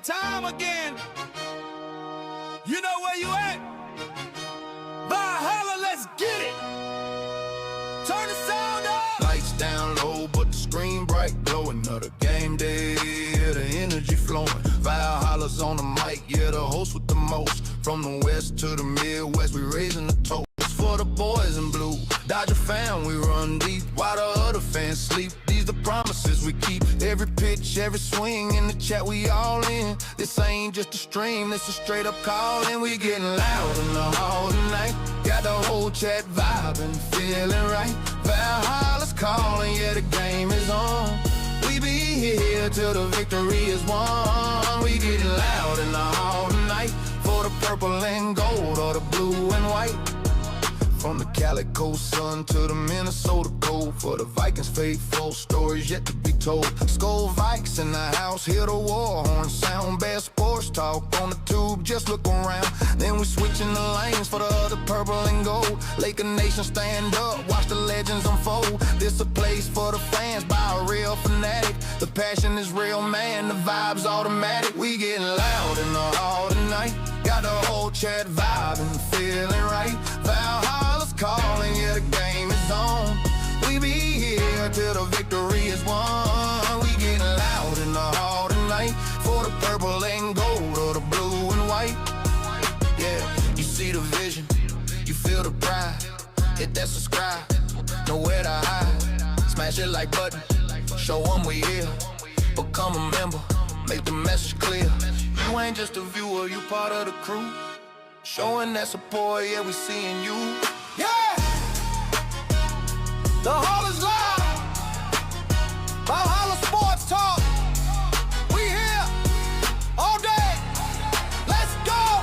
time again. You know where you at? Valhalla, let's get it. Turn the sound up. Lights down low, but the screen bright, glowing. Another game day, yeah, the energy flowing. Valhalla's on the mic, yeah, the host with the most. From the west to the Midwest, we raising the toast. For the boys in blue, Dodger fan, we run deep. While the other fans sleep, these the promises we keep. Every pitch, every swing, in the chat we all in. This ain't just a stream, this a straight up call. And we getting loud in the hall tonight. Got the whole chat vibing, feeling right. Valhalla's calling, yeah, the game is on. We be here till the victory is won. We getting loud in the hall tonight. For the purple and gold or the blue and white. From the Calico sun to the Minnesota cold. For the Vikings faithful, stories yet to be told. Skull Vikes in the house, hear the war horn sound. Bad sports talk on the tube, just look around. Then we switching the lanes for the other purple and gold. Laker Nation stand up, watch the legends unfold. This a place for the fans by a real fanatic. The passion is real, man, the vibe's automatic. We getting loud in the hall tonight. Got the whole chat vibing, feeling right. Valhalla's calling, yeah, the game is on. We be here till the victory is won. We getting loud in the hall tonight. For the purple and gold or the blue and white. Yeah, you see the vision, you feel the pride. Hit that subscribe, nowhere to hide. Smash it like button, show them we here. Become a member, make the message clear. You ain't just a viewer, you part of the crew. Showing that support, yeah, we seeing you. Yeah! The hall is live. Valhalla Sports Talk. We here all day. Let's go!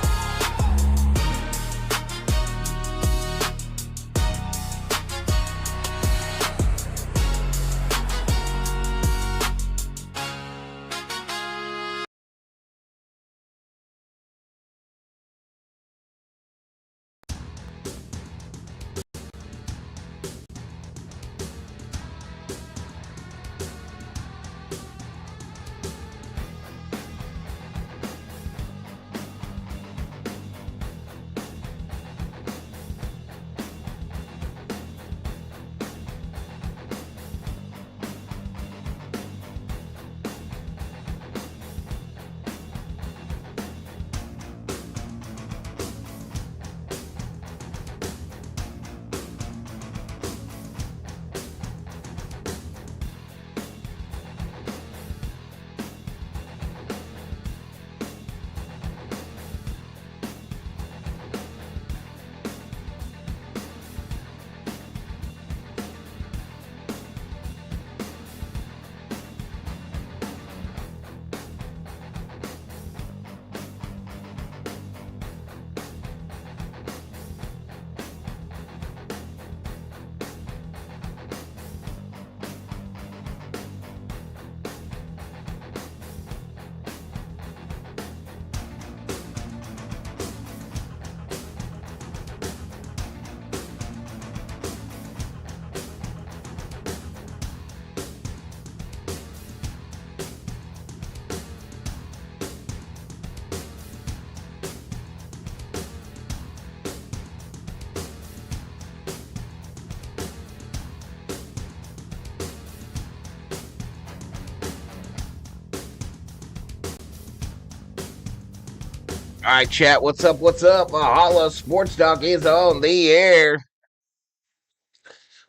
All right, chat. What's up? What's up? Valhalla Sports Talk is on the air.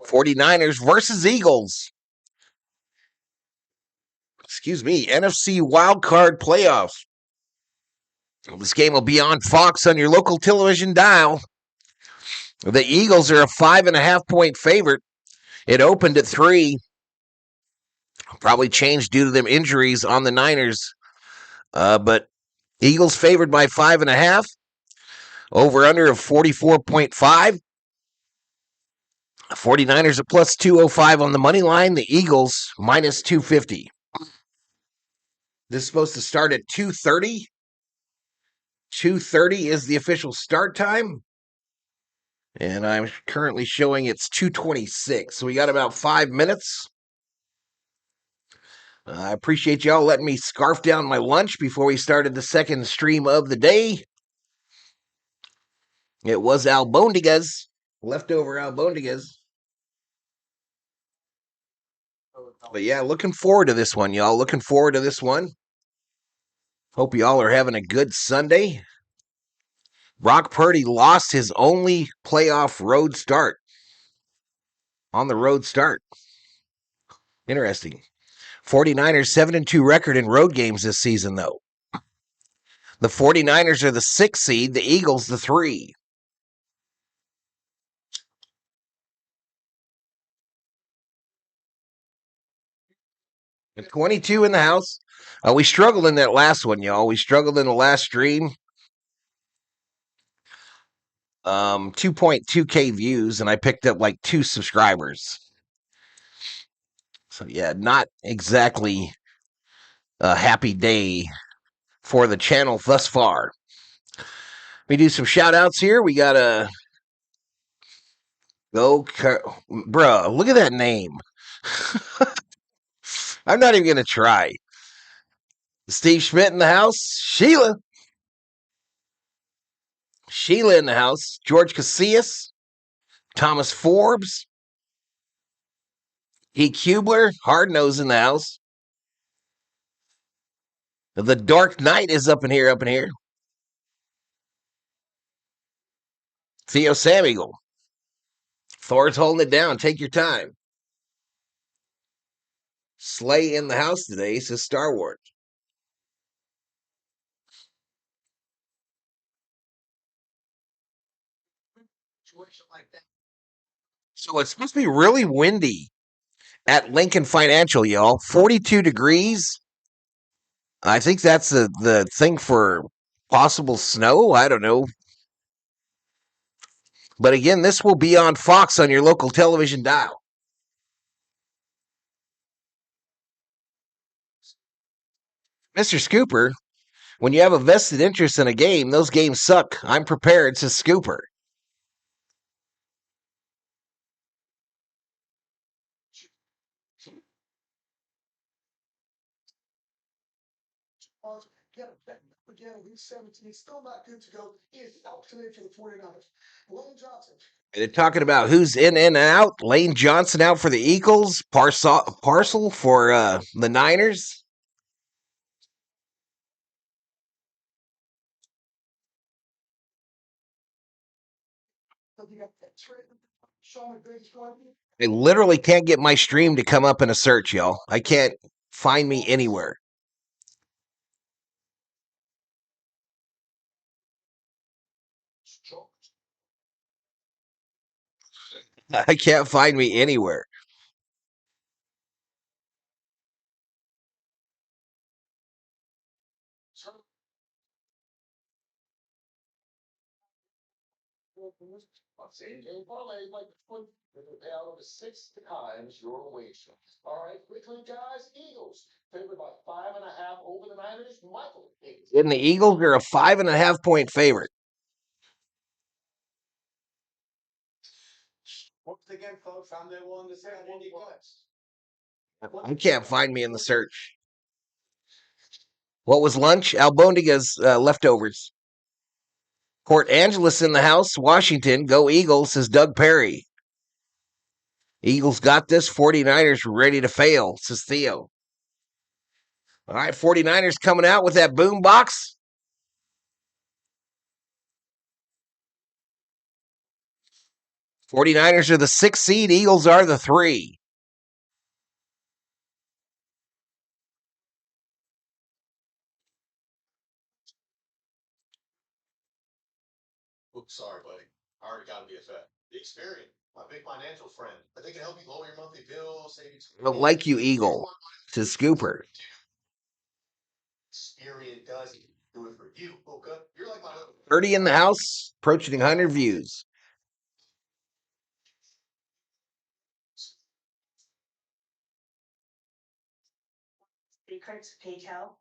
49ers versus Eagles. Excuse me. NFC wildcard playoffs. This game will be on Fox on your local television dial. The Eagles are a 5.5-point favorite. It opened at 3. Probably changed due to them injuries on the Niners. But Eagles favored by 5.5. Over under of 44.5. 49ers at plus 205 on the money line. The Eagles minus 250. This is supposed to start at 2:30. 2:30 is the official start time. And I'm currently showing it's 2:26. So we got about 5 minutes. I appreciate y'all letting me scarf down my lunch before we started the second stream of the day. It was albondigas, leftover albondigas. But yeah, looking forward to this one, y'all. Looking forward to this one. Hope y'all are having a good Sunday. Brock Purdy lost his only playoff road start. On the road start. Interesting. 49ers 7-2 record in road games this season, though. The 49ers are the 6th seed, the Eagles the 3. And 22 in the house. We struggled in that last one, y'all. We struggled in the last stream. 2.2K views, and I picked up like 2 subscribers. So yeah, not exactly a happy day for the channel thus far. We do some shout outs here. We got a bruh, look at that name. I'm not even gonna try. Steve Schmidt in the house. Sheila in the house. George Casillas. Thomas Forbes. E. Kubler. Hard Nose in the house. The Dark Knight is up in here. Theo Sam Eagle. Thor's holding it down. Take your time. Slay in the house today, says Star Wars. So it's supposed to be really windy at Lincoln Financial, y'all. 42 degrees. I think that's the thing for possible snow. I don't know. But again, this will be on Fox on your local television dial. Mr. Scooper, when you have a vested interest in a game, those games suck. I'm prepared, says Scooper. They're talking about who's in and out. Lane Johnson out for the Eagles. Parcel for the Niners. I literally can't get my stream to come up in a search, y'all. I can't find me anywhere. I can't find me anywhere. And the Eagles are a 5.5 point favorite. I can't find me in the search. What was lunch? Albondigas leftovers. Port Angeles in the house. Washington. Go Eagles, says Doug Perry. Eagles got this. 49ers ready to fail, says Theo. All right, 49ers coming out with that boom box. '49ers are the 6th seed. Eagles are the 3. Oops, sorry, buddy. I already got to be a vet. The Experian, my big financial friend. But they can help you lower your monthly bills, savings. I don't like you, Eagle, says Scooper. Experian does do it for you. Okay, you're like my 30 in the house, approaching 100 views. Secrets PayPal.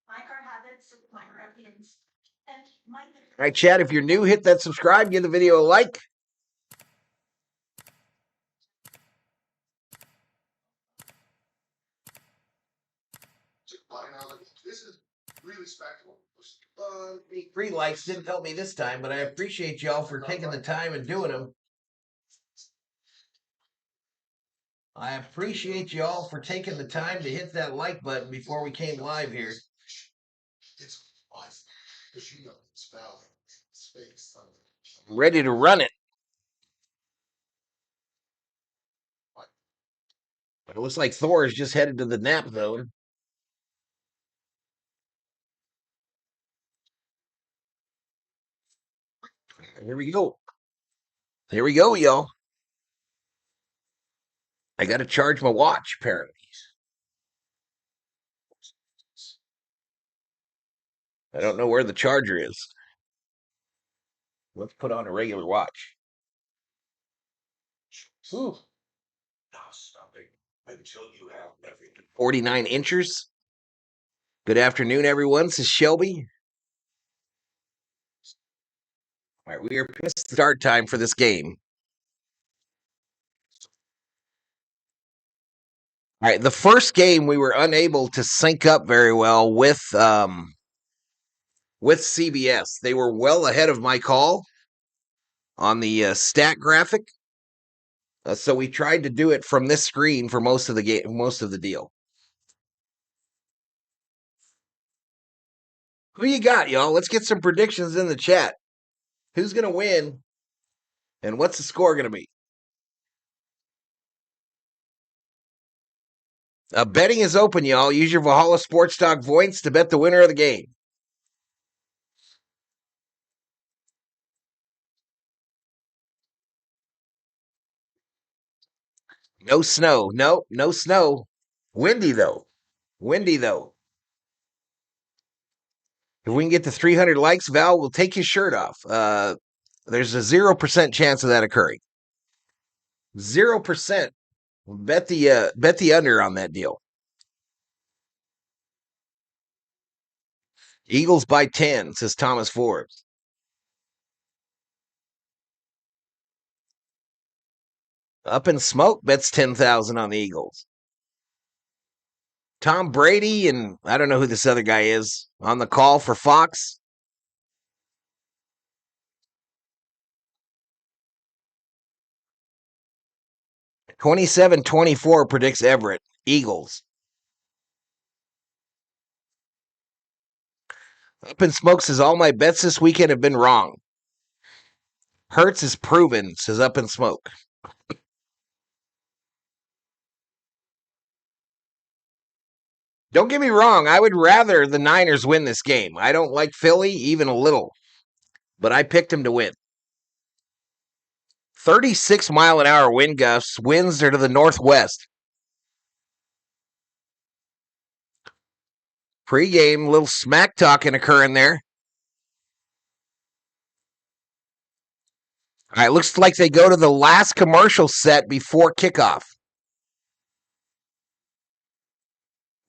My car habits, my opinions, and my. All right, Chad, if you're new, hit that subscribe, give the video a like. This is really spectacular. The free likes didn't help me this time, but I appreciate y'all for taking the time and doing them. I appreciate y'all for taking the time to hit that like button before we came live here. It's life. Because you know it's valid. Space. I'm ready to run it. It looks like Thor is just headed to the nap zone. Here we go. Here we go, y'all. I got to charge my watch, apparently. I don't know where the charger is. Let's put on a regular watch. Ooh. 49 inches. Good afternoon, everyone. This is Shelby. All right, we are past the start time for this game. All right, the first game we were unable to sync up very well with CBS. They were well ahead of my call on the stat graphic, so we tried to do it from this screen for most of the game, most of the deal. Who you got, y'all? Let's get some predictions in the chat. Who's gonna win, and what's the score gonna be? Betting is open, y'all. Use your Valhalla Sports Talk points to bet the winner of the game. No snow. Nope, no snow. Windy, though. Windy, though. If we can get to 300 likes, Val will take his shirt off. There's a 0% chance of that occurring. 0%. Bet the under on that deal. Eagles by 10, says Thomas Forbes. Up in Smoke bets 10,000 on the Eagles. Tom Brady and I don't know who this other guy is on the call for Fox. 27-24 predicts Everett. Eagles. Up in Smoke says all my bets this weekend have been wrong. Hurts is proven, says Up in Smoke. Don't get me wrong, I would rather the Niners win this game. I don't like Philly even a little, but I picked them to win. 36-mile-an-hour wind gusts. Winds are to the northwest. Pregame, little smack talking occurring there. All right, looks like they go to the last commercial set before kickoff.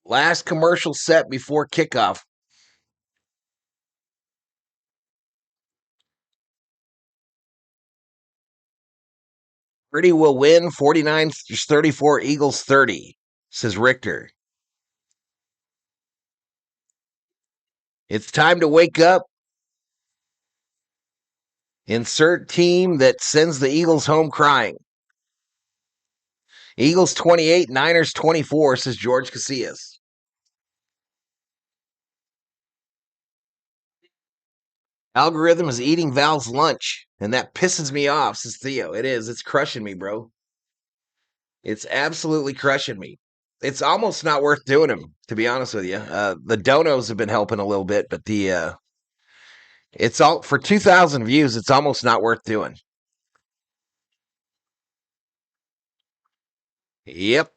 Last commercial set before kickoff. Purdy will win 49-34, Eagles 30, says Richter. It's time to wake up. Insert team that sends the Eagles home crying. Eagles 28, Niners 24, says George Casillas. Algorithm is eating Val's lunch, and that pisses me off, says Theo. It is. It's crushing me, bro. It's absolutely crushing me. It's almost not worth doing them, to be honest with you. The donos have been helping a little bit, but it's all for 2,000 views. It's almost not worth doing. Yep.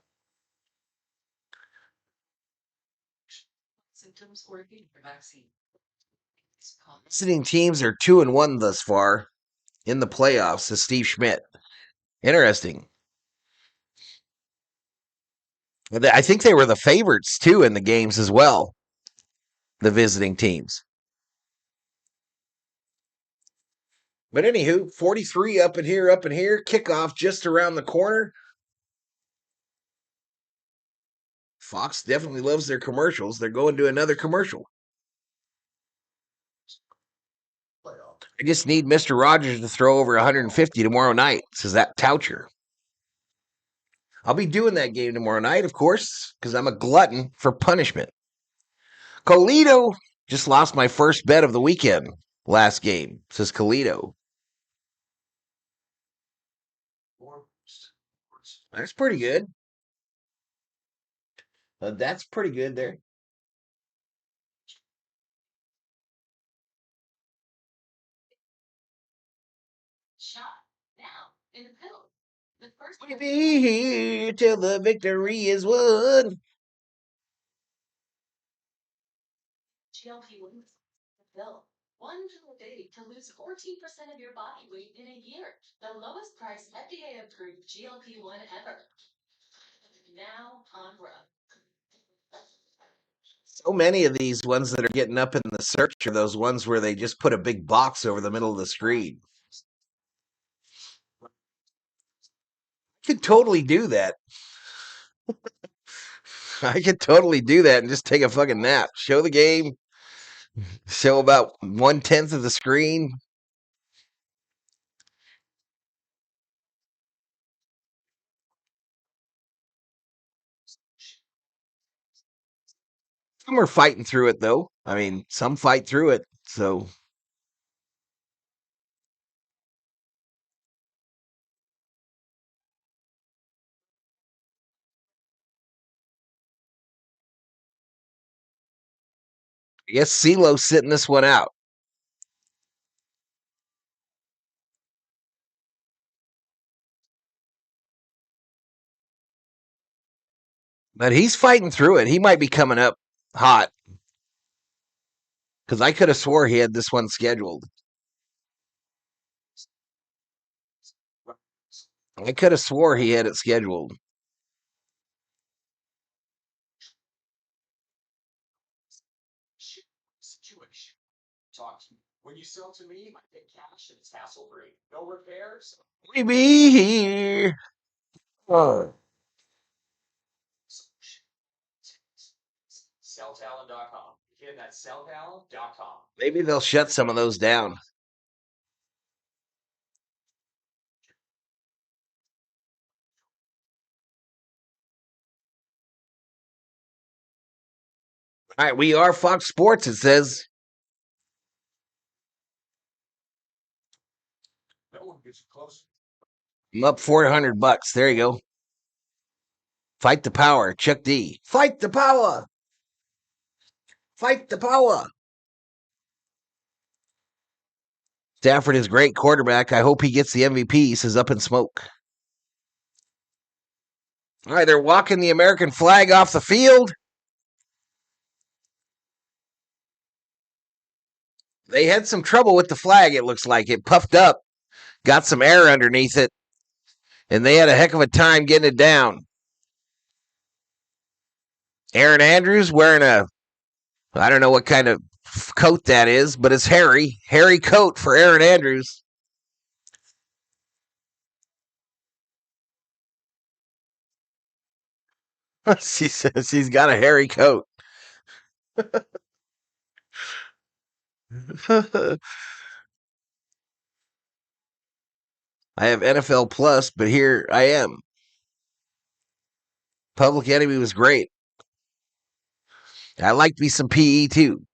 Symptoms working for vaccine. Visiting teams are 2-1 thus far in the playoffs, says Steve Schmidt. Interesting. I think they were the favorites, too, in the games as well, the visiting teams. But anywho, 43 up in here, kickoff just around the corner. Fox definitely loves their commercials. They're going to another commercial. I just need Mr. Rogers to throw over 150 tomorrow night, says that Toucher. I'll be doing that game tomorrow night, of course, because I'm a glutton for punishment. Colito just lost my first bet of the weekend last game, says Colito. That's pretty good. That's pretty good there. Shot now in the middle. The first We'll be here till the victory is won. GLP-1 pill. One pill a day to lose 14% of your body weight in a year. The lowest price FDA-approved GLP-1 ever. Now on rub. So many of these ones that are getting up in the search are those ones where they just put a big box over the middle of the screen. Could totally do that. I could totally do that and just take a fucking nap. Show the game. Show about 1/10 of the screen. Some are fighting through it though. I mean, some fight through it. So I guess CeeLo's sitting this one out. But he's fighting through it. He might be coming up hot. Because I could have swore he had this one scheduled. I could have swore he had it scheduled. Situation. Talk to me. When you sell to me, I pay cash and it's hassle free. No repairs. We be here. Oh. Celltalent.com. Again, that's celltalent.com. Maybe they'll shut some of those down. All right, we are Fox Sports, it says. No one gets close. I'm up $400. There you go. Fight the power. Chuck D. Fight the power. Fight the power. Stafford is great quarterback. I hope he gets the MVP, says Up in Smoke. All right, they're walking the American flag off the field. They had some trouble with the flag, it looks like. It puffed up, got some air underneath it, and they had a heck of a time getting it down. Aaron Andrews wearing I don't know what kind of coat that is, but it's hairy coat for Aaron Andrews. She says he's got a hairy coat. I have NFL Plus, but here I am. Public Enemy was great. I liked me some PE too.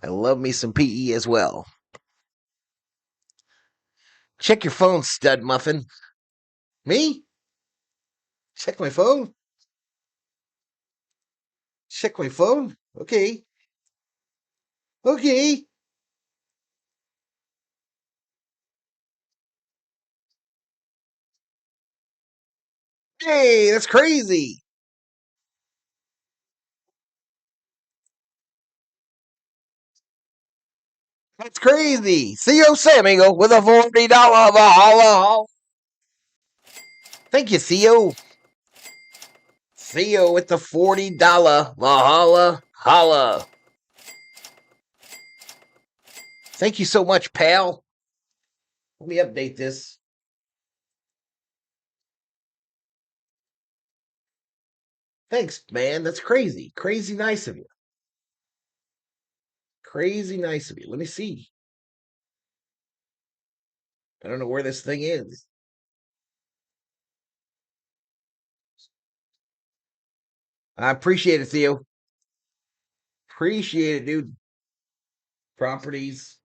I love me some PE as well. Check your phone, stud muffin. Me? Check my phone? Check my phone? Okay. Okay. Hey, that's crazy. That's crazy. CEO Samigo with a $40 Valhalla. Thank you, Theo. Theo with the $40 Valhalla holla. Thank you so much, pal. Let me update this. Thanks, man. That's crazy. Crazy nice of you. Crazy nice of you. Let me see. I don't know where this thing is. I appreciate it, Theo. Appreciate it, dude. Properties.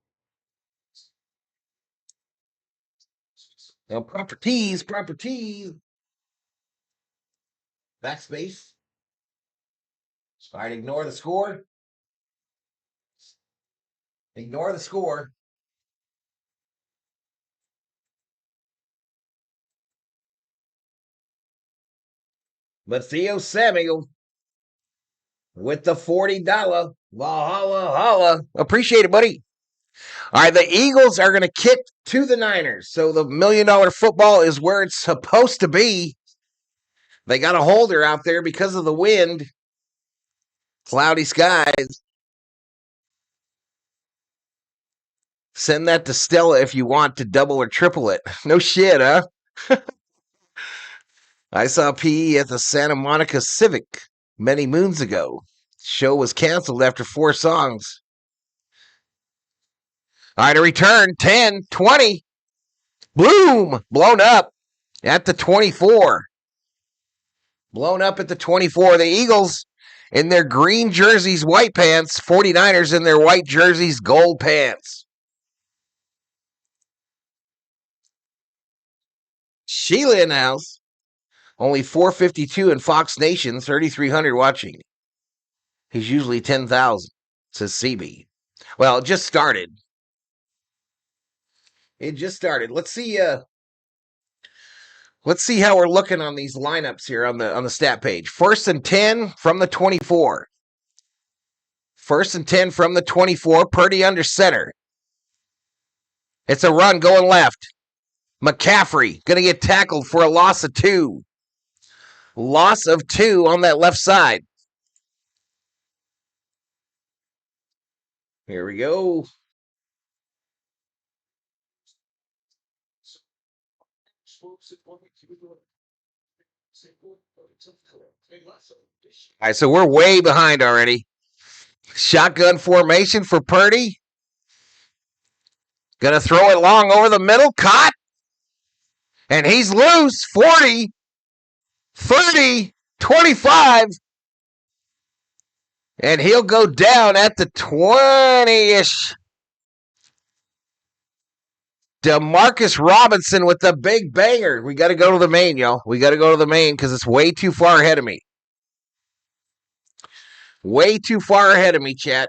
No, properties. Backspace. All right, ignore the score. Ignore the score. But Theo Samuel with the $40 Valhalla holla. Appreciate it, buddy. All right, the Eagles are going to kick to the Niners. So the $1 million football is where it's supposed to be. They got a holder out there because of the wind. Cloudy skies. Send that to Stella if you want to double or triple it. No shit, huh? I saw PE at the Santa Monica Civic many moons ago. Show was canceled after 4 songs. All right, a return, 10, 20. Boom! Blown up at the 24. Blown up at the 24. The Eagles in their green jerseys, white pants. 49ers in their white jerseys, gold pants. Sheila in the house. Only 452 in Fox Nation, 3,300 watching. He's usually 10,000, says CB. Well, it just started. Let's see. Let's see how we're looking on these lineups here on the stat page. 1st and 10 from the 24. 1st and 10 from the 24. Purdy under center. It's a run going left. McCaffrey going to get tackled for a loss of 2. Loss of 2 on that left side. Here we go. All right, so we're way behind already. Shotgun formation for Purdy. Going to throw it long over the middle. Caught. And he's loose. 40, 30, 25. And he'll go down at the 20-ish. Demarcus Robinson with the big banger. We got to go to the main, y'all. We got to go to the main because it's way too far ahead of me. Way too far ahead of me, chat.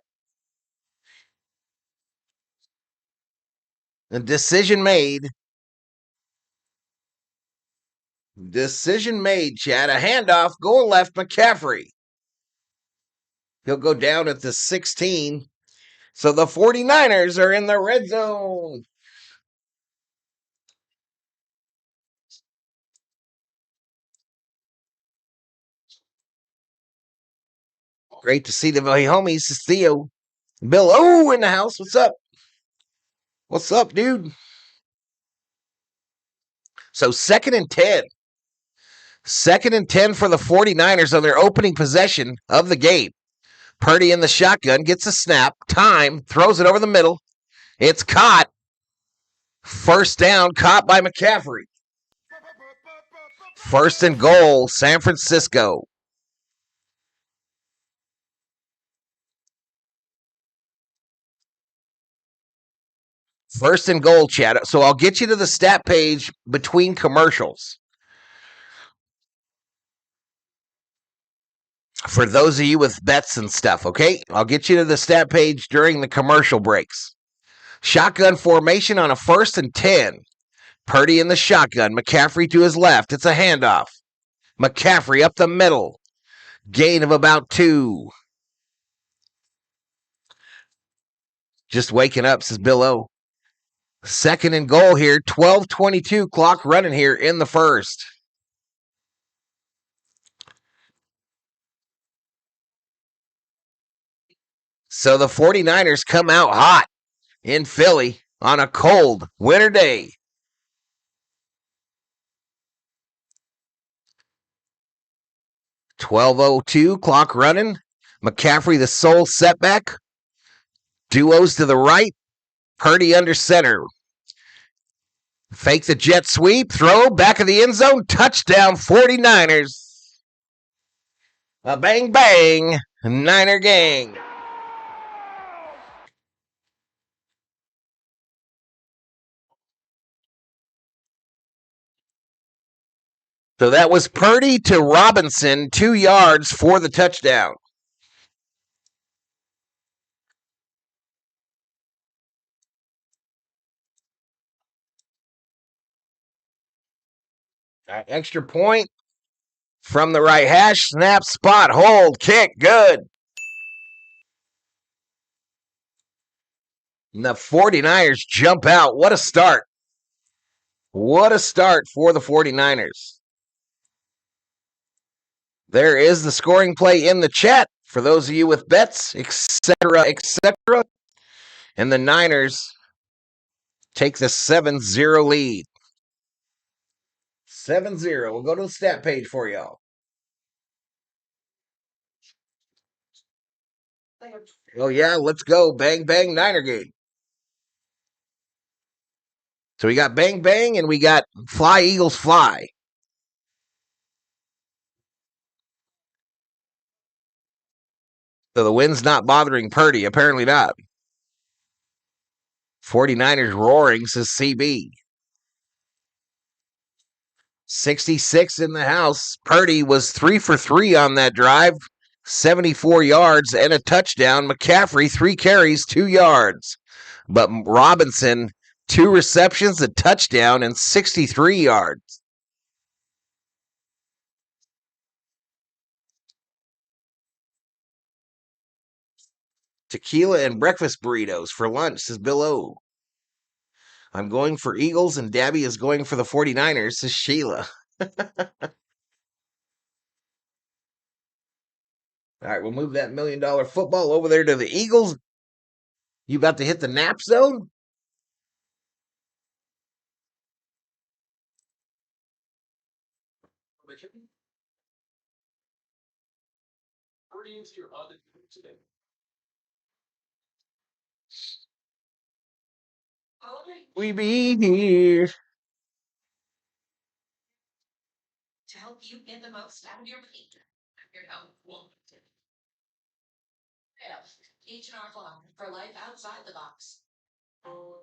The decision made. Decision made, chat. A handoff going left, McCaffrey. He'll go down at the 16. So the 49ers are in the red zone. Great to see the homies. It's Theo. Bill O in the house. What's up? What's up, dude? So 2nd and 10. 2nd and 10 for the 49ers on their opening possession of the game. Purdy in the shotgun gets a snap. Time. Throws it over the middle. It's caught. 1st down. Caught by McCaffrey. 1st and goal. San Francisco. 1st and goal, chat. So I'll get you to the stat page between commercials. For those of you with bets and stuff, okay? I'll get you to the stat page during the commercial breaks. Shotgun formation on a 1st and 10. Purdy in the shotgun. McCaffrey to his left. It's a handoff. McCaffrey up the middle. Gain of about 2. Just waking up, says Bill O. 2nd and goal here. 12:22 clock running here in the 1st. So the 49ers come out hot in Philly on a cold winter day. 12:02, clock running. McCaffrey, the sole setback. Duos to the right. Purdy under center. Fake the jet sweep. Throw. Back of the end zone. Touchdown 49ers. A bang bang. Niner gang. So that was Purdy to Robinson, 2 yards for the touchdown. Extra point from the right hash. Snap, spot, hold, kick. Good. And the 49ers jump out. What a start. What a start for the 49ers. There is the scoring play in the chat for those of you with bets, etc., etc. And the Niners take the 7-0 lead. 7-0. We'll go to the stat page for y'all. Oh, yeah, let's go. Bang, bang, Niner game. So we got bang, bang, and we got fly, Eagles, fly. So the wind's not bothering Purdy. Apparently not. 49ers roaring, says CB. 66 in the house. Purdy was 3 for 3 on that drive. 74 yards and a touchdown. McCaffrey, 3 carries, 2 yards. But Robinson, 2 receptions, a touchdown, and 63 yards. Tequila and breakfast burritos for lunch, says Bill O. I'm going for Eagles, and Dabby is going for the 49ers, says Sheila. All right, we'll move that $1 million football over there to the Eagles. You about to hit the nap zone? We be here. To help you get the most out of your money. Here now. H&R Block for life outside the box. You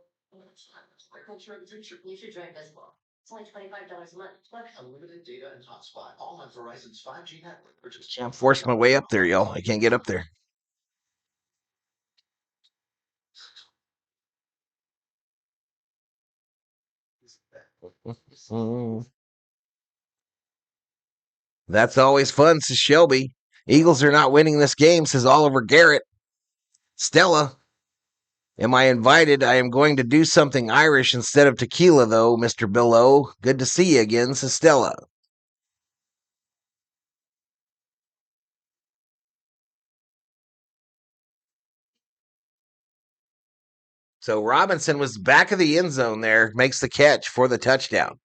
should try Visible. It's only $25 a month. Unlimited data and hotspot, all on Verizon's 5G network. Can't force my way up there, y'all. I can't get up there. That's always fun, says Shelby. Eagles are not winning this game, says Oliver Garrett. Stella, am I invited? I am going to do something Irish instead of tequila, though, Mr. Bill O. Good to see you again, says Stella. So Robinson was back of the end zone there, makes the catch for the touchdown.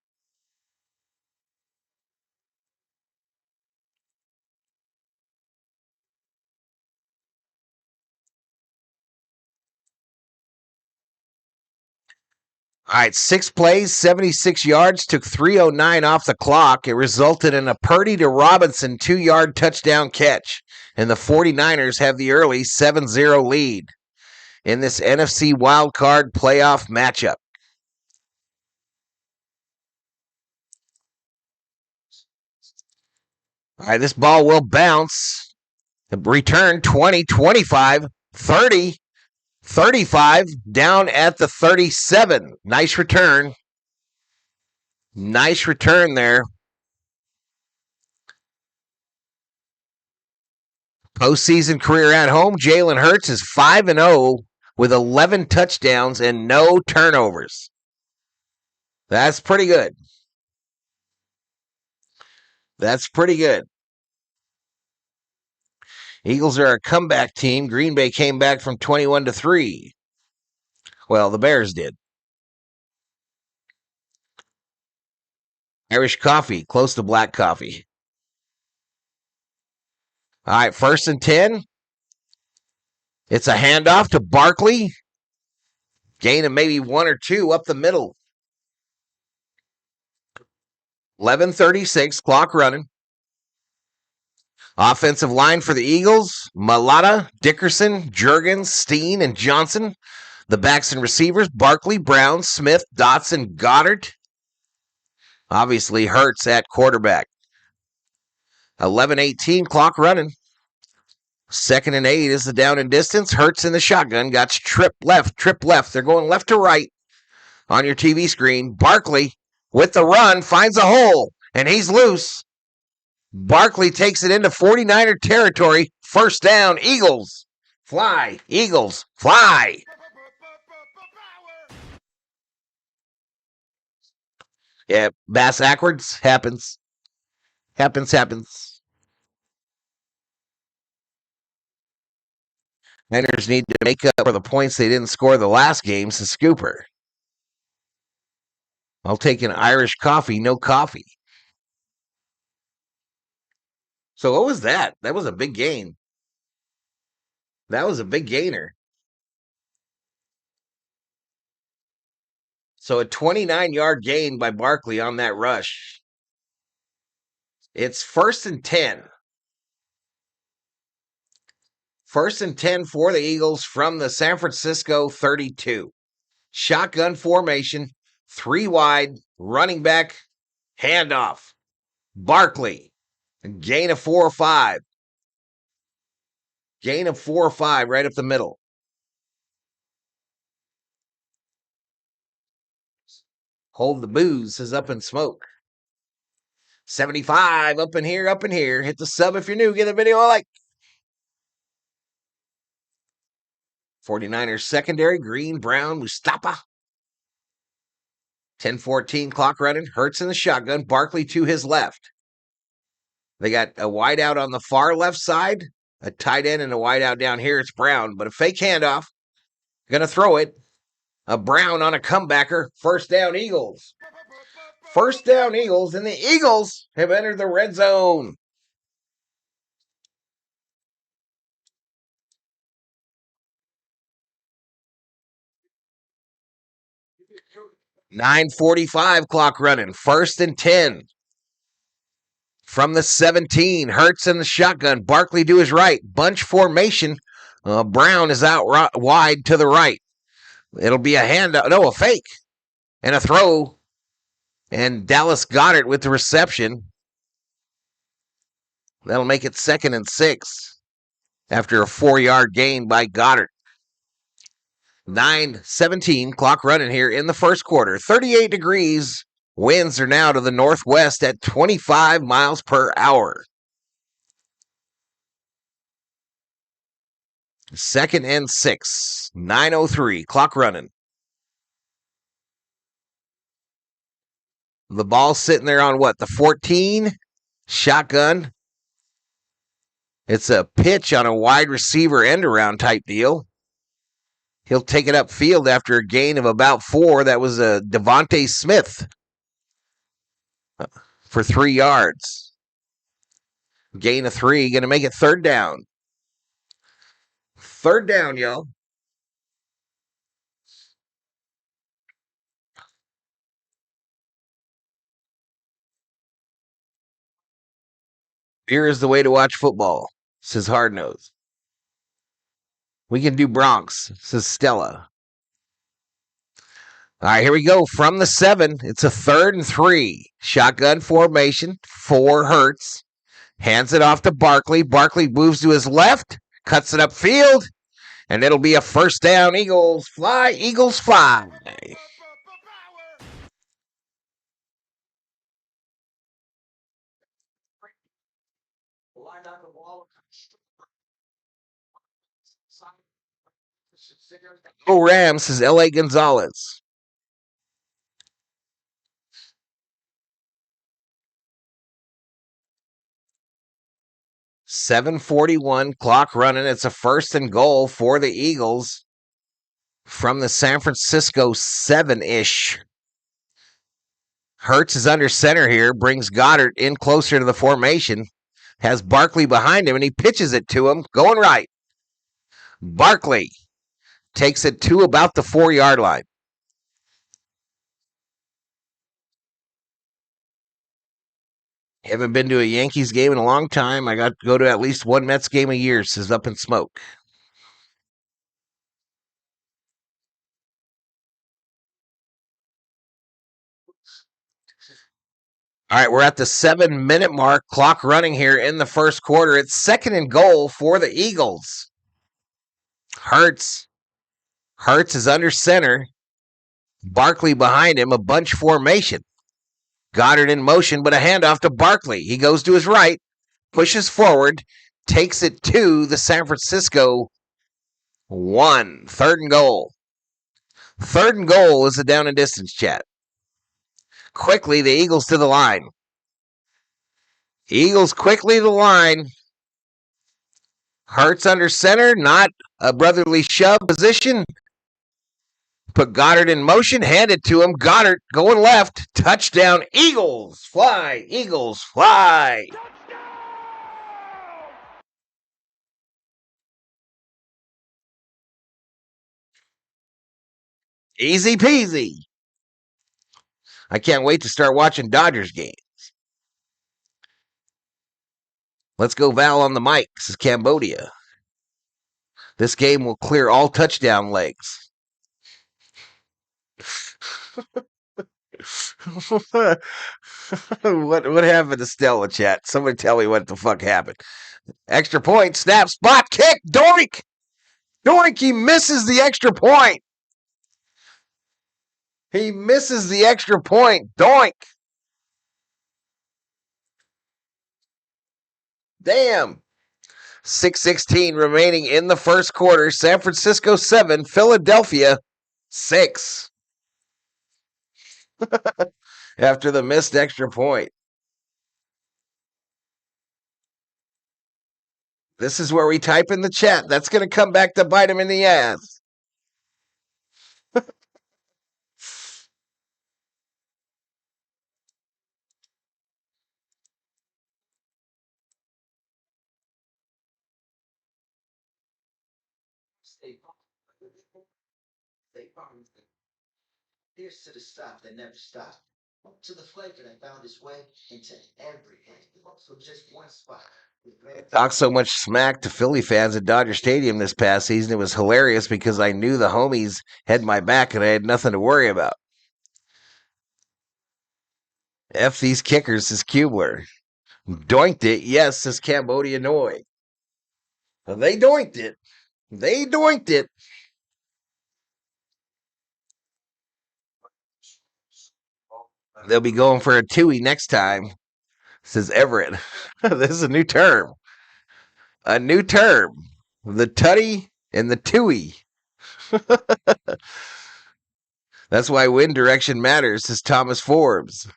All right, 6 plays, 76 yards, took 3:09 off the clock. It resulted in a Purdy to Robinson 2-yard touchdown catch, and the 49ers have the early 7-0 lead in this NFC wildcard playoff matchup. All right, this ball will bounce. Return 20, 25, 30. 35 down at the 37. Nice return. Nice return there. Postseason career at home, Jalen Hurts is 5-0 with 11 touchdowns and no turnovers. That's pretty good. That's pretty good. Eagles are a comeback team. Green Bay came back from 21-3. Well, the Bears did. Irish coffee, close to black coffee. All right, 1st and 10. It's a handoff to Barkley. Gain of maybe 1 or 2 up the middle. 11:36, clock running. Offensive line for the Eagles, Malata, Dickerson, Juergens, Steen, and Johnson. The backs and receivers, Barkley, Brown, Smith, Dotson, Goddard. Obviously, Hurts at quarterback. 11:18, clock running. 2nd and 8 is the down and distance. Hurts in the shotgun. Got trip left. They're going left to right on your TV screen. Barkley with the run finds a hole, and he's loose. Barkley takes it into 49er territory. 1st down, Eagles. Fly, Eagles, fly. Yeah, bass backwards happens. Happens. Niners need to make up for the points they didn't score the last game, says Scooper. I'll take an Irish coffee, no coffee. So what was that? That was a big gain. That was a big gainer. So a 29-yard gain by Barkley on that rush. It's 1st and 10. 1st and 10 for the Eagles from the San Francisco 32. Shotgun formation, 3 wide, running back, handoff. Barkley, gain of 4 or 5. Gain of 4 or 5 right up the middle. Hold the booze, says Up in Smoke. 75 up in here. Hit the sub if you're new. Give the video a like. 49ers secondary, Green, Brown, Mustafa. 10:14, clock running. Hurts in the shotgun. Barkley to his left. They got a wideout on the far left side, a tight end and a wideout down here. It's Brown, but a fake handoff. Going to throw it. A Brown on a comebacker. 1st down, Eagles. 1st down, Eagles, and the Eagles have entered the red zone. .945 clock running. 1st and 10. From the 17. Hurts in the shotgun. Barkley to his right. Bunch formation. Brown is out wide to the right. It'll be a handout. No, a fake. And a throw. And Dallas Goedert with the reception. That'll make it 2nd and 6 after a 4-yard gain by Goddard. 9:17, clock running here in the 1st quarter. 38 degrees. Winds are now to the northwest at 25 miles per hour. 2nd and 6. 9:03, clock running. The ball's sitting there on what? The 14? Shotgun. It's a pitch on a wide receiver end-around type deal. He'll take it upfield after a gain of about 4. That was a Devontae Smith for 3 yards. Gain of 3. Going to make it 3rd down. 3rd down, y'all. Beer is the way to watch football, says Hardnose. We can do Bronx, says Stella. All right, here we go. From the 7, it's a 3rd and 3. Shotgun formation, 4 Hurts. Hands it off to Barkley. Barkley moves to his left, cuts it upfield, and it'll be a 1st down. Eagles fly, Eagles fly. Go Rams, says L.A. Gonzalez. .741, clock running. It's a 1st and goal for the Eagles from the San Francisco 7-ish. Hurts is under center here, brings Goddard in closer to the formation. has Barkley behind him, and he pitches it to him, going right. Barkley takes it to about the 4-yard line. Haven't been to a Yankees game in a long time. I got to go to at least one Mets game a year since Up in Smoke. All right, we're at the 7-minute mark. Clock running here in the first quarter. It's 2nd and goal for the Eagles. Hurts is under center. Barkley behind him, a bunch formation. Goddard in motion, but a handoff to Barkley. He goes to his right, pushes forward, takes it to the San Francisco 1. 3rd and goal. 3rd and goal is a down and distance, chat. Quickly, the Eagles to the line. Eagles quickly to the line. Hurts under center, not a brotherly shove position. Put Goddard in motion, hand it to him. Goddard going left. Touchdown, Eagles fly, Eagles fly. Easy peasy. I can't wait to start watching Dodgers games. Let's go Val on the mic. This is Cambodia. This game will clear all touchdown legs. What happened to Stella, chat? Somebody tell me what the fuck happened. Extra point, snap, spot, kick, doink! Doink, he misses the extra point. He misses the extra point. Doink. Damn. 6:16 remaining in the first quarter. San Francisco 7, Philadelphia 6. After the missed extra point. This is where we type in the chat. That's going to come back to bite him in the ass. State Farm. Here's to the stop that never stopped. To the flavor that found its way into everything. So just one spot. Talked so much smack to Philly fans at Dodger Stadium this past season. It was hilarious because I knew the homies had my back and I had nothing to worry about. F these kickers, says Kubler. Doinked it, yes, says Cambodia Noi. They doinked it. They doinked it. They'll be going for a tui next time, says Everett. This is a new term. A new term. The tutty and the tui. That's why wind direction matters, says Thomas Forbes.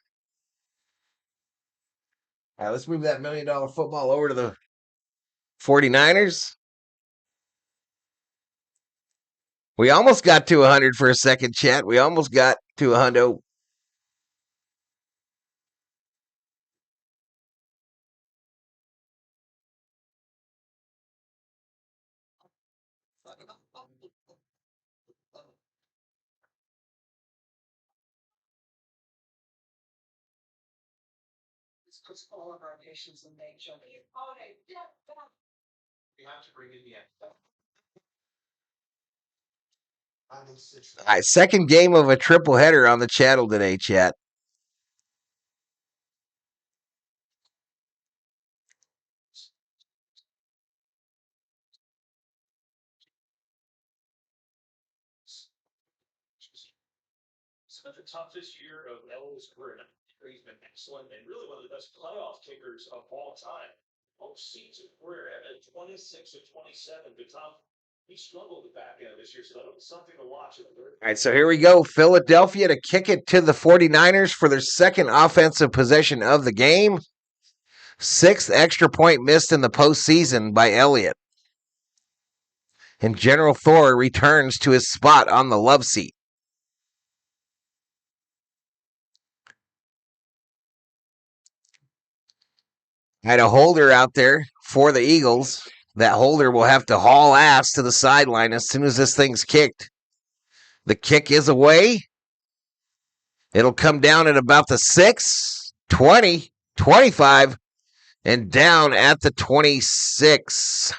All right, let's move that $1 million football over to the 49ers. We almost got to 100 for a second, chat. We almost got to 100. This puts all of our patients in danger. We have to bring in the end. All right, second game of a triple header on the channel today, chat. Spent the toughest year of Elo's career. He's been excellent and really one of the best playoff kickers of all time. Postseason career at 26 of 27, but Tom, he struggled at the back end of this year, so that was something to watch. All right, so here we go. Philadelphia to kick it to the 49ers for their second offensive possession of the game. 6th extra point missed in the postseason by Elliott. And General Thor returns to his spot on the love seat. Had a holder out there for the Eagles. That holder will have to haul ass to the sideline as soon as this thing's kicked. The kick is away. It'll come down at about the 6, 20, 25, and down at the 26.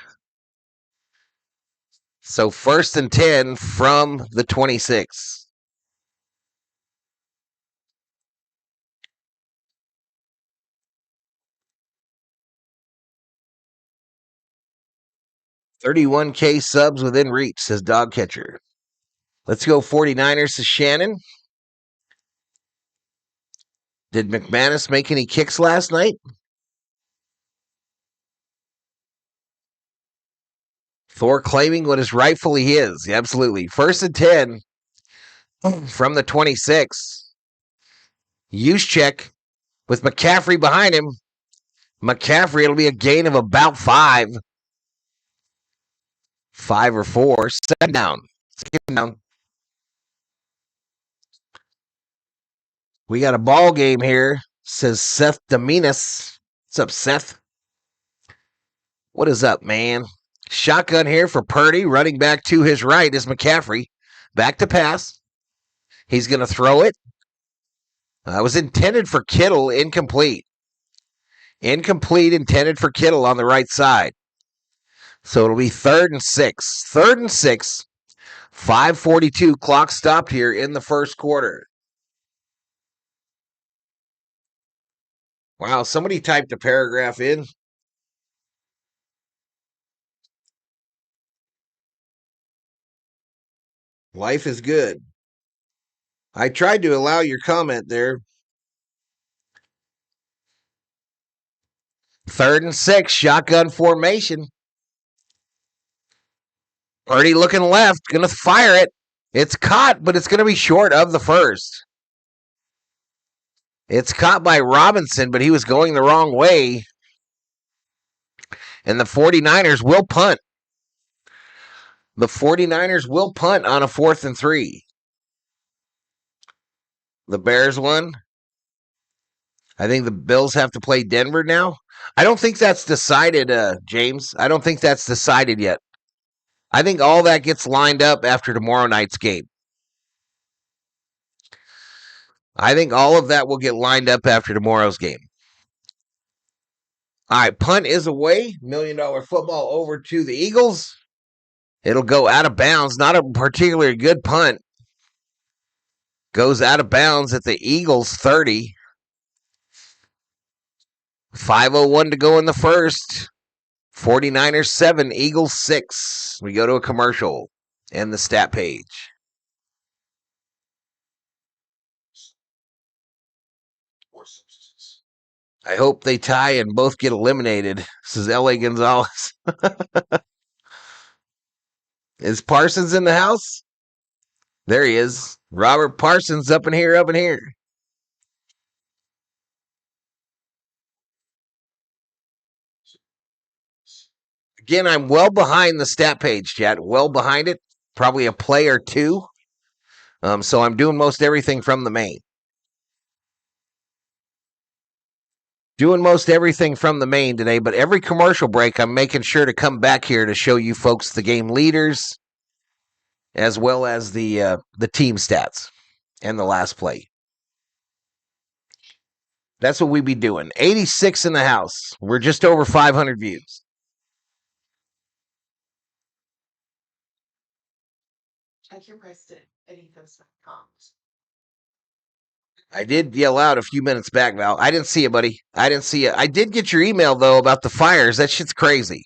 So 1st and 10 from the 26. $31K subs within reach, says Dog Catcher. Let's go 49ers to Shannon. Did McManus make any kicks last night? Thor claiming what is rightfully his. Absolutely. 1st and 10 from the 26. Use check with McCaffrey behind him. McCaffrey, it'll be a gain of about 5. 5 or 4. 7 down. Skip down. We got a ball game here, says Seth Dominus. What's up, Seth? What is up, man? Shotgun here for Purdy. Running back to his right is McCaffrey. Back to pass. He's going to throw it. Was intended for Kittle. Incomplete. Incomplete, intended for Kittle on the right side. So it'll be 3rd and 6. 3rd and 6. 5:42. Clock stopped here in the first quarter. Wow, somebody typed a paragraph in. Life is good. I tried to allow your comment there. 3rd and 6, shotgun formation. Purdy looking left, going to fire it. It's caught, but it's going to be short of the first. It's caught by Robinson, but he was going the wrong way. And the 49ers will punt. The 49ers will punt on a 4th and 3. The Bears won. I think the Bills have to play Denver now. I don't think that's decided, James. I don't think that's decided yet. I think all that gets lined up after tomorrow night's game. I think all of that will get lined up after tomorrow's game. All right, punt is away. $1 million football over to the Eagles. It'll go out of bounds. Not a particularly good punt. Goes out of bounds at the Eagles 30. 5:01 to go in the first. 49ers 7, Eagles 6. We go to a commercial and the stat page. I hope they tie and both get eliminated, says L.A. Gonzalez. Is Parsons in the house? There he is. Robert Parsons up in here, up in here. Again, I'm well behind the stat page, chat. Well behind it. Probably a play or two. So I'm doing most everything from the main. Doing most everything from the main today, but every commercial break, I'm making sure to come back here to show you folks the game leaders, as well as the team stats and the last play. That's what we be doing. 86 in the house. We're just over 500 views. Check your price at ethos.com. I did yell out a few minutes back, Val. I didn't see it, buddy. I didn't see it. I did get your email, though, about the fires. That shit's crazy.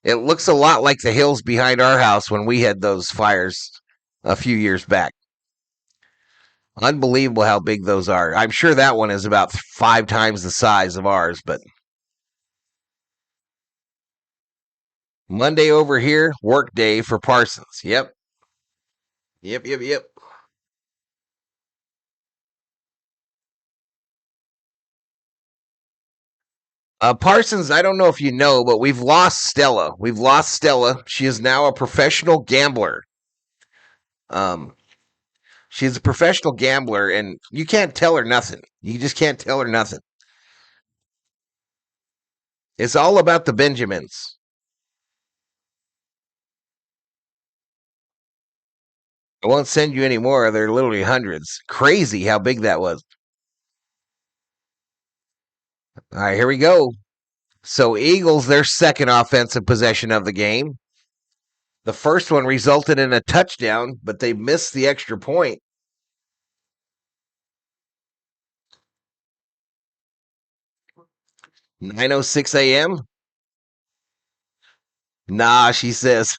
It looks a lot like the hills behind our house when we had those fires a few years back. Unbelievable how big those are. I'm sure that one is about 5 times the size of ours, but Monday over here, work day for Parsons. Yep. Parsons, I don't know if you know, but we've lost Stella. She is now a professional gambler. She's a professional gambler, and you can't tell her nothing. You just can't tell her nothing. It's all about the Benjamins. I won't send you any more. They're literally hundreds. Crazy how big that was. All right, here we go. So Eagles, their second offensive possession of the game. The first one resulted in a touchdown, but they missed the extra point. "9:06 a.m." Nah, she says.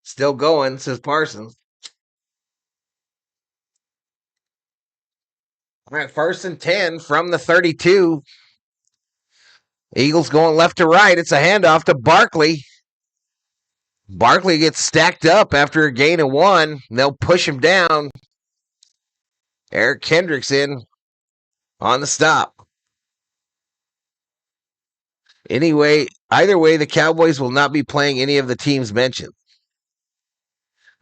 Still going, says Parsons. All right, 1st and 10 from the 32. Eagles going left to right. It's a handoff to Barkley. Barkley gets stacked up after a gain of 1. They'll push him down. Eric Kendricks in on the stop. Anyway, either way, the Cowboys will not be playing any of the teams mentioned.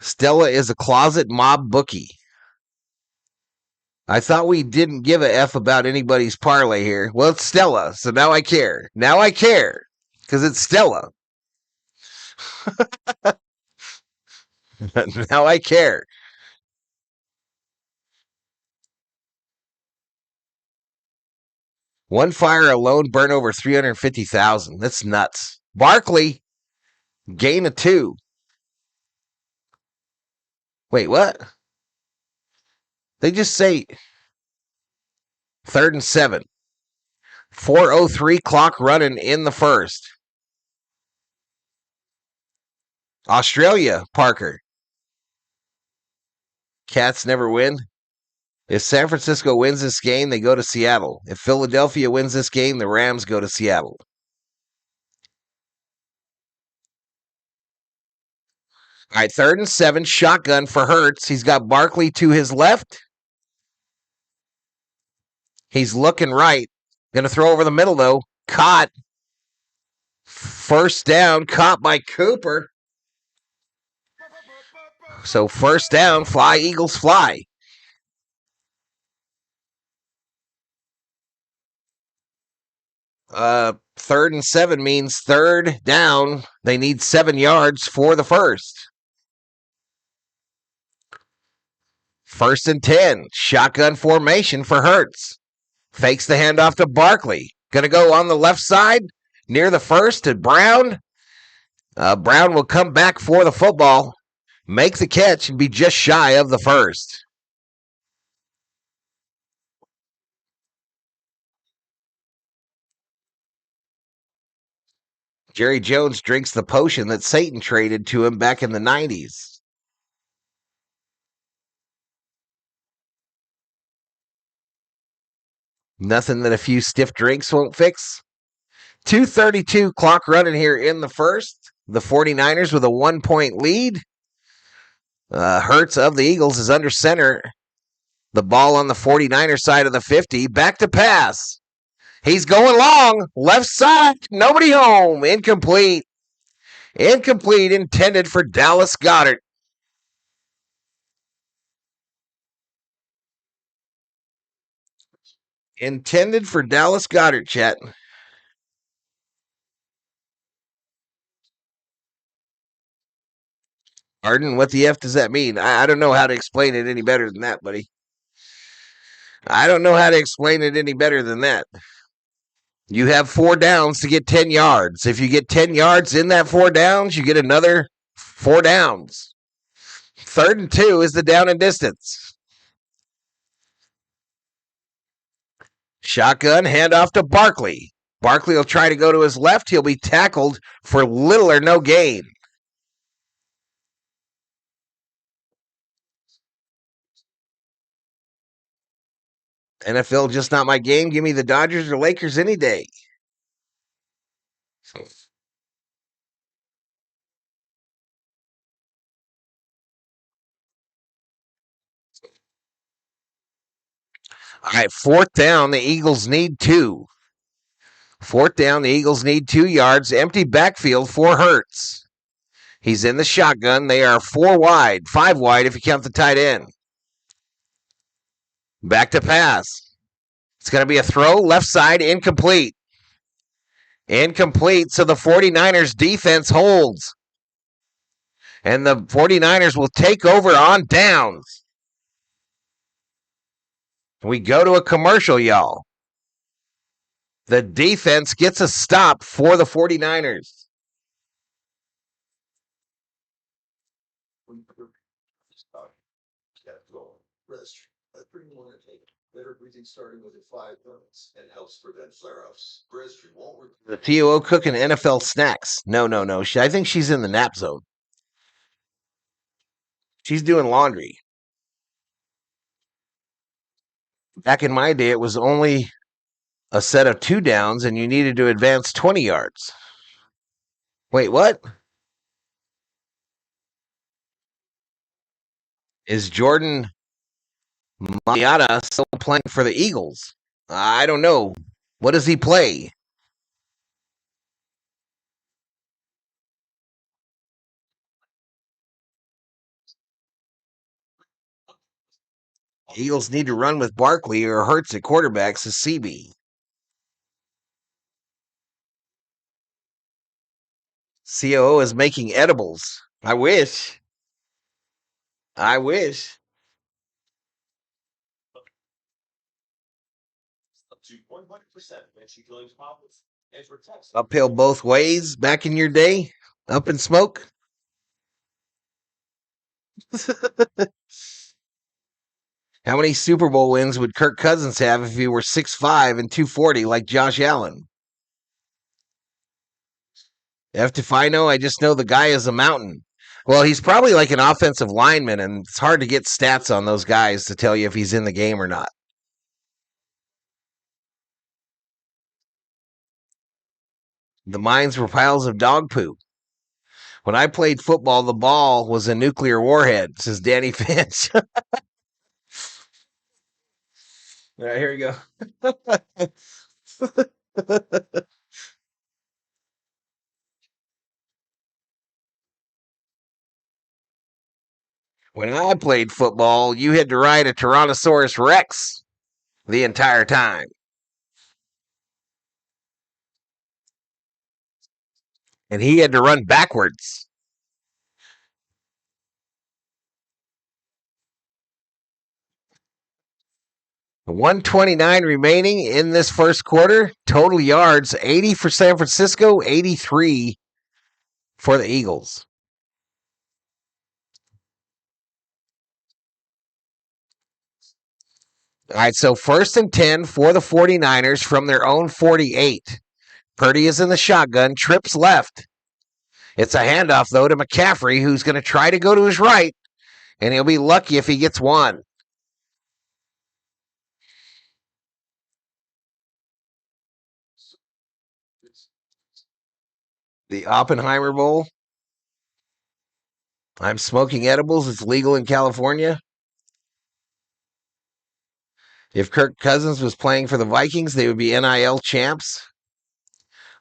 Stella is a closet mob bookie. I thought we didn't give a F about anybody's parlay here. Well, it's Stella, so now I care. Now I care because it's Stella. Now I care. One fire alone burned over 350,000. That's nuts. Barkley, gain of 2. Wait, what? They just say 3rd and 7. 4:03 clock running in the first. Australia, Parker. Cats never win. If San Francisco wins this game, they go to Seattle. If Philadelphia wins this game, the Rams go to Seattle. All right, 3rd and 7, shotgun for Hurts. He's got Barkley to his left. He's looking right. Going to throw over the middle, though. Caught. 1st down, caught by Cooper. So 1st down, fly, Eagles fly. Uh, 3rd and 7 means 3rd down. They need 7 yards for the first. 1st and 10, shotgun formation for Hurts. Fakes the handoff to Barkley. Going to go on the left side near the first to Brown. Brown will come back for the football, make the catch, and be just shy of the first. Jerry Jones drinks the potion that Satan traded to him back in the 90s. Nothing that a few stiff drinks won't fix. 2:32 clock running here in the first. The 49ers with a 1-point lead. Hurts of the Eagles is under center. The ball on the 49er side of the 50. Back to pass. He's going long. Left side. Nobody home. Incomplete. Incomplete. Intended for Dallas Goedert. Intended for Dallas Goedert, chat. Arden, what the F does that mean? I don't know how to explain it any better than that, buddy. I don't know how to explain it any better than that. You have 4 downs to get 10 yards. If you get 10 yards in that 4 downs, you get another 4 downs. 3rd and 2 is the down and distance. Shotgun, handoff to Barkley. Barkley will try to go to his left. He'll be tackled for little or no gain. NFL just not my game. Give me the Dodgers or Lakers any day. All right, 4th down. The Eagles need 2. Fourth down, the Eagles need 2 yards. Empty backfield for Hurts. He's in the shotgun. They are 4 wide, 5 wide if you count the tight end. Back to pass. It's going to be a throw, left side, incomplete. Incomplete, so the 49ers defense holds. And the 49ers will take over on downs. We go to a commercial, y'all. The defense gets a stop for the 49ers. Rest. Better breathing starting within 5 minutes and helps prevent flare-ups. Breastfeed won't. The COO cooking NFL snacks. No. I think she's in the nap zone. She's doing laundry. Back in my day, it was only a set of 2 downs, and you needed to advance 20 yards. Wait, what? Is Jordan Mailata still playing for the Eagles? I don't know. What does he play? Eagles need to run with Barkley or Hurts at quarterback, says CB. COO is making edibles. I wish. Up to 100% when she joins Pop-Ups. And for text. Uphill both ways back in your day? Up in smoke? How many Super Bowl wins would Kirk Cousins have if he were 6'5" and 240 like Josh Allen? F if I know, I just know the guy is a mountain. Well, he's probably like an offensive lineman, and it's hard to get stats on those guys to tell you if he's in the game or not. The mines were piles of dog poop. When I played football, the ball was a nuclear warhead, says Danny Finch. All right, here we go. When I played football, you had to ride a Tyrannosaurus Rex the entire time. And he had to run backwards. 129 remaining in this first quarter. Total yards, 80 for San Francisco, 83 for the Eagles. All right, so 1st and 10 for the 49ers from their own 48. Purdy is in the shotgun, trips left. It's a handoff, though, to McCaffrey, who's going to try to go to his right, and he'll be lucky if he gets one. The Oppenheimer Bowl. I'm smoking edibles. It's legal in California. If Kirk Cousins was playing for the Vikings, they would be NIL champs.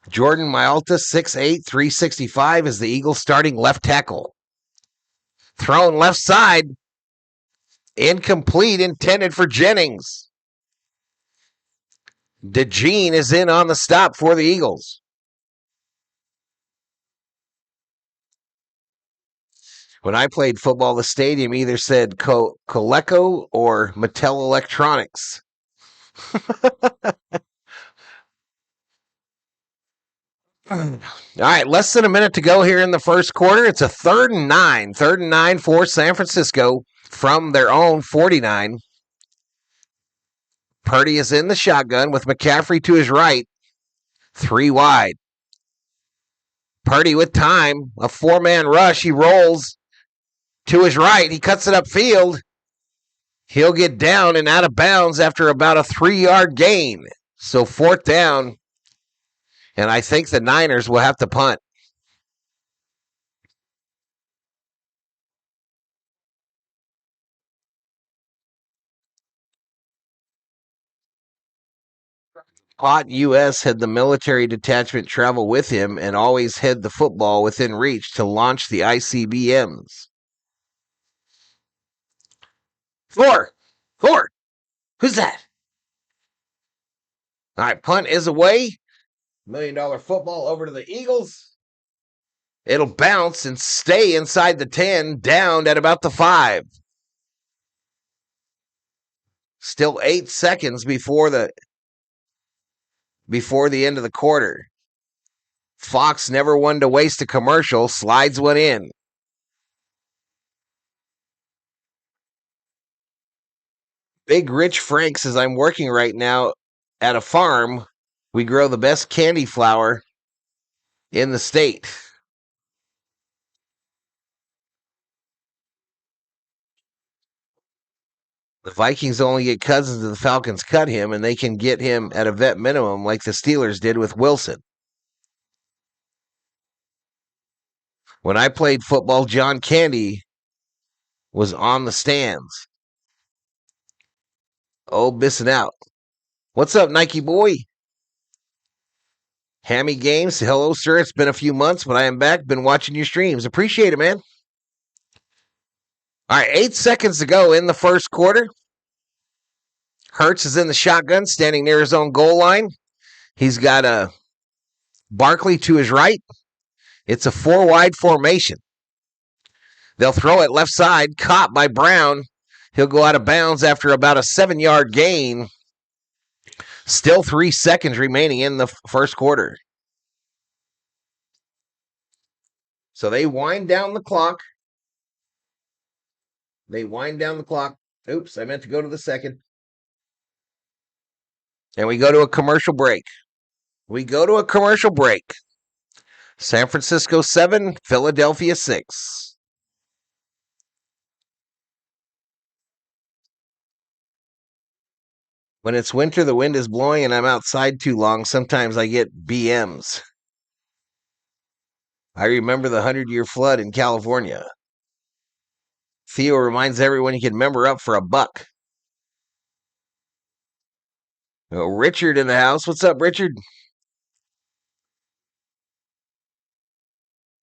Jordan Mailata, 6'8", 365, is the Eagles' starting left tackle. Thrown left side. Incomplete, intended for Jennings. DeJean is in on the stop for the Eagles. When I played football, the stadium either said Coleco or Mattel Electronics. All right, less than a minute to go here in the first quarter. It's a 3rd and 9. 3rd and 9 for San Francisco from their own 49. Purdy is in the shotgun with McCaffrey to his right. 3 wide. Purdy with time. A 4-man rush. He rolls to his right. He cuts it upfield. He'll get down and out of bounds after about a 3-yard gain. So 4th down. And I think the Niners will have to punt. Pot U.S. had the military detachment travel with him and always had the football within reach to launch the ICBMs. Four. Who's that? All right, punt is away. $1 million football over to the Eagles. It'll bounce and stay inside the 10, down at about the 5. Still 8 seconds before the end of the quarter. Fox, never one to waste a commercial, slides one in. Big Rich Frank says, I'm working right now at a farm. We grow the best candy flour in the state. The Vikings only get Cousins and the Falcons cut him, and they can get him at a vet minimum like the Steelers did with Wilson. When I played football, John Candy was on the stands. Oh, missing out. What's up, Nike boy? Hammy Games. Hello, sir. It's been a few months, but I am back. Been watching your streams. Appreciate it, man. All right, 8 seconds to go in the first quarter. Hurts is in the shotgun, standing near his own goal line. He's got a Barkley to his right. It's a 4-wide formation. They'll throw it left side, caught by Brown. He'll go out of bounds after about a 7-yard gain. Still 3 seconds remaining in the first quarter. So they wind down the clock. Oops, I meant to go to the second. And we go to a commercial break. San Francisco 7, Philadelphia 6. When it's winter, the wind is blowing, and I'm outside too long. Sometimes I get BMs. I remember the 100-year flood in California. Theo reminds everyone you can member up for $1. Oh, Richard in the house. What's up, Richard?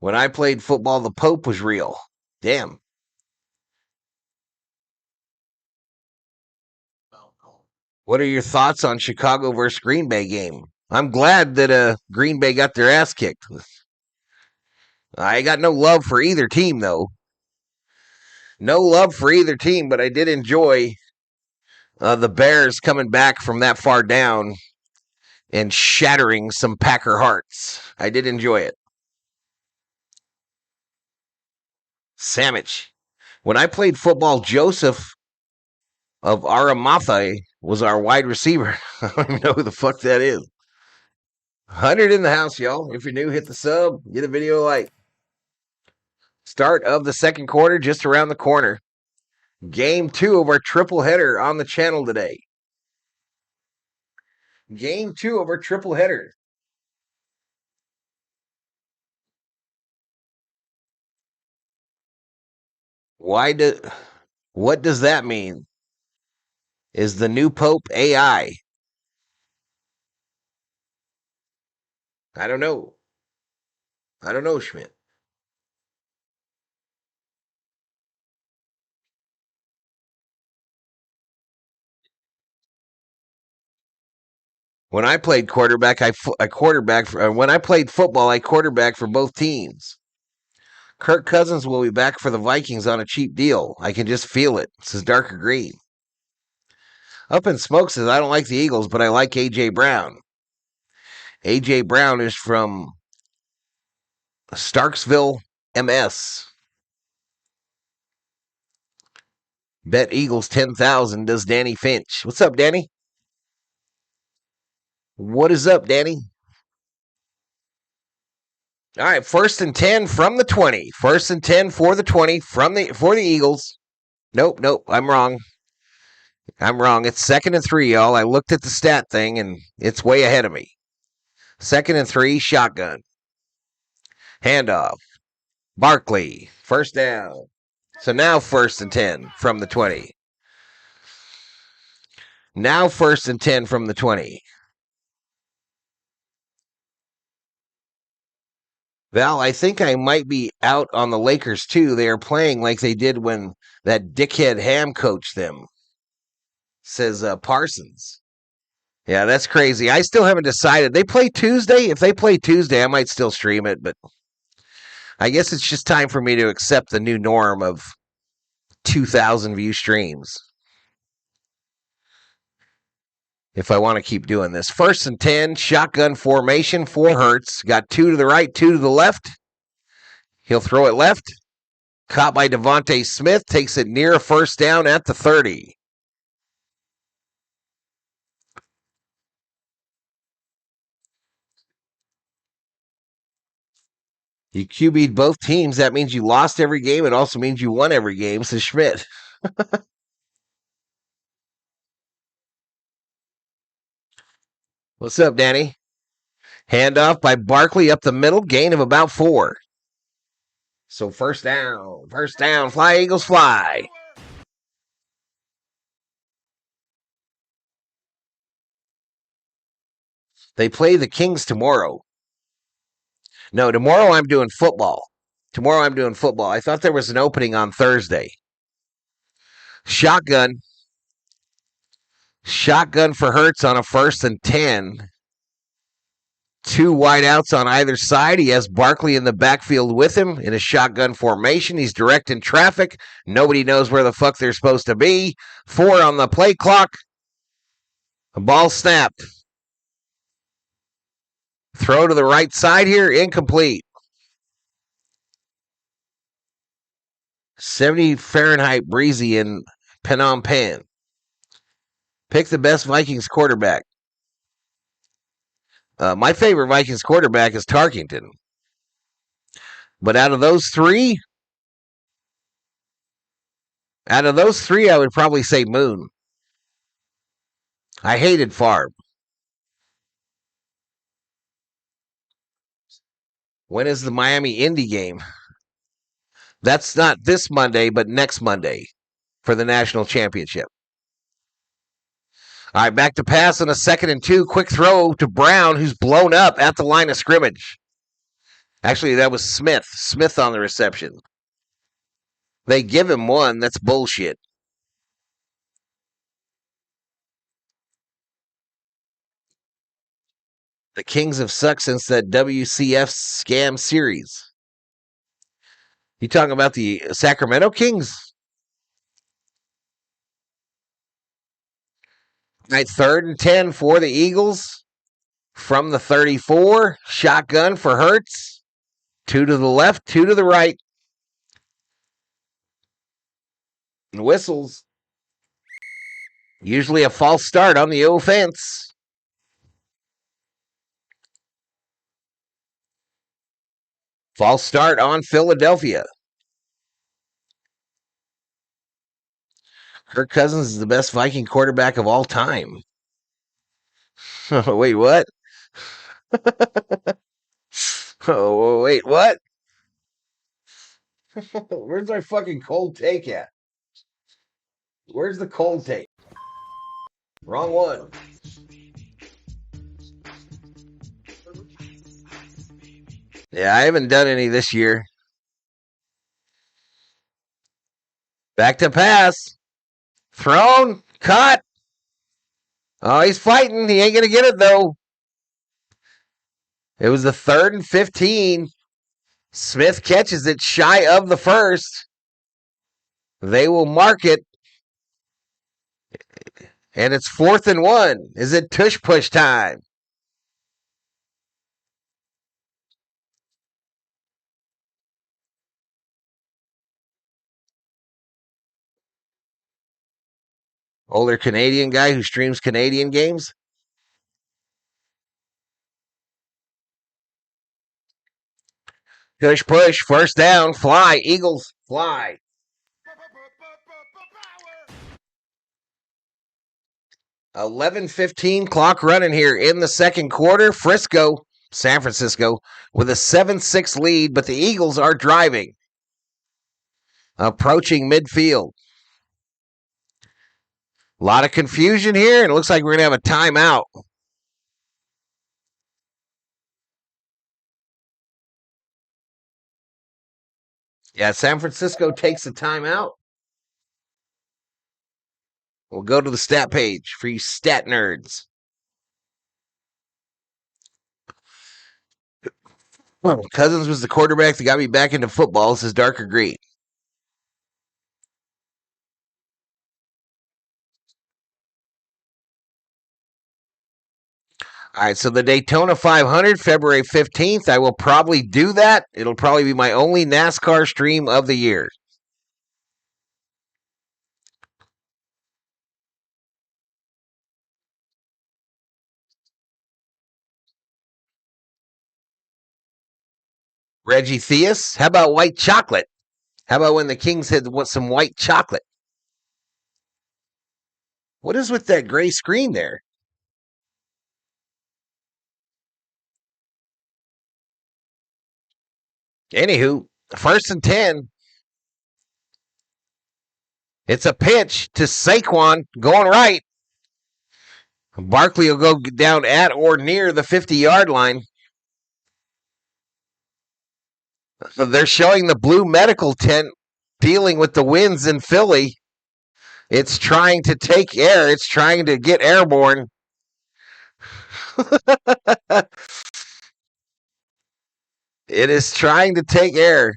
When I played football, the Pope was real. Damn. What are your thoughts on Chicago versus Green Bay game? I'm glad that Green Bay got their ass kicked. I got no love for either team, though. But I did enjoy the Bears coming back from that far down and shattering some Packer hearts. I did enjoy it. Sandwich. When I played football, Joseph of Aramatha was our wide receiver. I don't even know who the fuck that is. 100 in the house, y'all. If you're new, hit the sub. Get a video like. Start of the second quarter just around the corner. Game 2 of our triple header on the channel today. What does that mean? Is the new Pope AI? I don't know, Schmidt. When I played quarterback, when I played football, I quarterback for both teams. Kirk Cousins will be back for the Vikings on a cheap deal. I can just feel it. This is darker green. Up in Smoke says, I don't like the Eagles, but I like A.J. Brown. A.J. Brown is from Starksville, MS. Bet Eagles 10,000 does Danny Finch. What's up, Danny? What is up, Danny? All right, 1st and 10 from the 20. 1st and 10 for the 20 for the Eagles. Nope, I'm wrong. It's 2nd and 3, y'all. I looked at the stat thing, and it's way ahead of me. 2nd and 3, shotgun. Handoff. Barkley, first down. So now 1st and 10 from the 20. Now 1st and 10 from the 20. Val, I think I might be out on the Lakers too. They are playing like they did when that dickhead Ham coached them, says Parsons. Yeah, that's crazy. I still haven't decided. They play Tuesday. If they play Tuesday, I might still stream it, but I guess it's just time for me to accept the new norm of 2,000 view streams. If I want to keep doing this. 1st and 10, shotgun formation for Hurts. Got 2 to the right, 2 to the left. He'll throw it left. Caught by Devontae Smith. Takes it near a first down at the 30. You QB'd both teams. That means you lost every game. It also means you won every game, says Schmidt. What's up, Danny? Handoff by Barkley up the middle. Gain of about 4. So first down. First down. Fly, Eagles, fly. They play the Kings tomorrow. No, tomorrow I'm doing football. I thought there was an opening on Thursday. Shotgun. Shotgun for Hurts on a 1st and 10. 2 wideouts on either side. He has Barkley in the backfield with him in a shotgun formation. He's directing traffic. Nobody knows where the fuck they're supposed to be. 4 on the play clock. The ball snapped. Throw to the right side here. Incomplete. 70 Fahrenheit breezy in Phnom Penh. Pick the best Vikings quarterback. My favorite Vikings quarterback is Tarkington. But out of those three, I would probably say Moon. I hated Favre. When is the Miami Indy game? That's not this Monday, but next Monday for the national championship. All right, back to pass on a 2nd and 2. Quick throw to Brown, who's blown up at the line of scrimmage. Actually, that was Smith. Smith on the reception. They give him 1. That's bullshit. The Kings have sucked since that WCF scam series. You talking about the Sacramento Kings? All right, 3rd and 10 for the Eagles. From the 34, shotgun for Hurts. 2 to the left, 2 to the right. And whistles. Usually a false start on the offense. False start on Philadelphia. Kirk Cousins is the best Viking quarterback of all time. Wait, what? Oh, wait, what? Where's our fucking cold take at? Where's the cold take? Wrong one. Yeah, I haven't done any this year. Back to pass. Thrown. Caught. Oh, he's fighting. He ain't going to get it, though. It was the 3rd and 15. Smith catches it shy of the 1st. They will mark it. And it's 4th and 1. Is it tush push time? Older Canadian guy who streams Canadian games? Tush push. 1st down. Fly. Eagles. Fly. 11:15 clock running here in the 2nd quarter. San Francisco, with a 7-6 lead, but the Eagles are driving. Approaching midfield. A lot of confusion here, and it looks like we're going to have a timeout. Yeah, San Francisco takes a timeout. We'll go to the stat page for you stat nerds. Well, Cousins was the quarterback that got me back into football. This is darker green. All right, so the Daytona 500, February 15th. I will probably do that. It'll probably be my only NASCAR stream of the year. Reggie Theus, how about white chocolate? How about when the Kings had some white chocolate? What is with that gray screen there? Anywho, 1st and 10. It's a pitch to Saquon going right. Barkley will go down at or near the 50-yard line. So they're showing the blue medical tent dealing with the winds in Philly. It's trying to take air. It's trying to get airborne. It is trying to take air.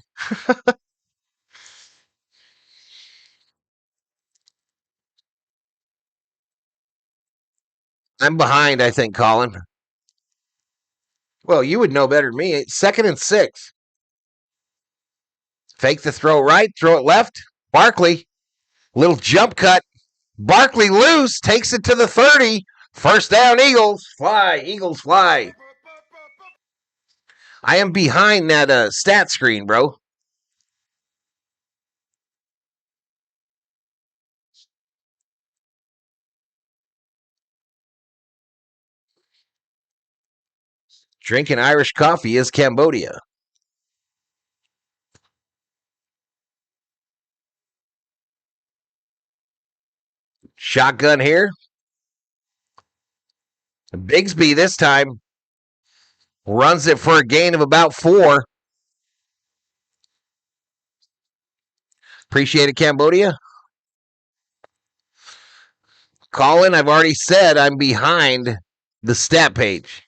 I'm behind, I think, Colin. Well, you would know better than me. 2nd and 6. Fake the throw right, throw it left. Barkley, little jump cut. Barkley loose, takes it to the 30. 1st down, Eagles. Fly, Eagles fly. I am behind that stat screen, bro. Drinking Irish coffee is Cambodia. Shotgun here. Bigsby this time runs it for a gain of about 4. Appreciate it, Cambodia. Colin, I've already said I'm behind the stat page.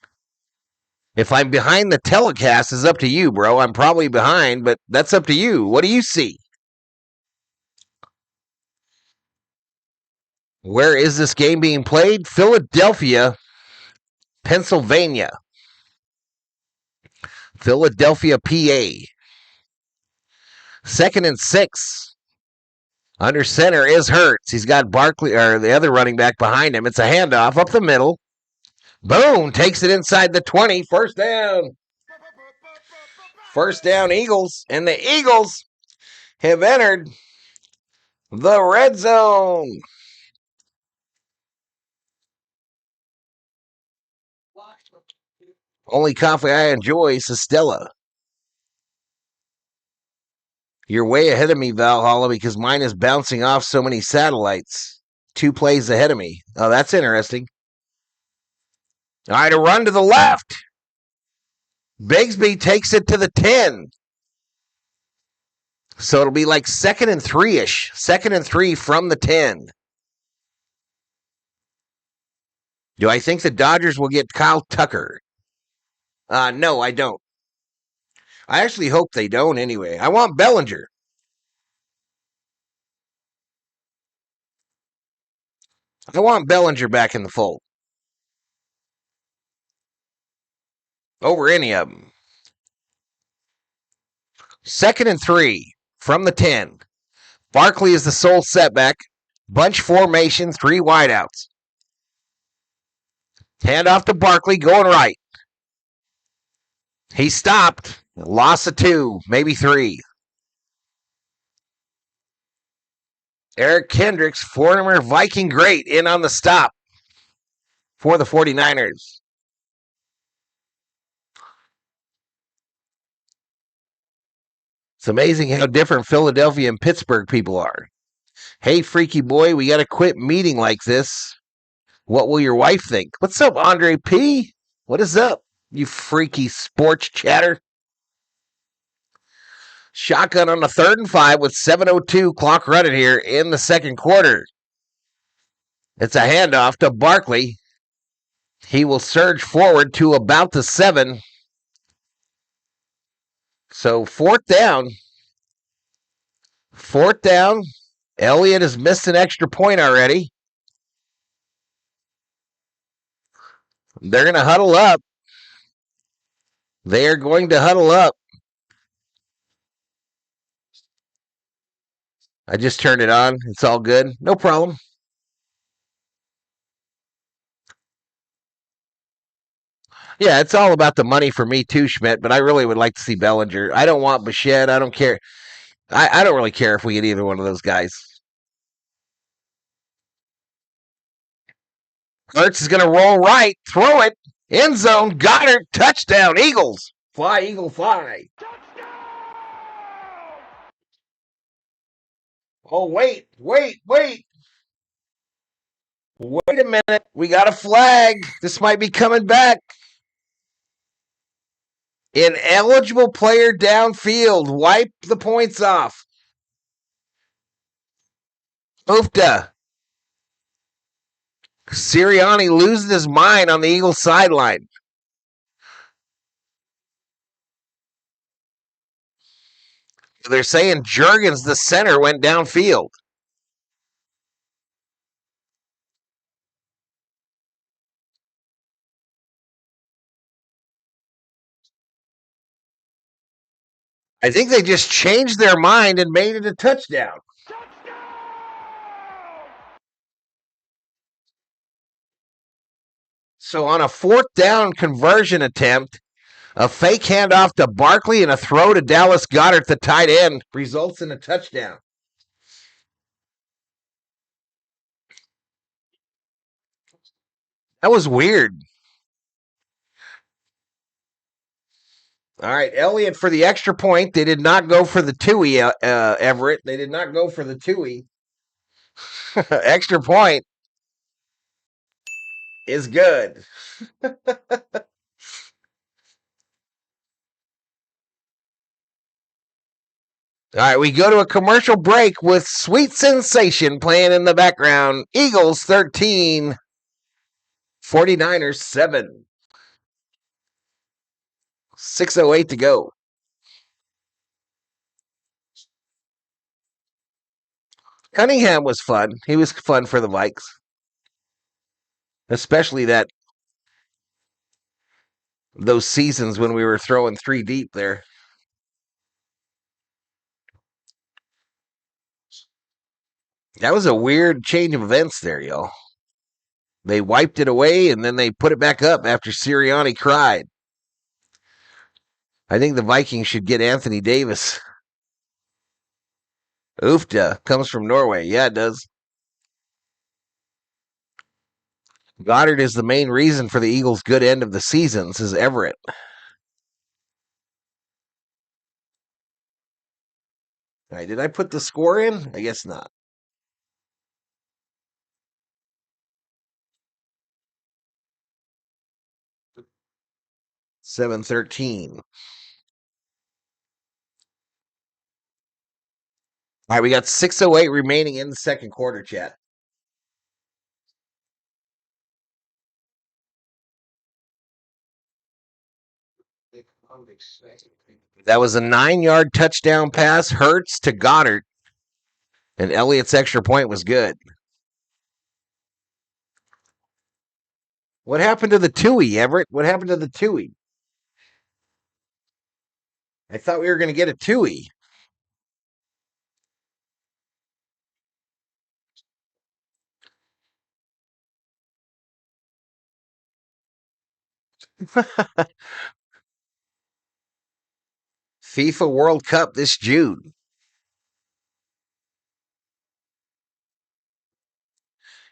If I'm behind the telecast, is up to you, bro. I'm probably behind, but that's up to you. What do you see? Where is this game being played? Philadelphia, Pennsylvania. Philadelphia, PA. 2nd and 6. Under center is Hurts. He's got Barkley, or the other running back behind him. It's a handoff up the middle. Boom, takes it inside the 20. 1st down. 1st down, Eagles. And the Eagles have entered the red zone. Only coffee I enjoy is Stella. You're way ahead of me, Valhalla, because mine is bouncing off so many satellites. 2 plays ahead of me. Oh, that's interesting. All right, a run to the left. Bigsby takes it to the 10. So it'll be like 2nd and 3-ish. 2nd and 3 from the 10. Do I think the Dodgers will get Kyle Tucker? No, I don't. I actually hope they don't anyway. I want Bellinger. I want Bellinger back in the fold. Over any of them. 2nd and 3 from the 10. Barkley is the sole setback. Bunch formation, 3 wideouts. Hand off to Barkley, going right. He stopped. Loss of 2, maybe 3. Eric Kendricks, former Viking great, in on the stop for the 49ers. It's amazing how different Philadelphia and Pittsburgh people are. Hey, freaky boy, we got to quit meeting like this. What will your wife think? What's up, Andre P? What is up, you freaky sports chatter? Shotgun on the 3rd and 5 with 7:02 clock running here in the second quarter. It's a handoff to Barkley. He will surge forward to about the 7. So 4th down. 4th down. Elliott has missed an extra point already. They're going to huddle up. They are going to huddle up. I just turned it on. It's all good. No problem. Yeah, it's all about the money for me too, Schmidt, but I really would like to see Bellinger. I don't want Bichette. I don't care. I don't really care if we get either one of those guys. Ertz is going to roll right, throw it, end zone, Goddard, touchdown, Eagles. Fly, Eagle, fly. Oh, wait. Wait a minute. We got a flag. This might be coming back. Ineligible player downfield. Wipe the points off. Oofta. Sirianni loses his mind on the Eagles sideline. They're saying Juergens, the center, went downfield. I think they just changed their mind and made it a touchdown. So on a 4th down conversion attempt, a fake handoff to Barkley and a throw to Dallas Goedert, the tight end, results in a touchdown. That was weird. All right, Elliott for the extra point. They did not go for the Tui, Everett. They did not go for the Tui. Extra point is good. All right, we go to a commercial break with Sweet Sensation playing in the background. Eagles 13, 49ers 7. 6:08 to go. Cunningham was fun. He was fun for the Vikes. Especially those seasons when we were throwing 3 deep there. That was a weird change of events there, y'all. They wiped it away, and then they put it back up after Sirianni cried. I think the Vikings should get Anthony Davis. Oofta comes from Norway. Yeah, it does. Goddard is the main reason for the Eagles' good end of the season, says Everett. All right, did I put the score in? I guess not. $7-13. All right, we got 6:08 remaining in the second quarter, chat. That was a 9-yard touchdown pass. Hurts to Goddard. And Elliott's extra point was good. What happened to the Tui, Everett? What happened to the Tui? I thought we were going to get a Tui. FIFA World Cup this June.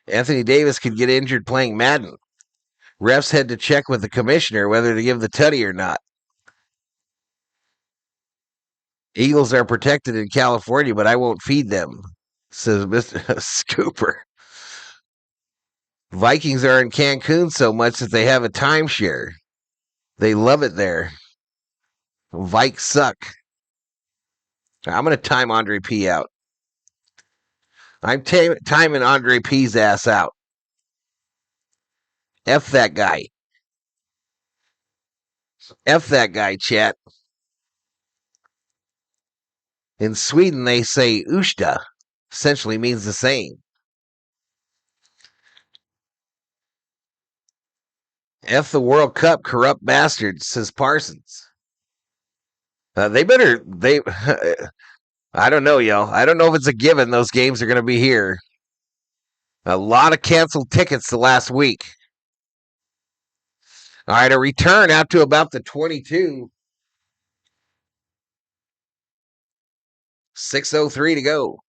Anthony Davis could get injured playing Madden. Refs had to check with the commissioner whether to give the tutty or not. Eagles are protected in California, but I won't feed them, says Mr. Scooper. Vikings are in Cancun so much that they have a timeshare. They love it there. Vikes suck. I'm going to time Andre P out. I'm timing Andre P's ass out. F that guy. F that guy, chat. In Sweden, they say ushta. Essentially means the same. F the World Cup, corrupt bastards, says Parsons. They better. I don't know, yo. I don't know if it's a given those games are going to be here. A lot of canceled tickets the last week. All right, a return out to about the 22. 6:03 to go.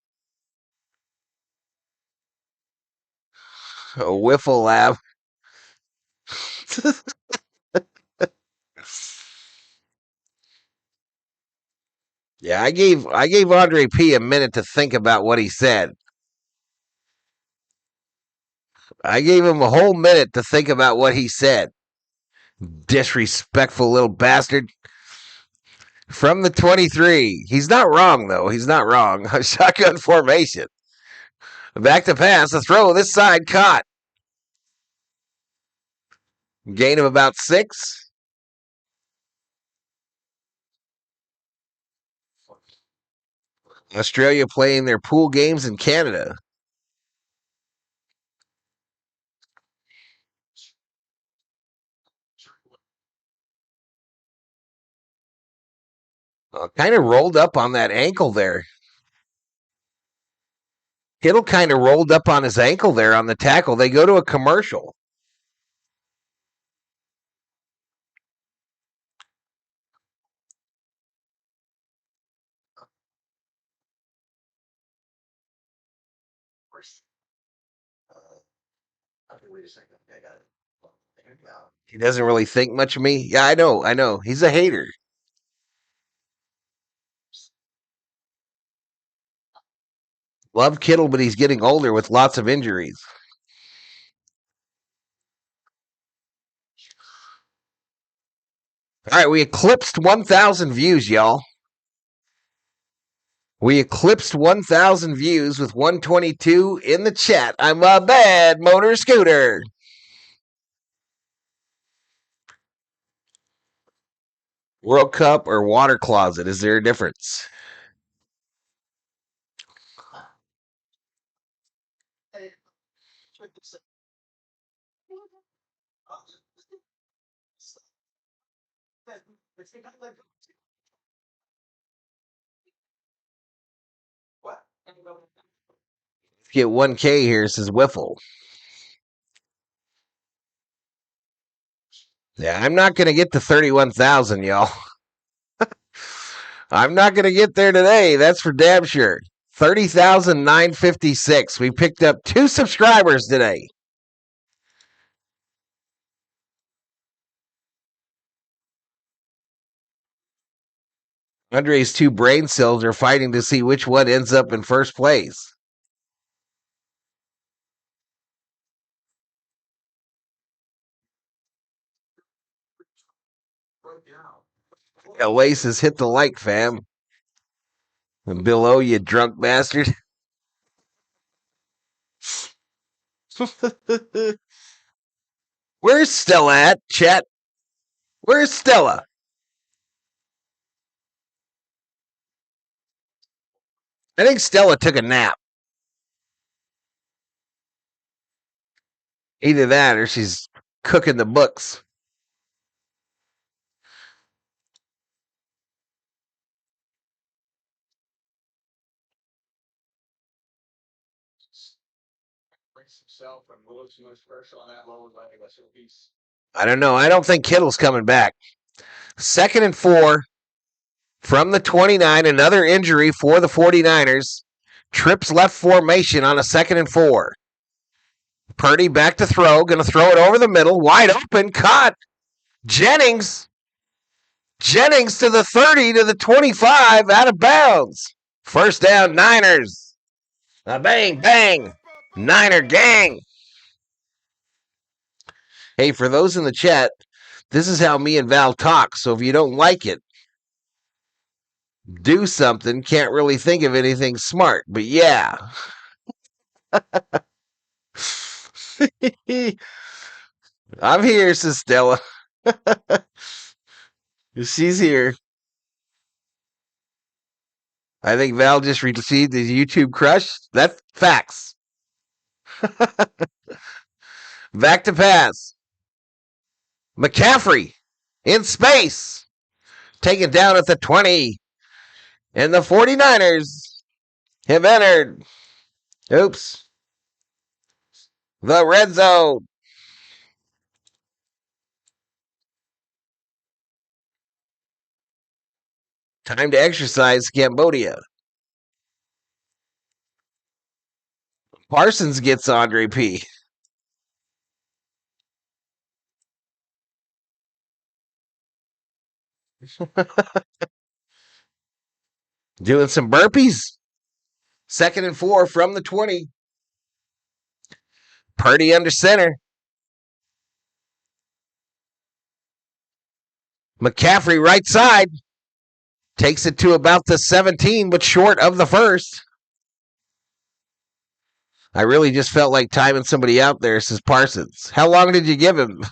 A wiffle lab. Yeah, I gave Andre P a minute to think about what he said. I gave him a whole minute to think about what he said. Disrespectful little bastard. From the 23. He's not wrong, though. He's not wrong. Shotgun formation. Back to pass. A throw this side caught. Gain of about 6. Australia playing their pool games in Canada. Kind of rolled up on that ankle there. Kittle kind of rolled up on his ankle there on the tackle. They go to a commercial. Wait a second. I got it. He doesn't really think much of me. Yeah, I know. He's a hater. Love Kittle, but he's getting older with lots of injuries. All right, we eclipsed 1,000 views, y'all. We eclipsed 1,000 views with 122 in the chat. I'm a bad motor scooter. World Cup or water closet? Is there a difference? What? Get 1K here, says Wiffle. Yeah, I'm not going to get to 31,000, y'all. I'm not going to get there today. That's for damn sure. 30,956. We picked up 2 subscribers today. Andre's 2 brain cells are fighting to see which one ends up in first place. Oasis, hit the like, fam. And Bill O, you drunk bastard. Where's Stella at, chat? Where's Stella? I think Stella took a nap. Either that or she's cooking the books. I don't know. I don't think Kittle's coming back. 2nd and 4 from the 29. Another injury for the 49ers. Trips left formation on a 2nd and 4. Purdy back to throw. Going to throw it over the middle. Wide open. Caught. Jennings to the 30 to the 25. Out of bounds. First down, Niners. Bang, bang. Niner gang. Hey, for those in the chat, this is how me and Val talk. So if you don't like it, do something. Can't really think of anything smart, but yeah. I'm here, says Stella. She's here. I think Val just received his YouTube crush. That's facts. Back to pass. McCaffrey in space. Taken down at the 20. And the 49ers have entered. Oops. The red zone. Time to exercise, Cambodia. Parsons gets Andre P. Doing some burpees. 2nd and 4 from the 20. Purdy under center. McCaffrey right side. Takes it to about the 17, but short of the first. I really just felt like timing somebody out there, says Parsons. How long did you give him?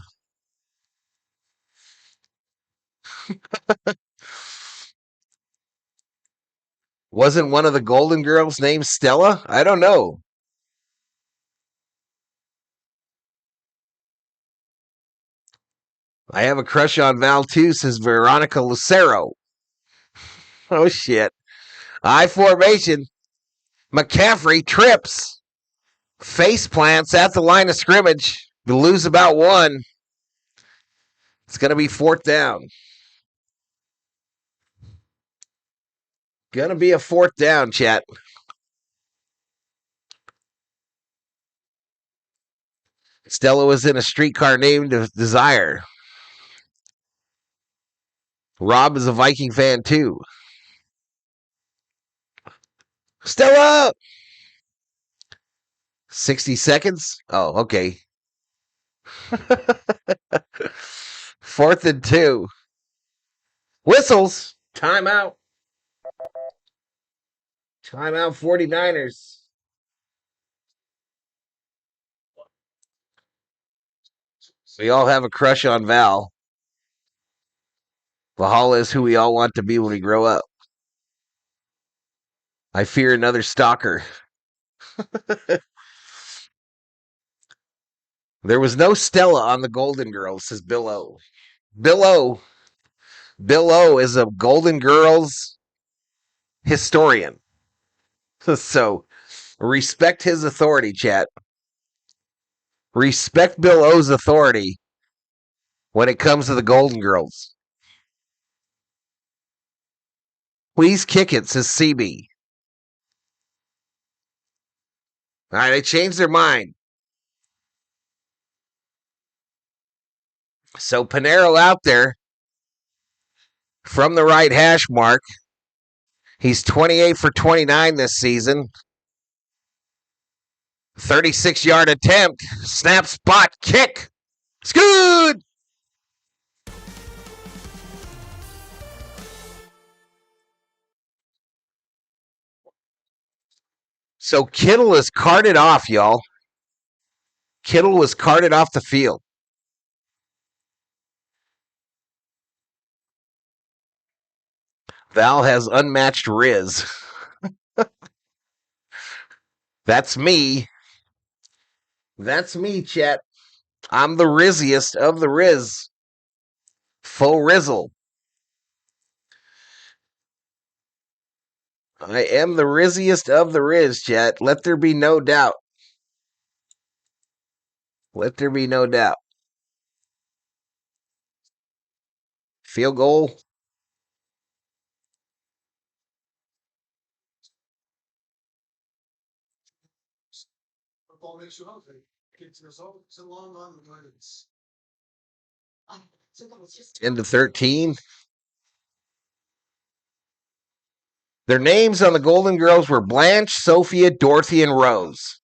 Wasn't one of the Golden Girls named Stella? I don't know. I have a crush on Val too, says Veronica Lucero. Oh, shit. I formation. McCaffrey trips. Face plants at the line of scrimmage. We lose about 1. It's going to be 4th down. Going to be a 4th down, chat. Stella was in a streetcar named Desire. Rob is a Viking fan too. Stella! 60 seconds? Oh, okay. 4th and 2. Whistles. Timeout. Timeout 49ers. We all have a crush on Val. Valhalla is who we all want to be when we grow up. I fear another stalker. There was no Stella on the Golden Girls, says Bill O. Bill O. Bill O is a Golden Girls historian. So respect his authority, chat. Respect Bill O's authority when it comes to the Golden Girls. Please kick it, says CB. All right, they changed their mind. So Panero out there from the right hash mark. He's 28 for 29 this season. 36-yard attempt. Snap, spot, kick. It's good. So Kittle is carted off, y'all. Kittle was carted off the field. Val has unmatched Riz. That's me. That's me, chat. I'm the Rizziest of the Riz. Full Rizzle. I am the Rizziest of the Riz, chat. Let there be no doubt. Let there be no doubt. Field goal. Football makes you hungry. Kids result. It's a long on the guidance. 10 to 13. Their names on the Golden Girls were Blanche, Sophia, Dorothy, and Rose.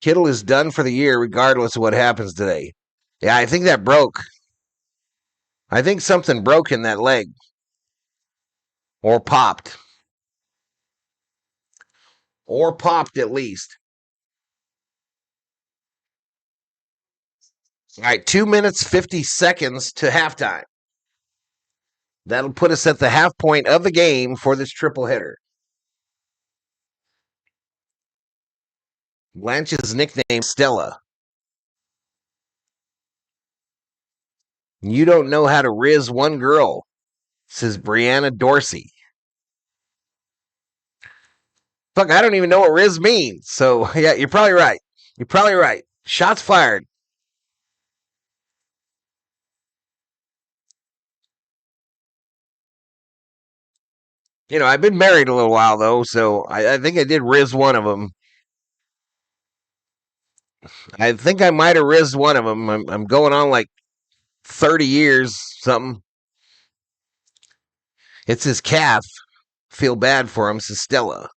Kittle is done for the year regardless of what happens today. Yeah, I think that broke. I think something broke in that leg. Or popped. Or popped at least. All right, 2 minutes, 50 seconds to halftime. That'll put us at the half point of the game for this triple hitter. Blanche's nickname, Stella. You don't know how to riz one girl, says Brianna Dorsey. Fuck, I don't even know what riz means. So, yeah, you're probably right. You're probably right. Shots fired. You know, I've been married a little while, though, so I think I did riz one of them. I think I might have rizzed one of them. I'm going on like 30 years, something. It's his calf. Feel bad for him, says Stella.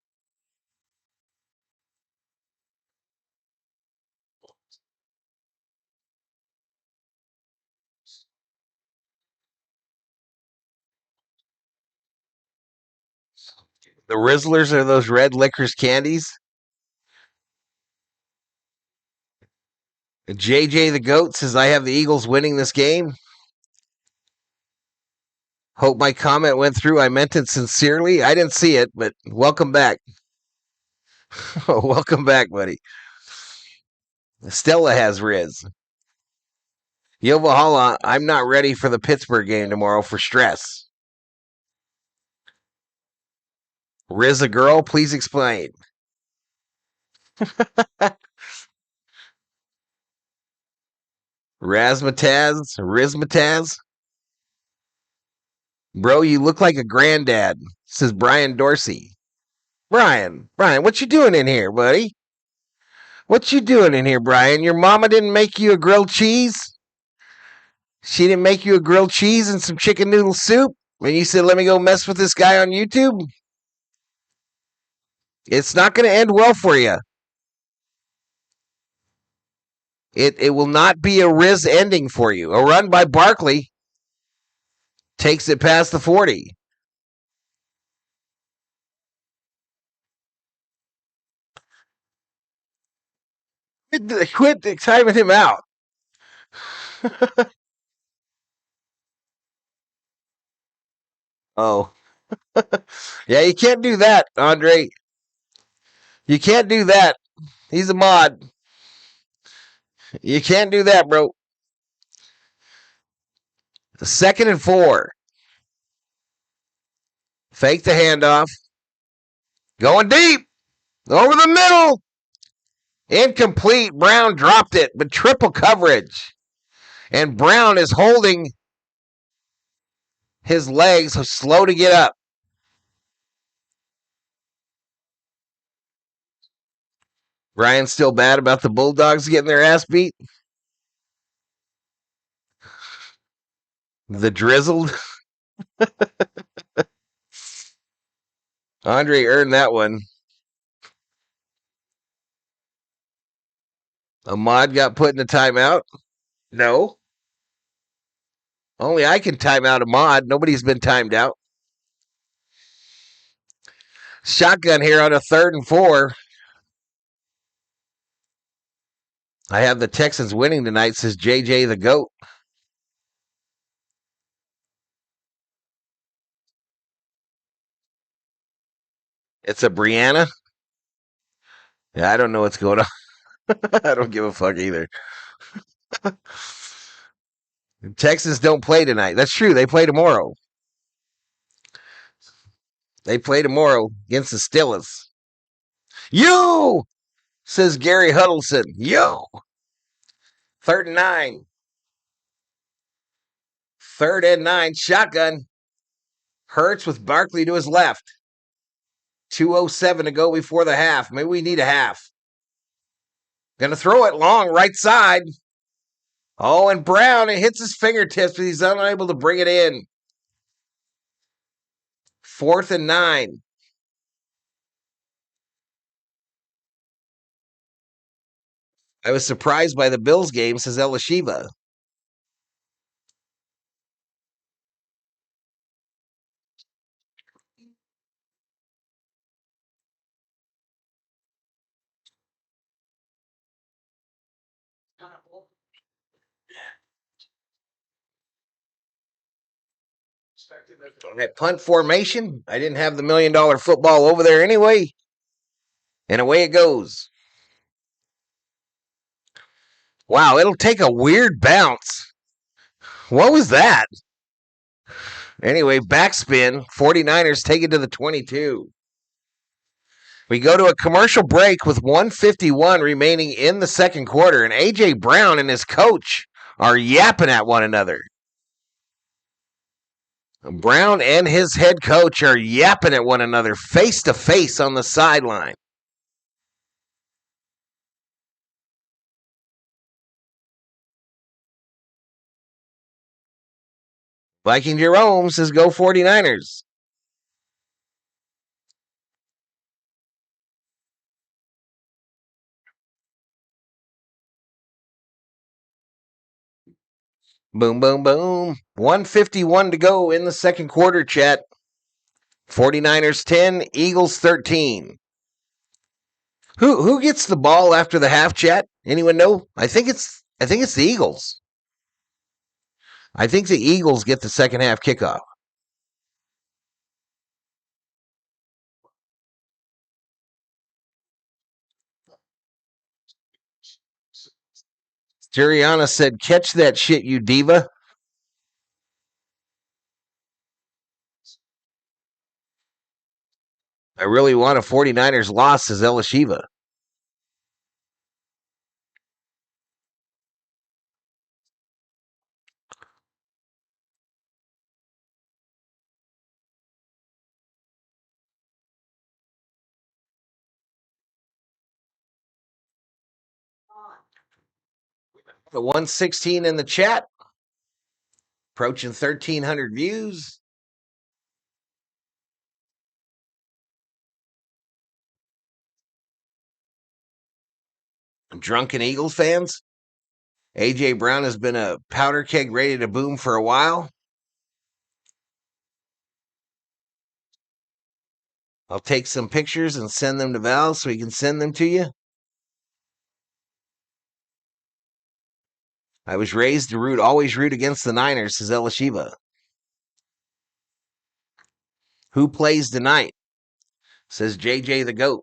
The Rizzlers are those red licorice candies. JJ the Goat says, I have the Eagles winning this game. Hope my comment went through. I meant it sincerely. I didn't see it, but welcome back. Welcome back, buddy. Stella has Riz. Yo, Valhalla, I'm not ready for the Pittsburgh game tomorrow for stress. Riz a girl? Please explain. Rizmataz? Bro, you look like a granddad, says Brian Dorsey. Brian, what you doing in here, buddy? What you doing in here, Brian? Your mama didn't make you a grilled cheese? She didn't make you a grilled cheese and some chicken noodle soup? And you said, let me go mess with this guy on YouTube? It's not going to end well for you. It will not be a Riz ending for you. A run by Barkley takes it past the 40. Quit timing him out. Oh. Yeah, you can't do that, Andre. You can't do that. He's a mod. You can't do that, bro. 2nd and 4. Fake the handoff. Going deep. Over the middle. Incomplete. Brown dropped it, but triple coverage. And Brown is holding his legs, so slow to get up. Ryan's still bad about the Bulldogs getting their ass beat. The drizzled. Andre earned that one. Ahmad got put in a timeout. No. Only I can time out Ahmad. Nobody's been timed out. Shotgun here on a 3rd and 4. I have the Texans winning tonight, says JJ the Goat. It's a Brianna. Yeah, I don't know what's going on. I don't give a fuck either. Texans don't play tonight. That's true. They play tomorrow. They play tomorrow against the Steelers. You, says Gary Huddleston. Yo. 3rd and 9. 3rd and 9. Shotgun. Hurts with Barkley to his left. 2:07 to go before the half. Maybe we need a half. Gonna throw it long, right side. Oh, and Brown, it hits his fingertips, but he's unable to bring it in. 4th and 9. I was surprised by the Bills game, says Elishiva. At punt formation, I didn't have the $1 million football over there anyway. And away it goes. Wow, it'll take a weird bounce. What was that? Anyway, backspin. 49ers take it to the 22. We go to a commercial break with 1:51 remaining in the second quarter, and A.J. Brown and his coach are yapping at one another. Brown and his head coach are yapping at one another face to face on the sideline. Viking Jerome says, go 49ers. Boom, boom, boom. 1:51 to go in the second quarter, chat. 49ers 10, Eagles 13. Who gets the ball after the half, chat? Anyone know? I think it's the Eagles. I think the Eagles get the second half kickoff. Sirianni said, catch that shit, you diva. I really want a 49ers loss, says Elishiva. The 116 in the chat. Approaching 1,300 views. Drunken Eagles fans. A.J. Brown has been a powder keg ready to boom for a while. I'll take some pictures and send them to Val so he can send them to you. I was raised to always root against the Niners, says Elishiva. Who plays tonight? Says JJ the GOAT.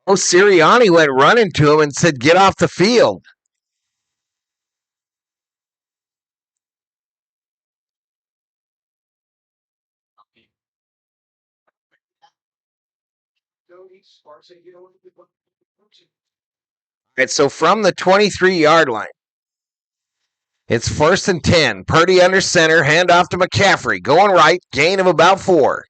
Oh, Sirianni went running to him and said, get off the field. Right, so from the 23-yard line, it's 1st and 10. Purdy under center, handoff to McCaffrey. Going right, gain of about 4.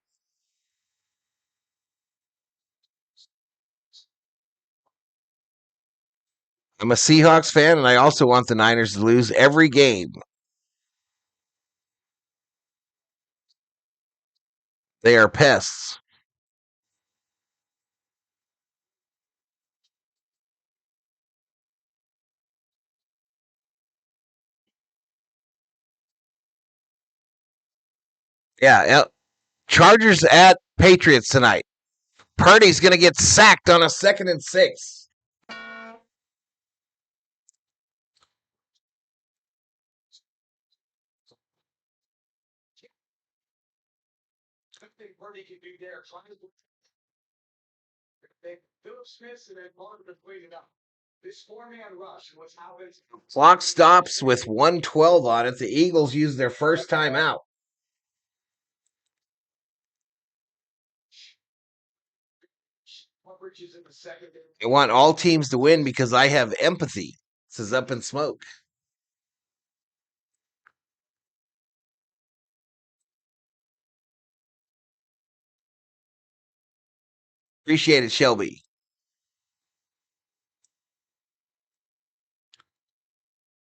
I'm a Seahawks fan, and I also want the Niners to lose every game. They are pests. Yeah, Chargers at Patriots tonight. Purdy's going to get sacked on a 2nd and 6. Purdy can do there. Philip Smith and then Martin waited up. This 4-man rush was how it's. Clock stops with 1:12 on it. The Eagles use their first timeout. I want all teams to win because I have empathy, says Up in Smoke. Appreciate it, Shelby.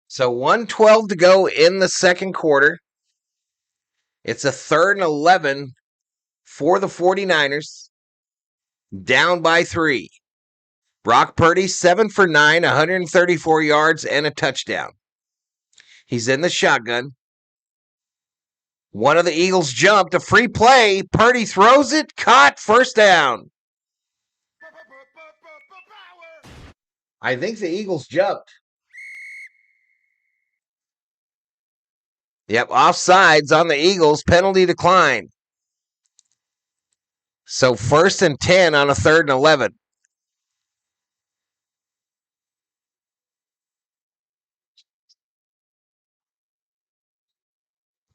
So 1:12 to go in the second quarter. It's a 3rd and 11 for the 49ers. Down by 3. Brock Purdy, 7 for 9, 134 yards, and a touchdown. He's in the shotgun. One of the Eagles jumped, a free play. Purdy throws it, caught, first down. I think the Eagles jumped. Yep, offsides on the Eagles, penalty decline. So 1st and 10 on a 3rd and 11.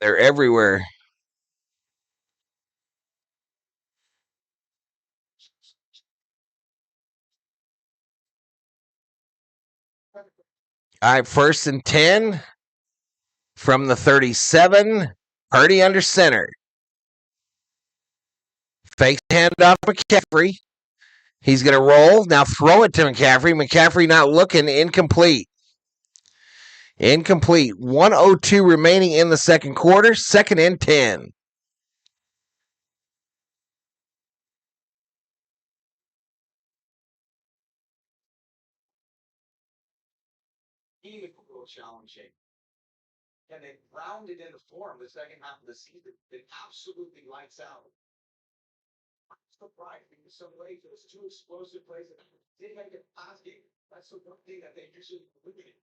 They're everywhere. All right, 1st and 10 from the 37. Purdy under center. Fakes handoff McCaffrey. He's going to roll. Now throw it to McCaffrey. McCaffrey not looking. Incomplete. Incomplete. 1:02 remaining in the second quarter. 2nd and 10. Game is a little challenging. And they rounded into form the second half of the season. It absolutely lights out. I'm surprised in some ways it was 2 explosive plays that didn't make it pass game. That's the one thing that they usually eliminate.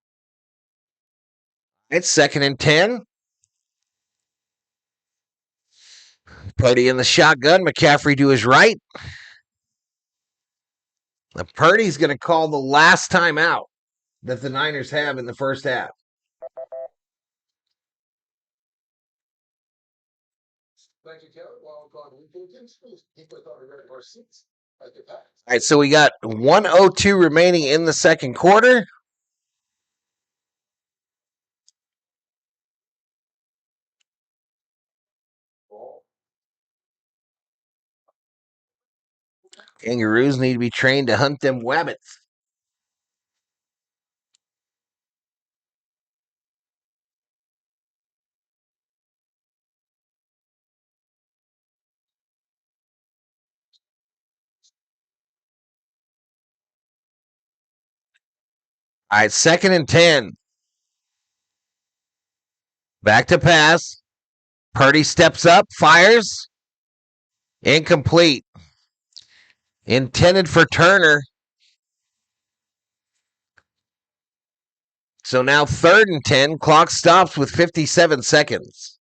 It's 2nd and 10. Purdy in the shotgun. McCaffrey to his right. Now Purdy's going to call the last timeout that the Niners have in the first half. Thank you, Kevin. Well, God, we did he put on a red horse seats at the pack. All right, so we got 1:02 remaining in the second quarter. Kangaroos need to be trained to hunt them wabbits. All right, 2nd and 10. Back to pass. Purdy steps up, fires. Incomplete. Intended for Turner. So now 3rd and 10. Clock stops with 57 seconds.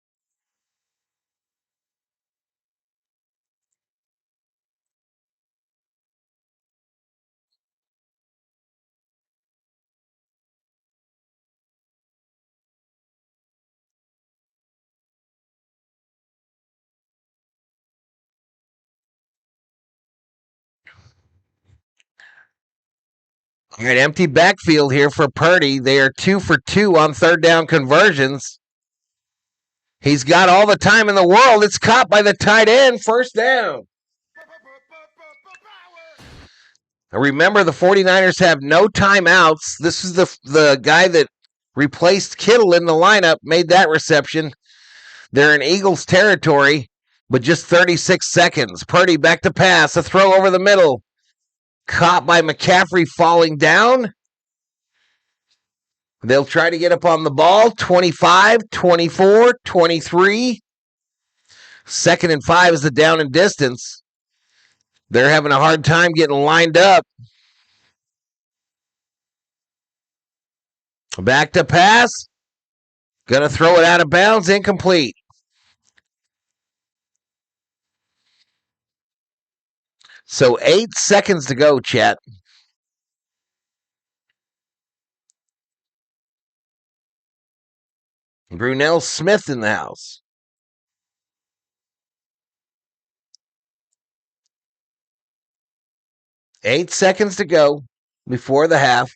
All right, empty backfield here for Purdy. They are 2 for 2 on 3rd down conversions. He's got all the time in the world. It's caught by the tight end. First down. Remember, the 49ers have no timeouts. This is the guy that replaced Kittle in the lineup, made that reception. They're in Eagles territory, but just 36 seconds. Purdy back to pass. A throw over the middle. Caught by McCaffrey falling down. They'll try to get up on the ball. 25, 24, 23. 2nd and 5 is the down and distance. They're having a hard time getting lined up. Back to pass. Gonna throw it out of bounds. Incomplete. So 8 seconds to go, chat. Brunell Smith in the house. Eight seconds to go before the half.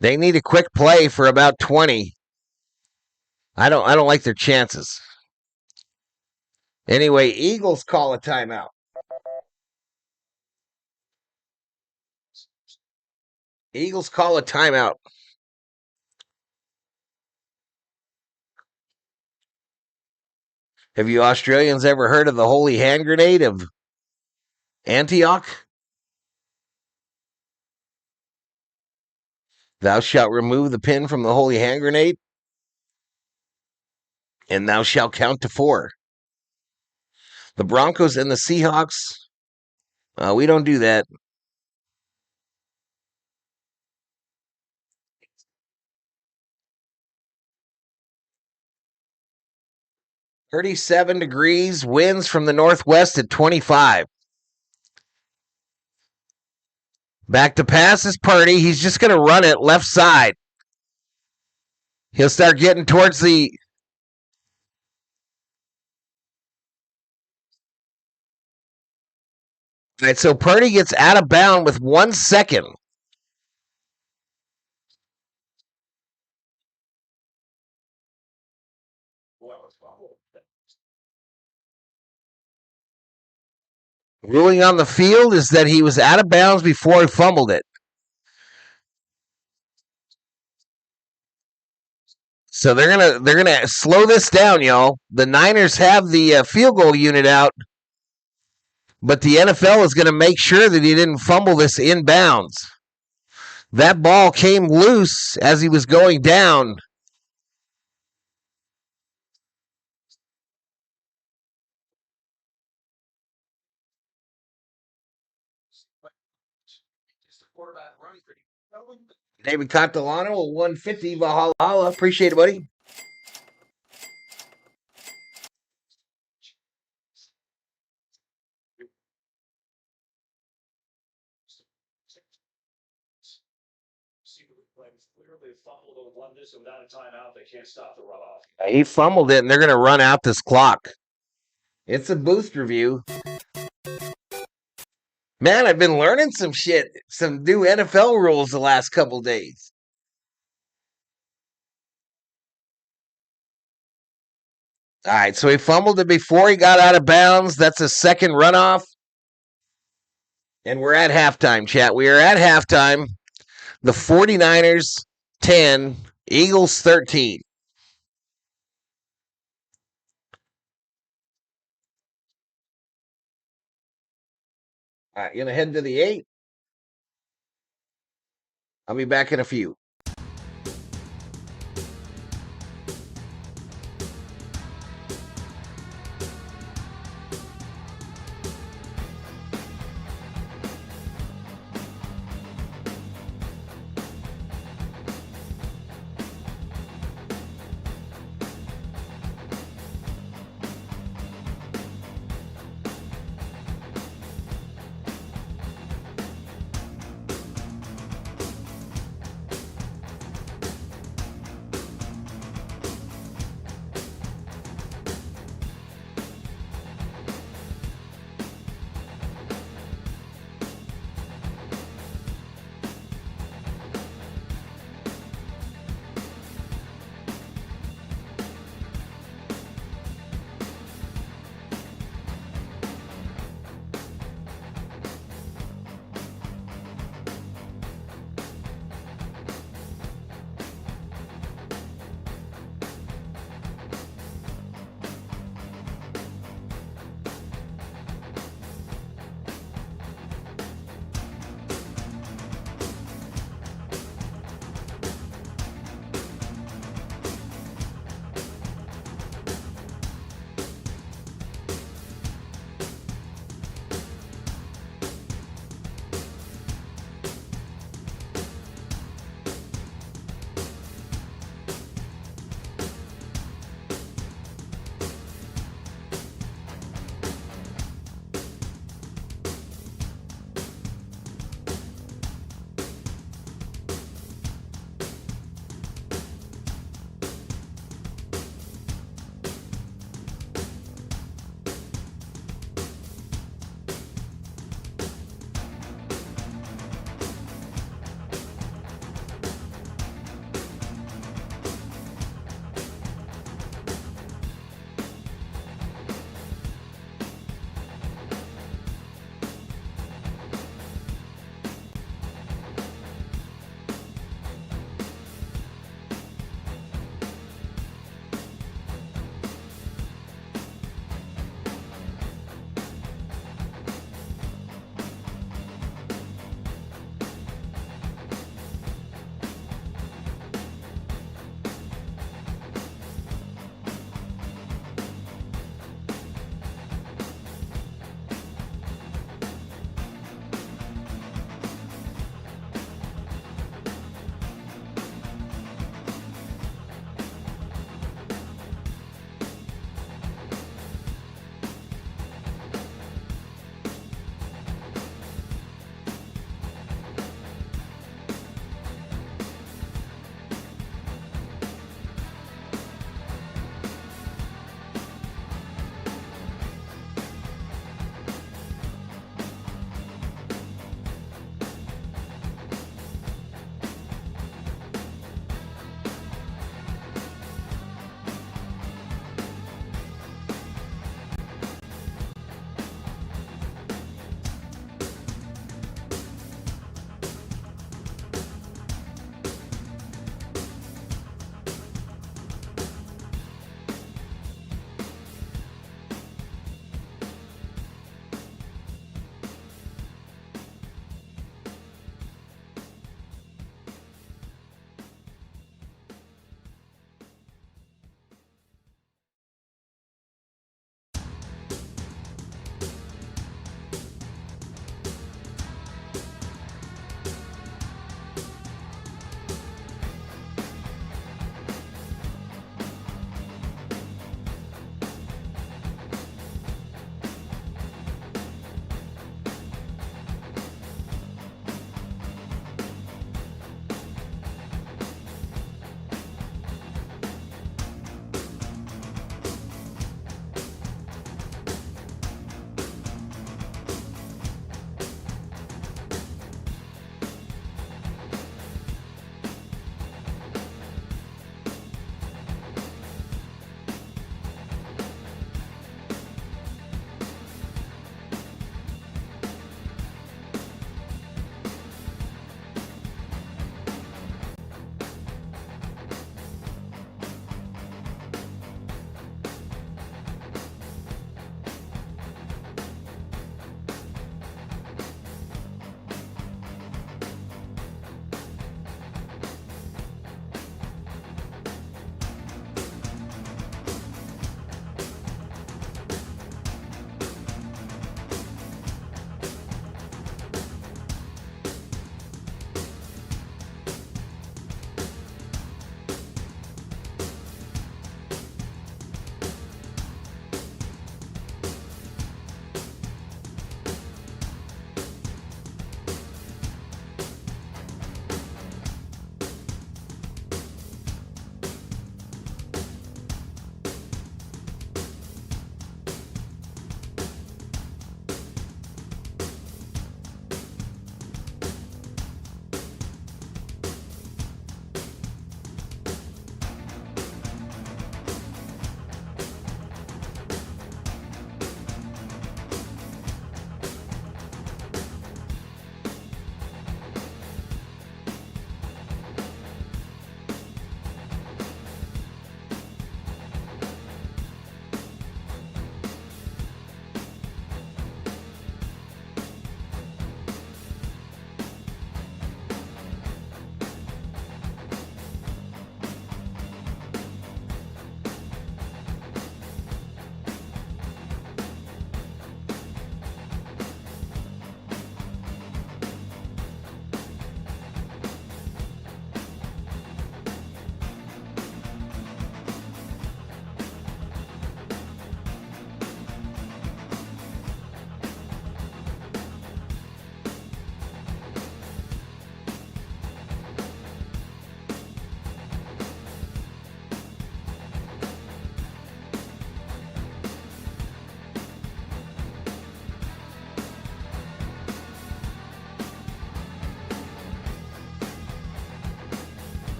They need a quick play for about 20. I don't like their chances. Anyway, Eagles call a timeout. Eagles call a timeout. Have you Australians ever heard of the holy hand grenade of Antioch? Thou shalt remove the pin from the holy hand grenade, and thou shalt count to 4. The Broncos and the Seahawks, we don't do that. .37 degrees, winds from the northwest at 25. Back to pass is Purdy. He's just going to run it left side. He'll start getting towards the... All right, so Purdy gets out of bound with 1 second. Ruling on the field is that he was out of bounds before he fumbled it. So they're gonna slow this down, y'all. The Niners have the field goal unit out, but the NFL is going to make sure that he didn't fumble this inbounds. That ball came loose as he was going down. David Catalano, 150 Valhalla. Appreciate it, buddy. He fumbled it, and they're going to run out this clock. It's a boost review. Man, I've been learning some shit, some new NFL rules the last couple days. All right, so he fumbled it before he got out of bounds. That's a second runoff. And we're at halftime, chat. We are at halftime. The 49ers 10, Eagles 13. All right, going to head to the 8. I'll be back in a few.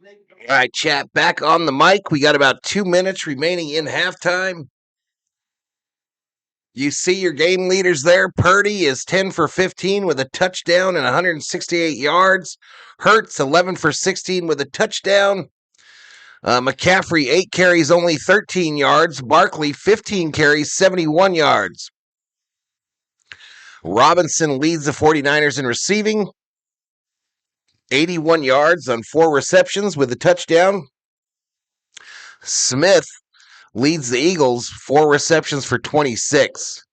All right, chat, back on the mic. We got about 2 minutes remaining in halftime. You see your game leaders there. Purdy is 10 for 15 with a touchdown and 168 yards. Hurts 11 for 16 with a touchdown. McCaffrey 8 carries, only 13 yards. Barkley 15 carries, 71 yards. Robinson leads the 49ers in receiving. 81 yards on 4 receptions with a touchdown. Smith leads the Eagles, 4 receptions for 26.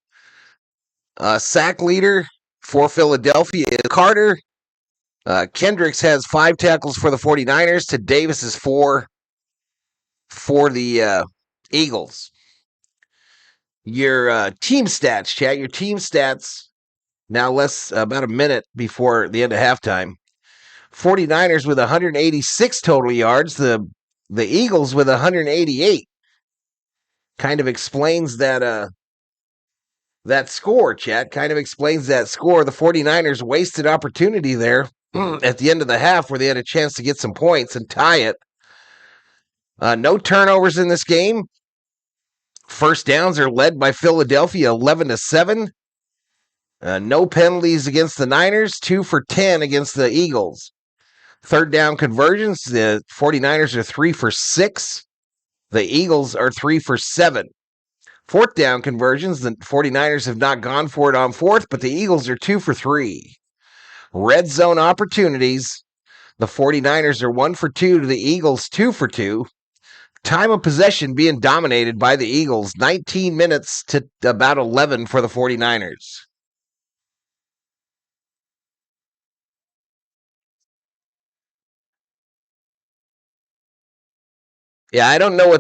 Sack leader for Philadelphia is Carter. Kendricks has 5 tackles for the 49ers to Davis's 4 for the Eagles. Your team stats, chat. Your team stats now about a minute before the end of halftime. 49ers with 186 total yards. The Eagles with 188. Kind of explains that score, chat. Kind of explains that score. The 49ers wasted opportunity there at the end of the half where they had a chance to get some points and tie it. No turnovers in this game. First downs are led by Philadelphia 11-7. No penalties against the Niners, 2 for 10 against the Eagles. Third down conversions, the 49ers are 3 for 6. The Eagles are 3 for 7. Fourth down conversions, the 49ers have not gone for it on fourth, but the Eagles are 2 for 3. Red zone opportunities, the 49ers are 1 for 2 to the Eagles, 2 for 2. Time of possession being dominated by the Eagles, 19 minutes to about 11 for the 49ers. Yeah, I don't know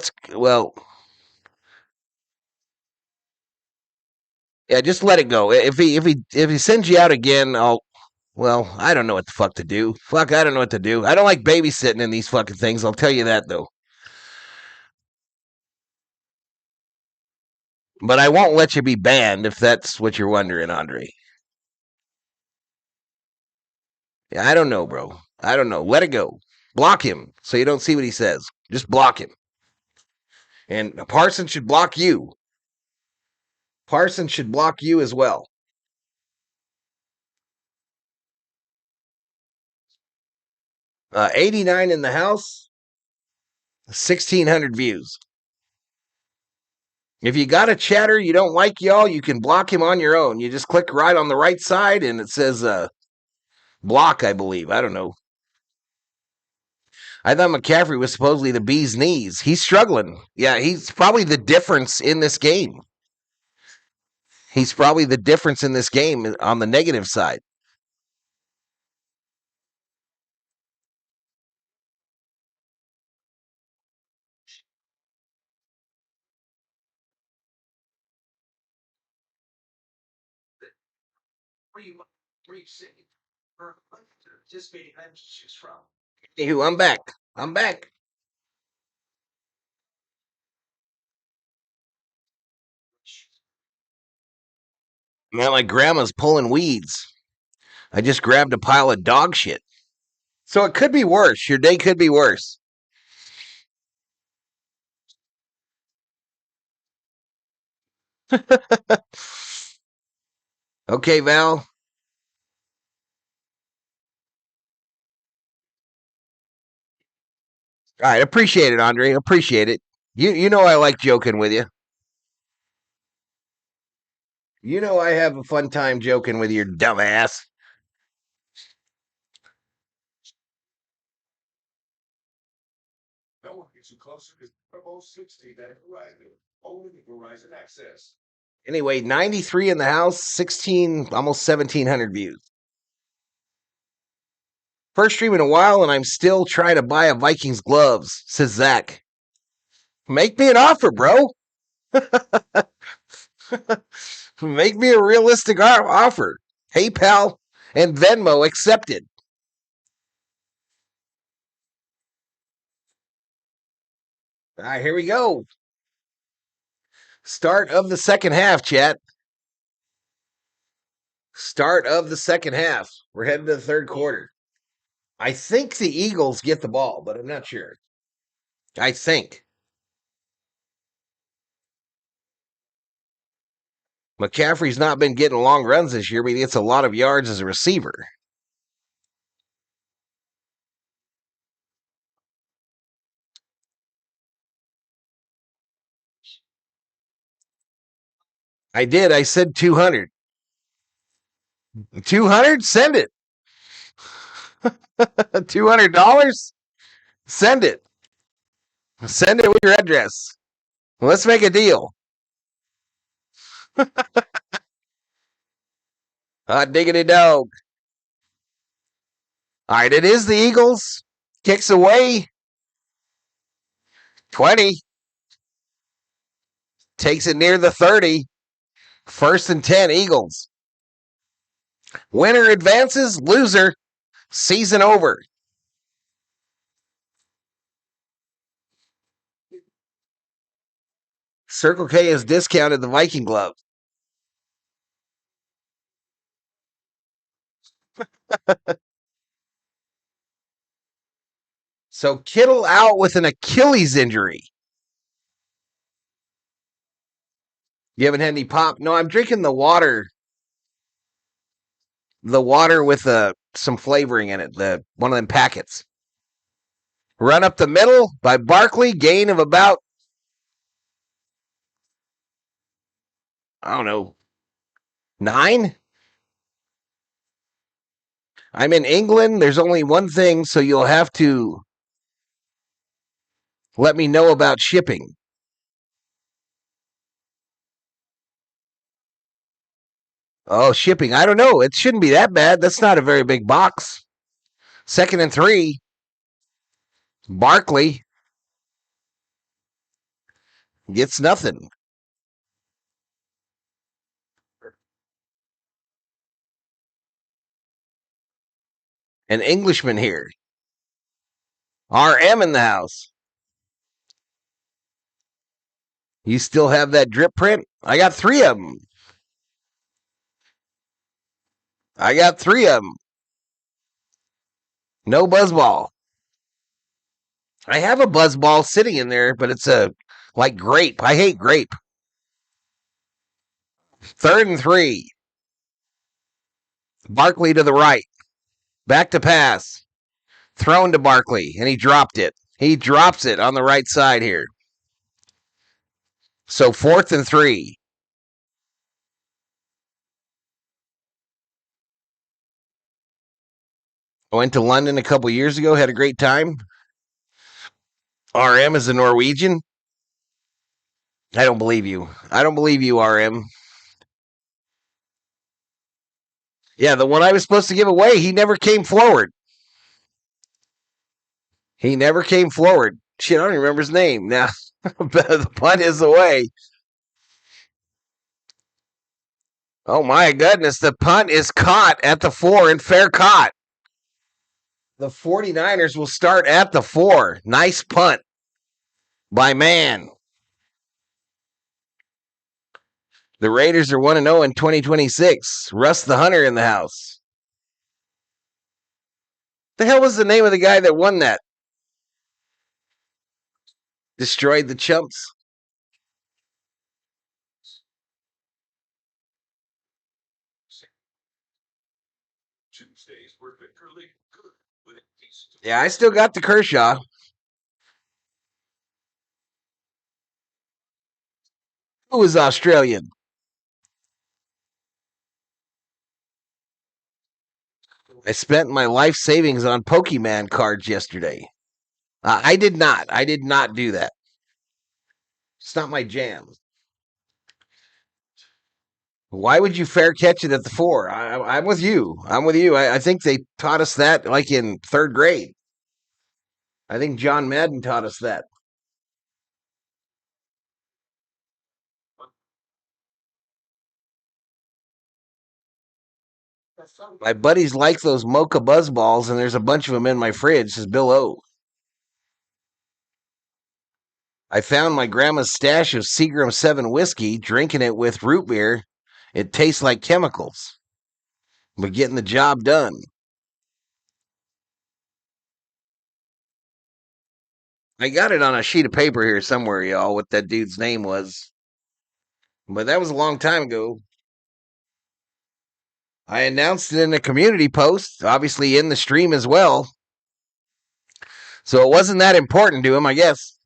yeah, just let it go. If he sends you out again, I don't know what the fuck to do. Fuck, I don't know what to do. I don't like babysitting in these fucking things. I'll tell you that though. But I won't let you be banned if that's what you're wondering, Andre. Yeah, I don't know, bro. I don't know. Let it go. Block him so you don't see what he says. Just block him. And Parsons should block you. Parsons should block you as well. 89 in the house, 1,600 views. If you got a chatter you don't like, y'all, you can block him on your own. You just click right on the right side and it says block, I believe. I don't know. I thought McCaffrey was supposedly the bee's knees. He's struggling. Yeah, he's probably the difference in this game. He's probably the difference in this game on the negative side. Where you sitting? Or participating items to choose from. Anywho, I'm back. I'm back. Now my grandma's pulling weeds. I just grabbed a pile of dog shit. So it could be worse. Your day could be worse. Okay, Val. All right, appreciate it, Andre. Appreciate it. You know I like joking with you. You know I have a fun time joking with your dumbass. No one gets you closer to Turbo 60 than Verizon. Only Verizon Access. Anyway, 93 in the house, 16, almost 1,700 views. First stream in a while, and I'm still trying to buy a Vikings gloves, says Zach. Make me an offer, bro. Make me a realistic offer. PayPal and Venmo accepted. All right, here we go. Start of the second half, chat. Start of the second half. We're heading to the third quarter. I think the Eagles get the ball, but I'm not sure. I think. McCaffrey's not been getting long runs this year, but he gets a lot of yards as a receiver. I did. I said 200. 200? Send it. $200? Send it. Send it with your address. Let's make a deal. Diggity dog. All right, it is the Eagles. Kicks away. 20. Takes it near the 30. 1st and 10, Eagles. Winner advances, loser. Season over. Circle K has discounted the Viking glove. So Kittle out with an Achilles injury. You haven't had any pop? No, I'm drinking the water. The water with some flavoring in it. One of them packets. Run up the middle by Barkley. Gain of about, I don't know, 9? I'm in England. There's only one thing, so you'll have to let me know about shipping. Oh, shipping. I don't know. It shouldn't be that bad. That's not a very big box. 2nd and 3. Barkley gets nothing. An Englishman here. RM in the house. You still have that drip print? I got 3 of them. No buzzball. I have a buzzball sitting in there, but it's like grape. I hate grape. 3rd and 3. Barkley to the right. Back to pass. Thrown to Barkley, and he dropped it. He drops it on the right side here. So 4th and 3. I went to London a couple years ago, had a great time. RM is a Norwegian. I don't believe you. RM. Yeah, the one I was supposed to give away, he never came forward. Shit, I don't even remember his name. Now, the punt is away. Oh, my goodness. The punt is caught at the 4 and fair caught. The 49ers will start at the 4. Nice punt by Mann. The Raiders are 1-0 in 2026. Russ the Hunter in the house. The hell was the name of the guy that won that? Destroyed the Chumps. Tuesdays were particularly good with a decent. Yeah, I still got the Kershaw. Who was Australian? I spent my life savings on Pokemon cards yesterday. I did not. I did not do that. It's not my jam. Why would you fair catch it at the 4? I'm with you. I think they taught us that like in 3rd grade. I think John Madden taught us that. My buddies like those Mocha Buzz balls, and there's a bunch of them in my fridge, says Bill O. I found my grandma's stash of Seagram 7 whiskey, drinking it with root beer. It tastes like chemicals, but getting the job done. I got it on a sheet of paper here somewhere, y'all, what that dude's name was. But that was a long time ago. I announced it in a community post, obviously in the stream as well. So it wasn't that important to him, I guess.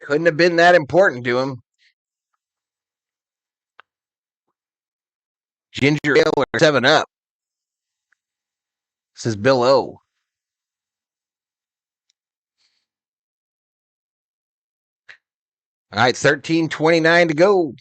Couldn't have been that important to him. Ginger ale or 7 Up, says Bill O. All right, 13:29 to go.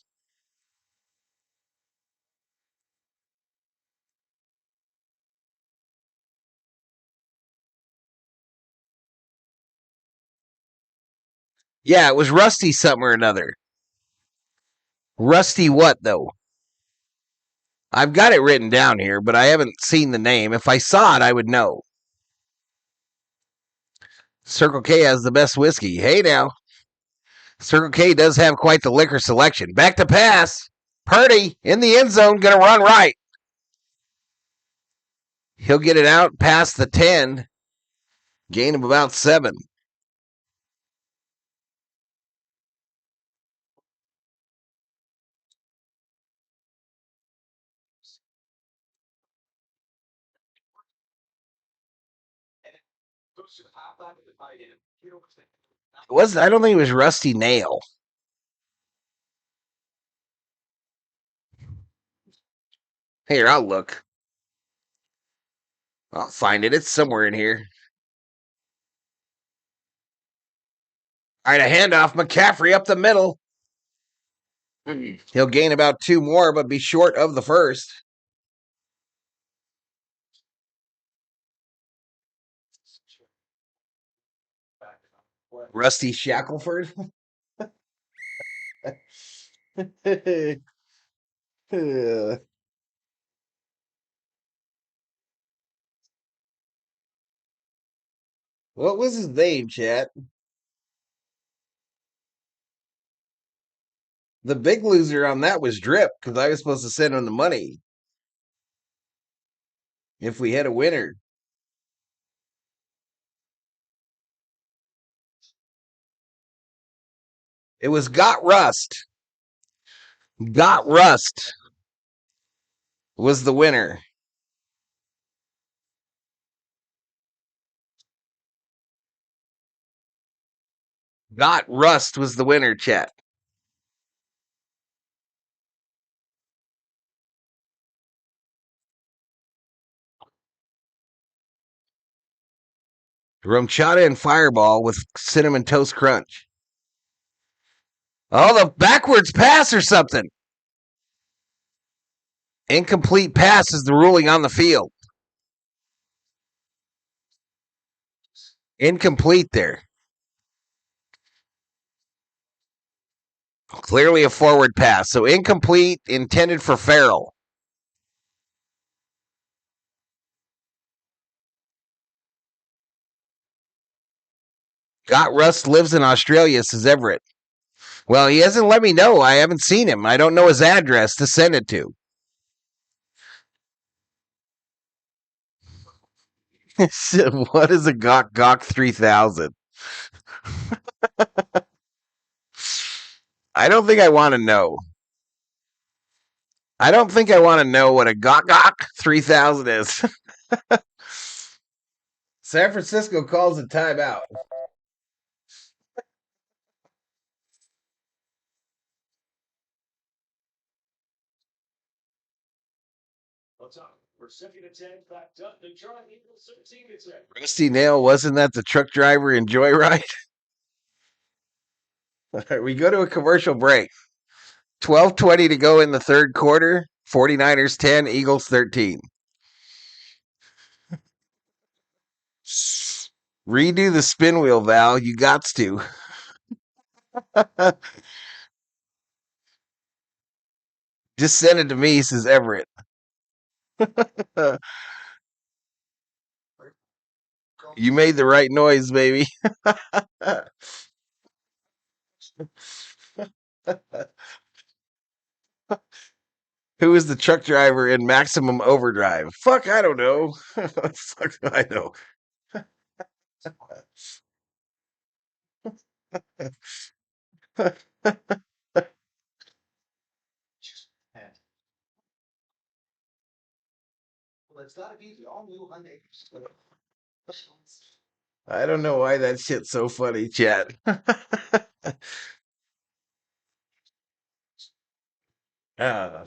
Yeah, it was Rusty something or another. Rusty what, though? I've got it written down here, but I haven't seen the name. If I saw it, I would know. Circle K has the best whiskey. Hey, now. Circle K does have quite the liquor selection. Back to pass. Purdy in the end zone, going to run right. He'll get it out past the 10. Gain of about 7. Goes to the half line of the tight end. I don't think it was Rusty Nail. Here, I'll look. I'll find it. It's somewhere in here. All right, a handoff. McCaffrey up the middle. He'll gain about 2 more, but be short of the first. Rusty Shackelford. What was his name, chat? The big loser on that was Drip, because I was supposed to send him the money if we had a winner. It was Got Rust. Got Rust was the winner. Got Rust was the winner, chat. Rum chata and fireball with cinnamon toast crunch. Oh, the backwards pass or something. Incomplete pass is the ruling on the field. Incomplete there. Clearly a forward pass. So incomplete, intended for Farrell. Got Rust lives in Australia, says Everett. Well, he hasn't let me know. I haven't seen him. I don't know his address to send it to. What is a Gok 3000? I don't think I want to know. I don't think I want to know what a Gok 3000 is. San Francisco calls a timeout. For second and 10, backed up. The Charlie Eagles 13 to 10. Rusty Nail, wasn't that the truck driver in Joyride? All right, we go to a commercial break. 12:20 to go in the third quarter. 49ers 10, Eagles 13. Redo the spin wheel, Val. You gots to. Just send it to me, says Everett. You made the right noise, baby. Who is the truck driver in Maximum Overdrive? Fuck, I don't know. Fuck, I know. Well, it's gotta be the all-new Hyundai. I don't know why that shit's so funny, chat. Ah.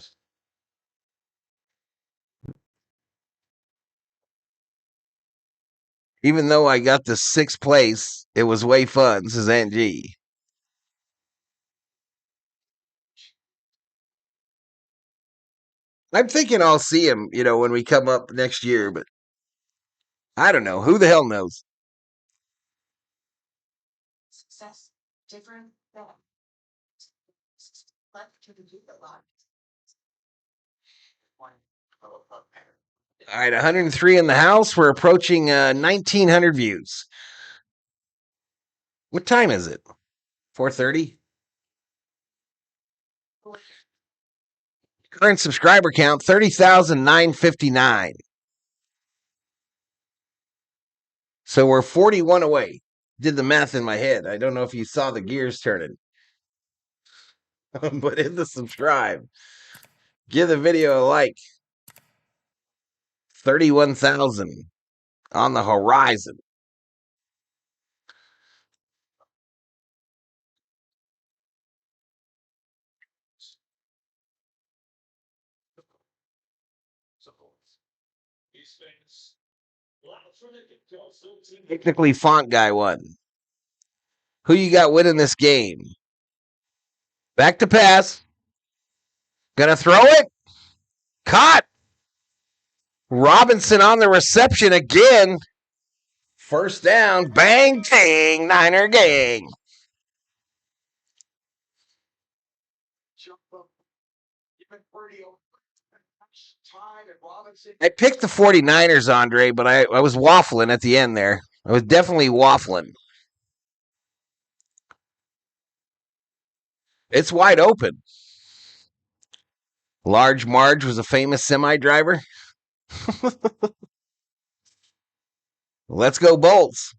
Even though I got the 6th place, it was way fun, says Aunt G. I'm thinking I'll see him, when we come up next year, but I don't know. Who the hell knows? Success. Different than. Left to the lot. All right, 103 in the house. We're approaching 1,900 views. What time is it? 4:30? Current subscriber count, 30,959. So we're 41 away. Did the math in my head. I don't know if you saw the gears turning. But hit the subscribe. Give the video a like. 31,000 on the horizon. Technically, Font Guy won. Who you got winning this game? Back to pass. Gonna throw it. Caught. Robinson on the reception again. First down. Bang, bang, Niner gang. I picked the 49ers, Andre, but I was waffling at the end there. I was definitely waffling. It's wide open. Large Marge was a famous semi driver. Let's go, Bolts.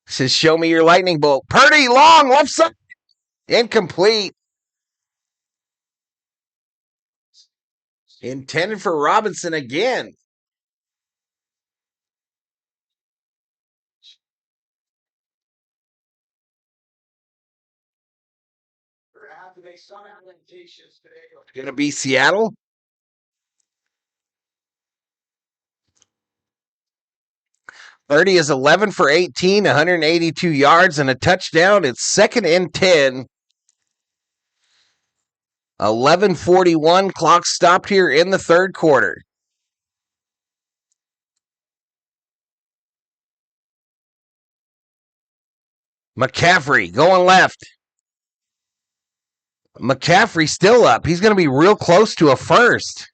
Says, show me your lightning bolt. Purdy, long, left side. Incomplete. Intended for Robinson again. Going to be Seattle. Purdy is 11 for 18, 182 yards and a touchdown. It's 2nd and 10. 11:41. Clock stopped here in the third quarter. McCaffrey going left. McCaffrey still up. He's going to be real close to a first.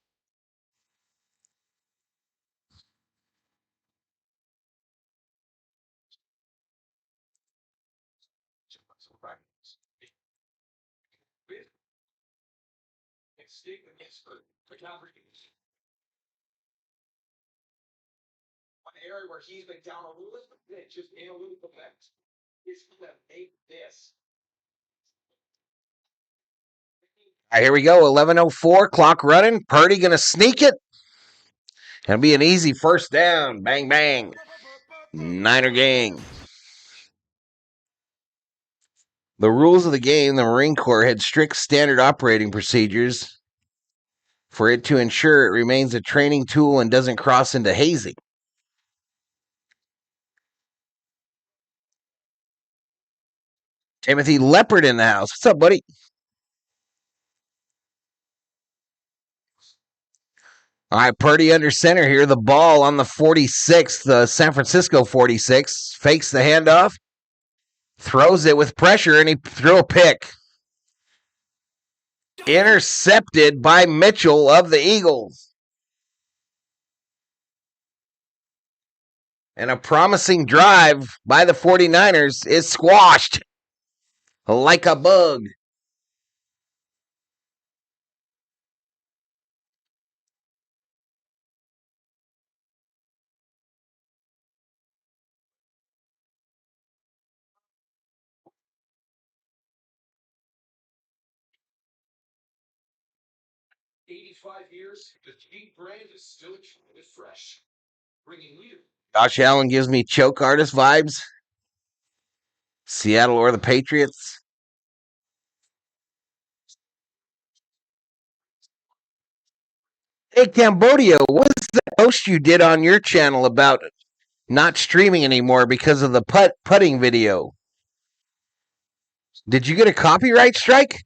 One area where he's been down a little bit, just analytical effect. He's going to make this. All right, here we go. 11:04. Clock running. Purdy going to sneak it. It'll be an easy first down. Bang, bang. Niner gang. The rules of the game, the Marine Corps had strict standard operating procedures for it to ensure it remains a training tool and doesn't cross into hazing. Timothy Leopard in the house. What's up, buddy? All right, Purdy under center here. The ball on the 46th, the San Francisco 46. Fakes the handoff. Throws it with pressure, and he threw a pick. Intercepted by Mitchell of the Eagles. And a promising drive by the 49ers is squashed like a bug. 85 years, the Jeep brand is still extremely fresh. Bringing you. Josh Allen gives me choke artist vibes. Seattle or the Patriots. Hey, Cambodia, what was the post you did on your channel about not streaming anymore because of the putting video? Did you get a copyright strike?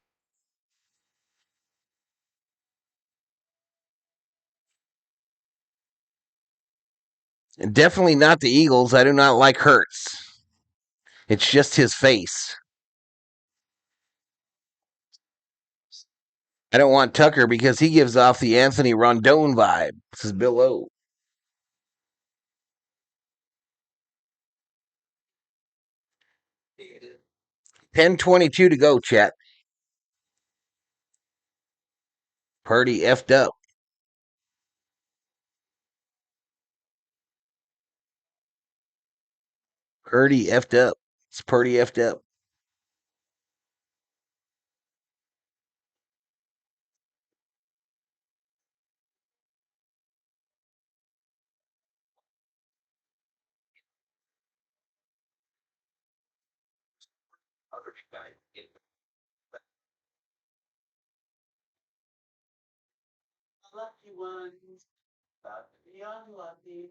Definitely not the Eagles. I do not like Hurts. It's just his face. I don't want Tucker because he gives off the Anthony Rondon vibe. This is Bill O. 10:22 to go, chat. Purdy effed up. Purdy effed up. It's Purdy effed up. Lucky ones. About to be unlucky.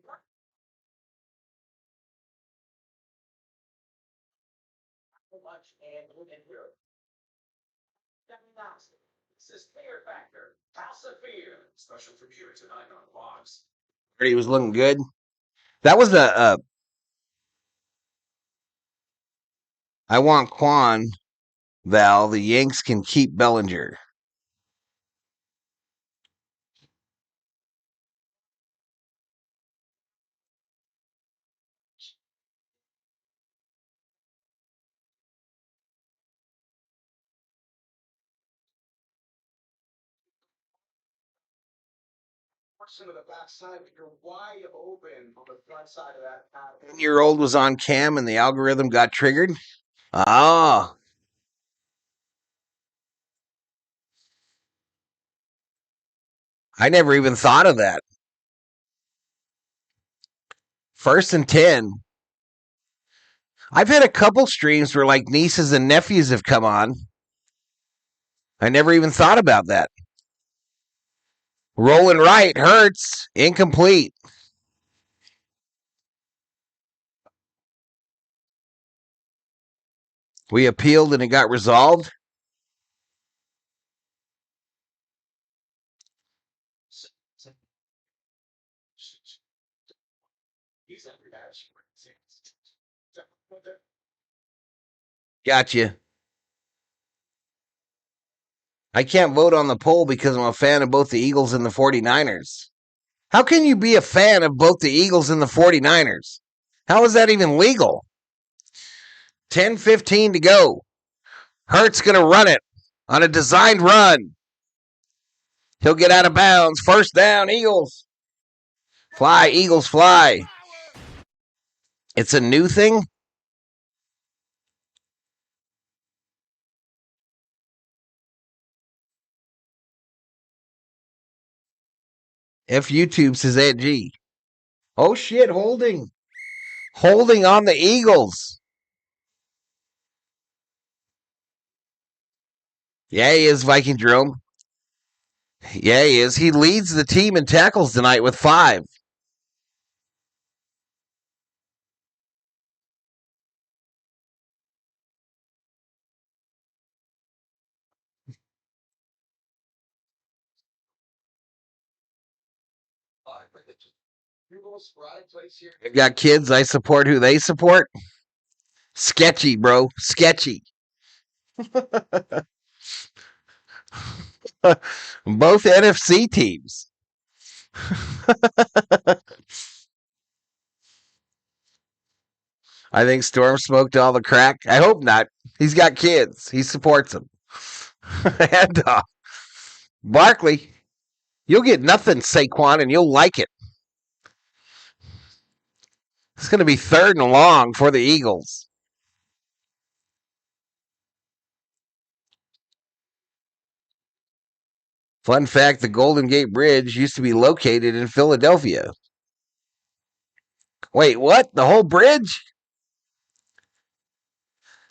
How much and in here? $7,000. This is Fear Factor. House of Fear. Special premiere tonight on Fox. Purdy was looking good. That was I want Quan, Val. The Yanks can keep Bellinger. Portion of the backside, but you're wide open on the front side of that pattern. 10-year-old was on cam and the algorithm got triggered. Ah. I never even thought of that. 1st and 10. I've had a couple streams where like nieces and nephews have come on. I never even thought about that. Rolling right, Hurts, incomplete. We appealed and it got resolved. Gotcha. I can't vote on the poll because I'm a fan of both the Eagles and the 49ers. How can you be a fan of both the Eagles and the 49ers? How is that even legal? 10:15 to go. Hurts going to run it on a designed run. He'll get out of bounds. First down, Eagles. Fly, Eagles, fly. It's a new thing? F YouTube says Aunt G. Oh shit, holding. Holding on the Eagles. Yeah, he is, Viking Jerome. Yeah, he is. He leads the team in tackles tonight with 5. I've got kids. I support who they support. Sketchy, bro. Sketchy. Both NFC teams. I think Storm smoked all the crack. I hope not. He's got kids. He supports them. And Barkley, you'll get nothing, Saquon, and you'll like it. It's going to be 3rd and long for the Eagles. Fun fact, the Golden Gate Bridge used to be located in Philadelphia. Wait, what? The whole bridge?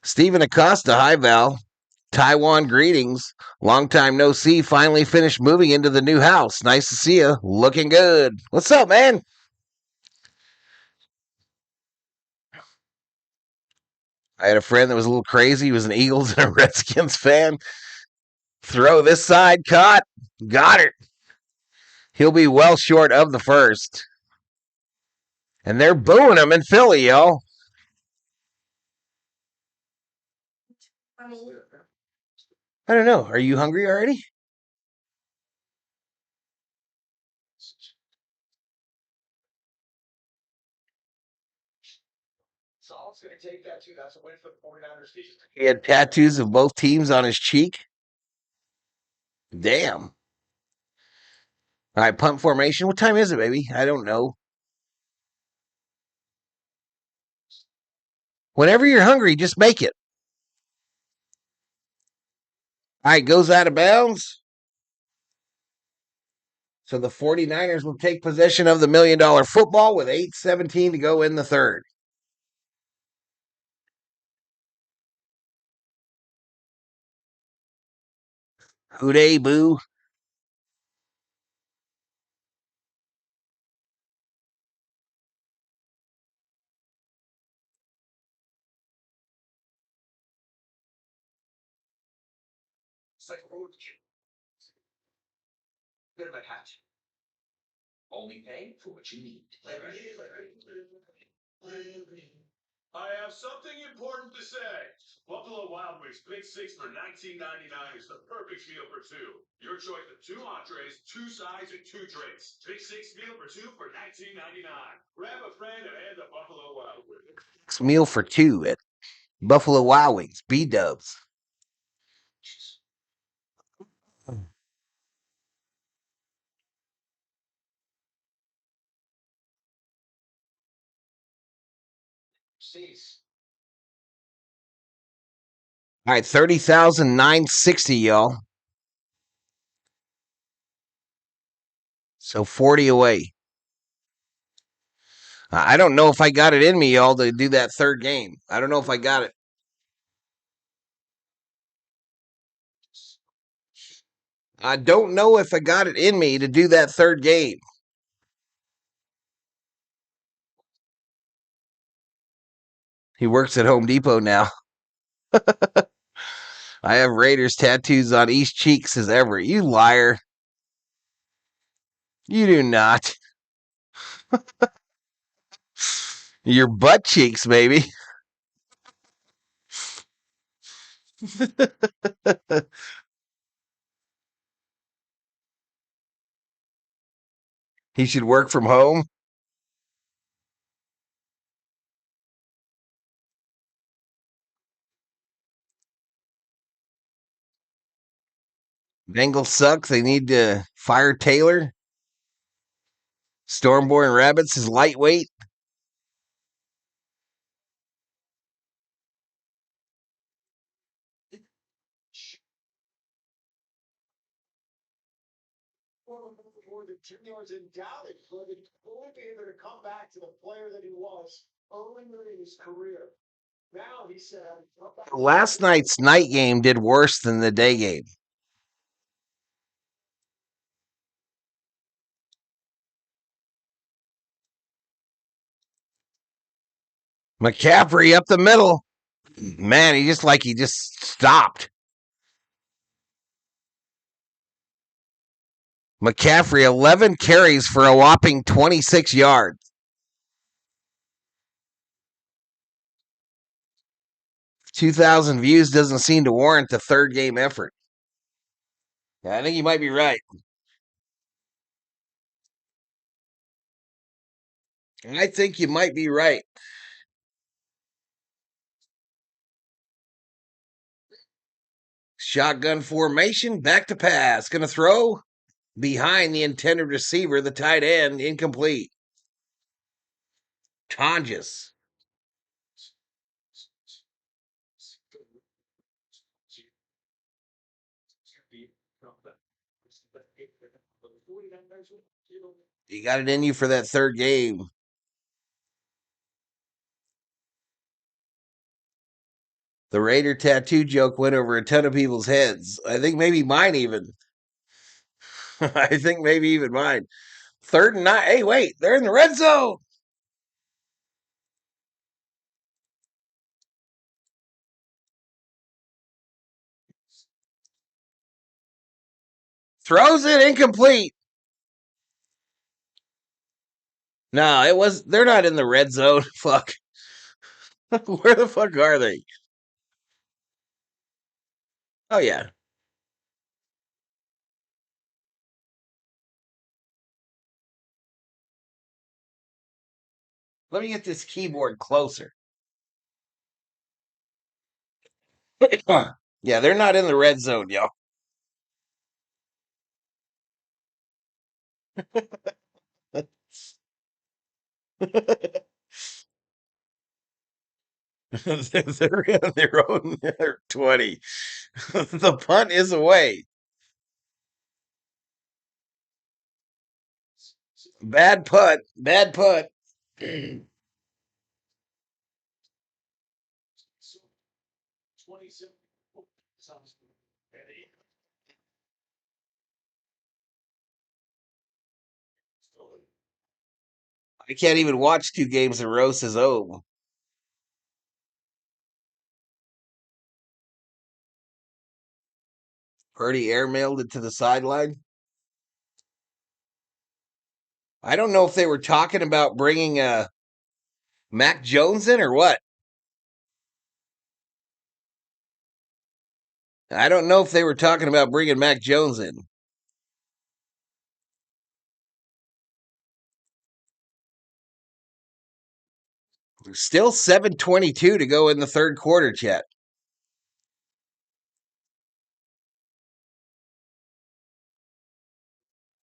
Stephen Acosta, hi Val. Taiwan greetings. Long time no see. Finally finished moving into the new house. Nice to see you. Looking good. What's up, man? I had a friend that was a little crazy. He was an Eagles and a Redskins fan. Throw this side, caught. Got it. He'll be well short of the first. And they're booing him in Philly, y'all. I don't know. Are you hungry already? Saul's going to take that too. That's a win for the 49ers defense. He had tattoos of both teams on his cheek. Damn. All right, punt formation. What time is it, baby? I don't know. Whenever you're hungry, just make it. All right, goes out of bounds. So the 49ers will take possession of the $1 million football with 8:17 to go in the third. Hooday boo. It's like a road trip. Bit of a hatch. Only pay for what you need. I have something important to say. Buffalo Wild Wings Big Six for $19.99 is the perfect meal for two. Your choice of 2 entrees, 2 sides, and 2 drinks. Big Six meal for two for $19.99. Grab a friend and head to Buffalo Wild Wings. Meal for two at Buffalo Wild Wings. B-dubs. Cease. All right, 30,960, y'all. So 40 away. I don't know if I got it in me, y'all, to do that third game. I don't know if I got it. I don't know if I got it in me to do that third game. He works at Home Depot now. I have Raiders tattoos on each cheek, says Everett. You liar. You do not. Your butt cheeks, baby. He should work from home. Bengals suck. They need to fire Taylor. Stormborn Rabbits is lightweight. More than 2 yards in doubt, but he only be able to come back to the player that he was earlier in his career. Now he said, Last night's night game did worse than the day game. McCaffrey up the middle. Man, he just stopped. McCaffrey, 11 carries for a whopping 26 yards. 2,000 views doesn't seem to warrant the third game effort. Yeah, I think you might be right. I think you might be right. Shotgun formation, back to pass. Going to throw behind the intended receiver, the tight end, incomplete. Tonjes. You got it in you for that third game. The Raider tattoo joke went over a ton of people's heads. I think maybe mine even. I think maybe even mine. 3rd and 9. Hey, wait, they're in the red zone. Throws it incomplete. No, it was. They're not in the red zone. Fuck. Where the fuck are they? Oh yeah. Let me get this keyboard closer. Yeah, they're not in the red zone, y'all. They're in their own 20. The punt is away. Bad punt. Bad punt. 27. I can't even watch 2 games in a row, says O. Purdy airmailed it to the sideline. I don't know if they were talking about bringing Mac Jones in or what. I don't know if they were talking about bringing Mac Jones in. Still 7:22 to go in the third quarter, chat.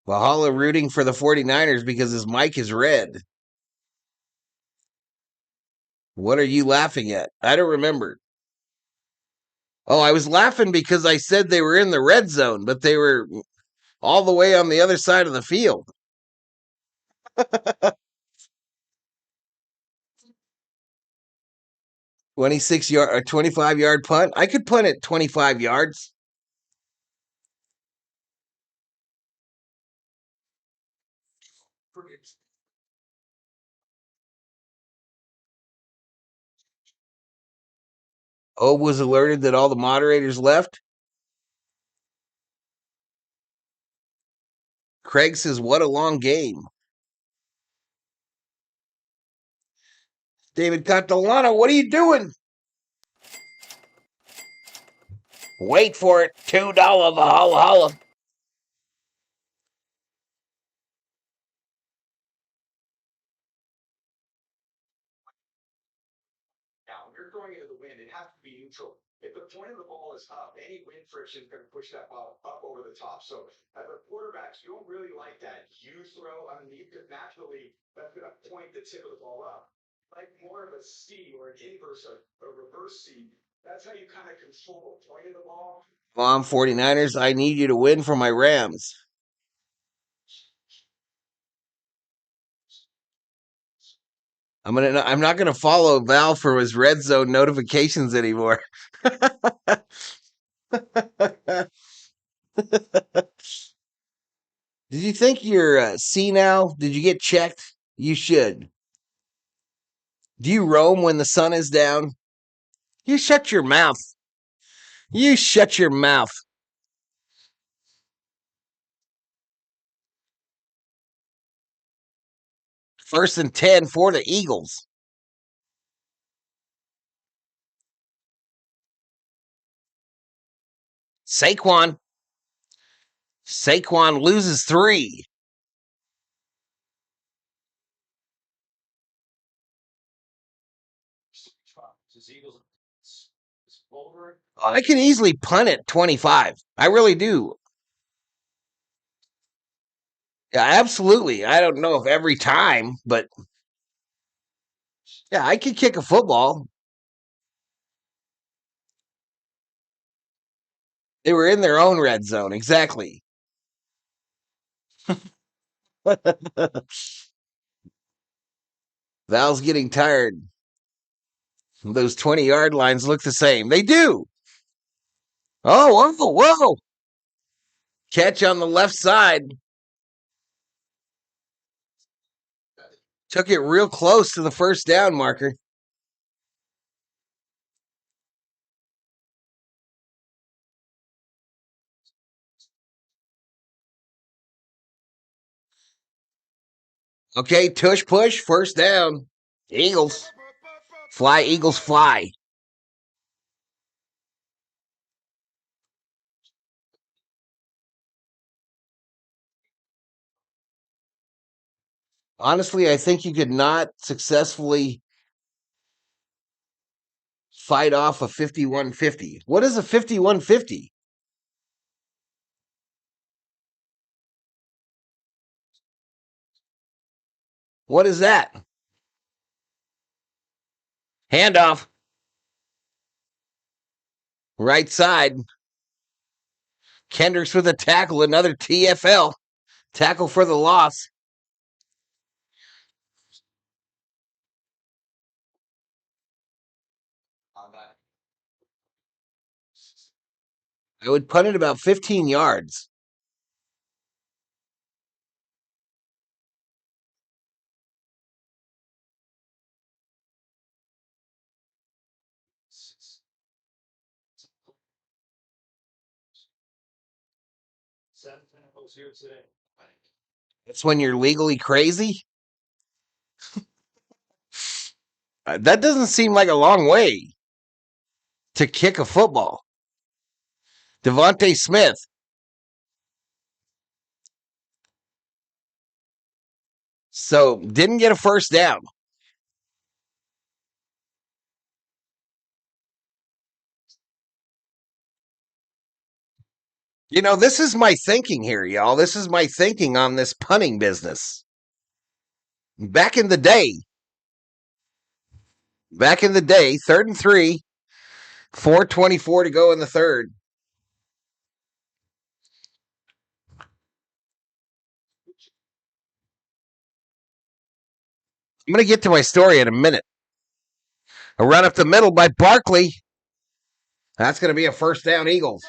Valhalla rooting for the 49ers because his mic is red. What are you laughing at? I don't remember. Oh, I was laughing because I said they were in the red zone, but they were all the way on the other side of the field. 26-yard or 25-yard punt. I could punt it 25 yards. O was alerted that all the moderators left. Craig says, "What a long game." David Catalano, what are you doing? Wait for it. $2 Valhalla. Now, if you're throwing it in the wind, it has to be neutral. If the point of the ball is up, any wind friction is going to push that ball up over the top. So, as a quarterback, you don't really like that U throw. I mean, you could naturally, that's going to point the tip of the ball up. Like more of a C or an inverse, a reverse C. That's how you kind of control the point of the ball. Mom, 49ers, I need you to win for my Rams. I'm not gonna follow Val for his red zone notifications anymore. Did you think you're senile? Did you get checked? You should. Do you roam when the sun is down? You shut your mouth. You shut your mouth. 1st and 10 for the Eagles. Saquon. Saquon loses 3. I can easily punt it 25. I really do. Yeah, absolutely. I don't know if every time, but yeah, I could kick a football. They were in their own red zone. Exactly. Val's getting tired. Those 20-yard lines look the same. They do. Oh, whoa, whoa. Catch on the left side. Took it real close to the first down marker. Okay, tush push, first down. Eagles. Fly, Eagles, fly. Honestly, I think you could not successfully fight off a 51-50. What is a 51-50? What is that? Handoff. Right side. Kendricks with a tackle, another TFL. Tackle for the loss. I would punt it about 15 yards. Seven tackles here today. That's when you're legally crazy. That doesn't seem like a long way to kick a football. Devontae Smith. So didn't get a first down. You know, this is my thinking here, y'all. This is my thinking on this punting business. Back in the day, 3rd and 3, 4:24 to go in the third. I'm going to get to my story in a minute. A run up the middle by Barkley. That's going to be a first down, Eagles.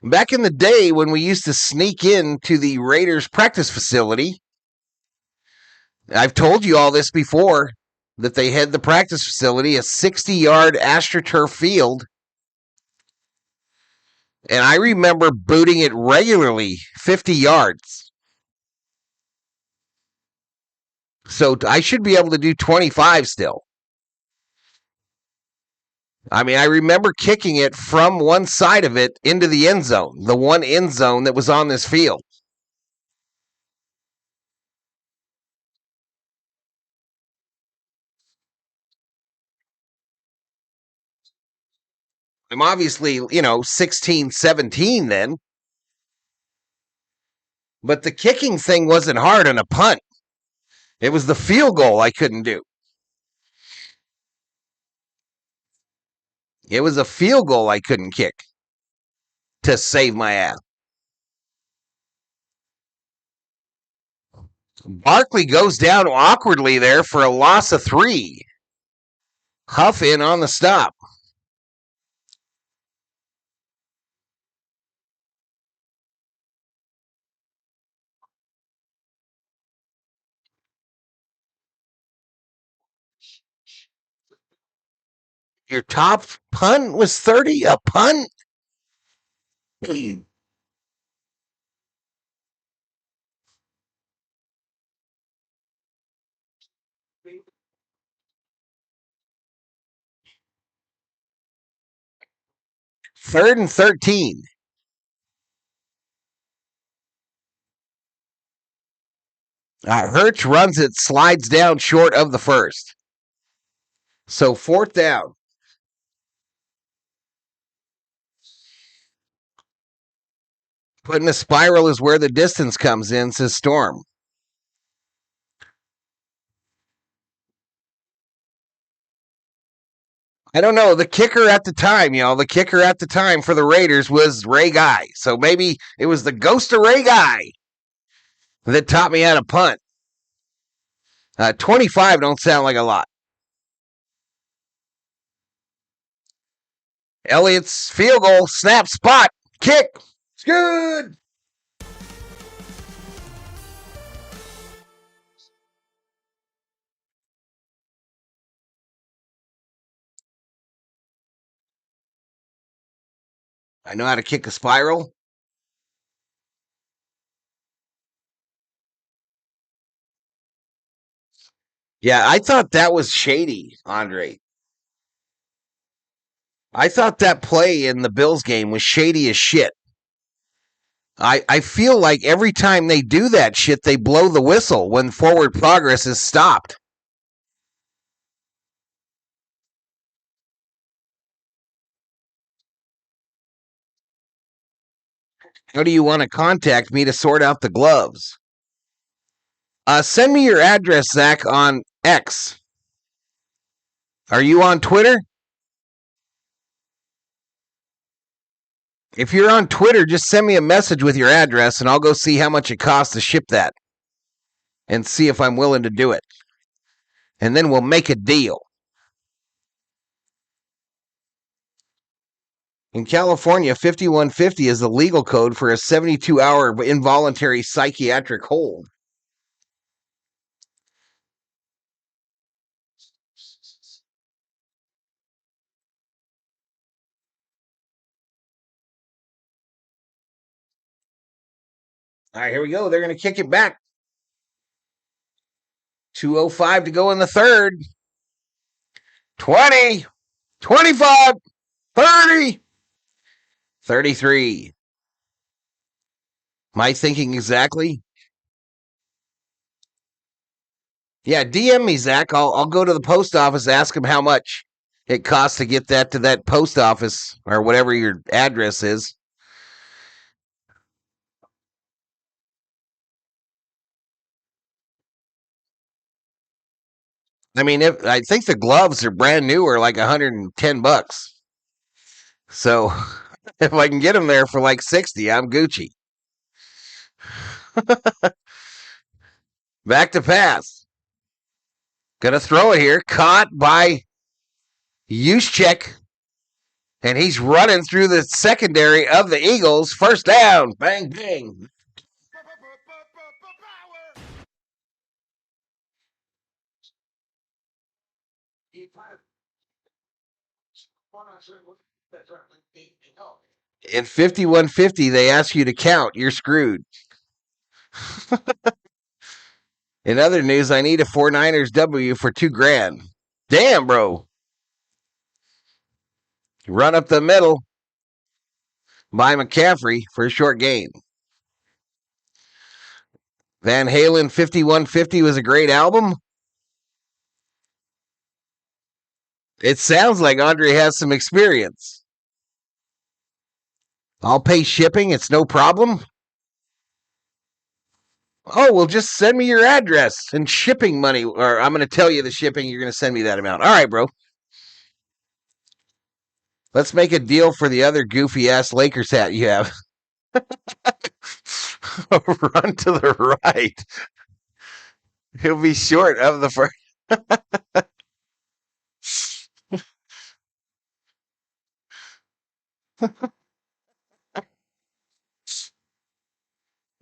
Back in the day when we used to sneak into the Raiders practice facility, I've told you all this before, that they had the practice facility, a 60-yard AstroTurf field. And I remember booting it regularly, 50 yards. So I should be able to do 25 still. I mean, I remember kicking it from one side of it into the end zone, the one end zone that was on this field. I'm obviously, 16, 17 then. But the kicking thing wasn't hard on a punt. It was the field goal I couldn't do. It was a field goal I couldn't kick to save my ass. Barkley goes down awkwardly there for a loss of 3. Huff in on the stop. Your top punt was 30? A punt? 3rd and 13. Hurts runs it, slides down short of the first. So 4th down. Putting a spiral is where the distance comes in, says Storm. I don't know. The kicker at the time, the kicker at the time for the Raiders was Ray Guy. So maybe it was the ghost of Ray Guy that taught me how to punt. 25 don't sound like a lot. Elliott's field goal, snap, spot, kick. It's good. I know how to kick a spiral. Yeah, I thought that was shady, Andre. I thought that play in the Bills game was shady as shit. I feel like every time they do that shit, they blow the whistle when forward progress is stopped. How do you want to contact me to sort out the gloves? Send me your address, Zach, on X. Are you on Twitter? If you're on Twitter, just send me a message with your address and I'll go see how much it costs to ship that and see if I'm willing to do it. And then we'll make a deal. In California, 5150 is the legal code for a 72-hour involuntary psychiatric hold. All right, here we go. They're going to kick it back. 2:05 to go in the third. 20, 25, 30, 33. Am I thinking exactly? Yeah, DM me, Zach. I'll go to the post office, ask him how much it costs to get that to that post office or whatever your address is. I mean, I think the gloves are brand new or like $110. So if I can get them there for like 60, I'm Gucci. Back to pass. Gonna throw it here. Caught by Juszczyk. And he's running through the secondary of the Eagles. First down. Bang, bang. In 5150, they ask you to count. You're screwed. In other news, I need a 49ers W for $2,000. Damn, bro. Run up the middle by McCaffrey for a short gain. Van Halen 5150 was a great album. It sounds like Andre has some experience. I'll pay shipping. It's no problem. Oh, well, just send me your address and shipping money, or I'm going to tell you the shipping. You're going to send me that amount. All right, bro. Let's make a deal for the other goofy ass Lakers hat you have. Run to the right. He'll be short of the first.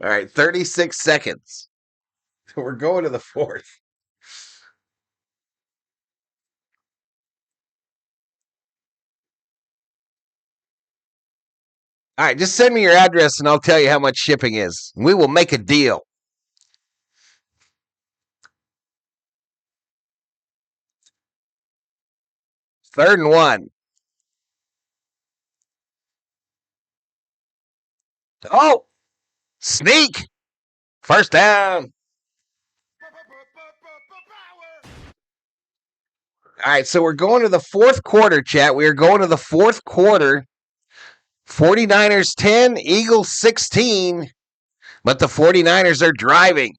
All right, 36 seconds. We're going to the fourth. All right, just send me your address and I'll tell you how much shipping is. We will make a deal. Third and 1. Oh, sneak. First down. All right, so we're going to the fourth quarter, chat. We are going to the fourth quarter. 49ers 10, Eagles 16, but the 49ers are driving.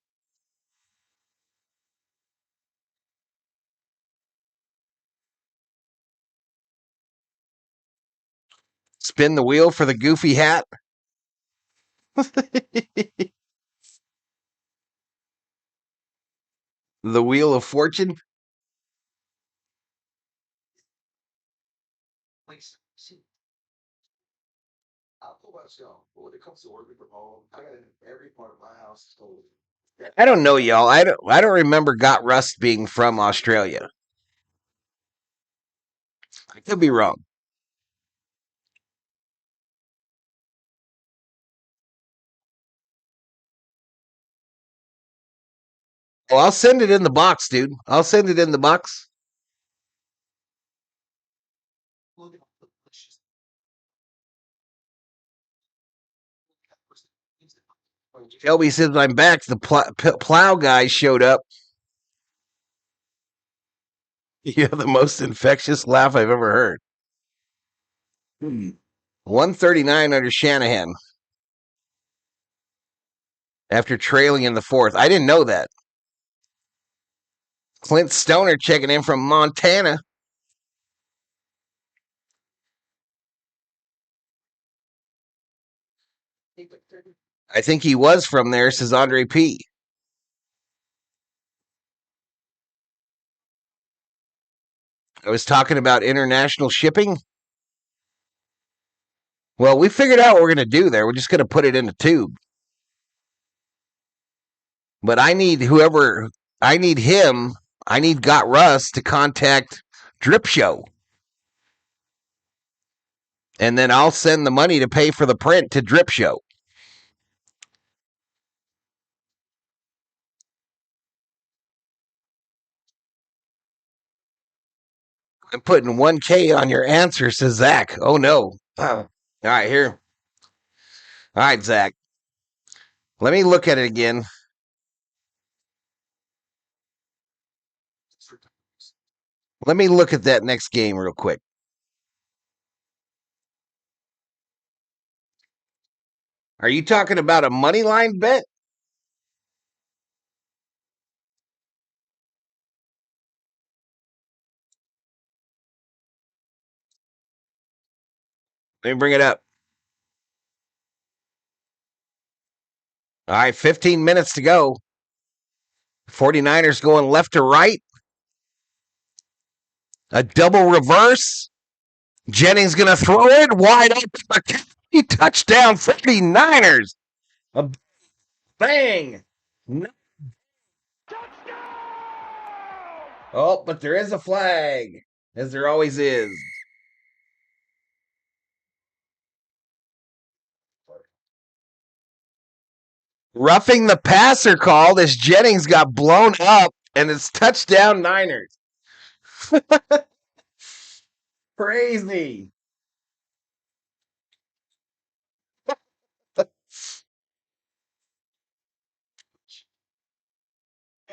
Spin the wheel for the goofy hat. The wheel of fortune. Please. I'll go West Go. But when it comes to working from home, I got every part of my house told. I don't know, y'all. I don't remember Got Rust being from Australia. I could be wrong. Oh, I'll send it in the box, dude. I'll send it in the box. Shelby says I'm back. The plow guy showed up. You have the most infectious laugh I've ever heard. 139 under Shanahan after trailing in the fourth. I didn't know that. Clint Stoner checking in from Montana. I think he was from there, says Andre P. I was talking about international shipping. Well, we figured out what we're going to do there. We're just going to put it in a tube. But I need I need Got Russ to contact Drip Show. And then I'll send the money to pay for the print to Drip Show. I'm putting 1K on your answer, says Zach. Oh, no. All right, here. All right, Zach. Let me look at it again. Let me look at that next game real quick. Are you talking about a money line bet? Let me bring it up. All right, 15 minutes to go. 49ers going left to right. A double reverse. Jennings going to throw it wide open. Touchdown 49ers. A bang. No. Oh, but there is a flag, as there always is. Roughing the passer called as Jennings got blown up, and it's touchdown Niners. Crazy. And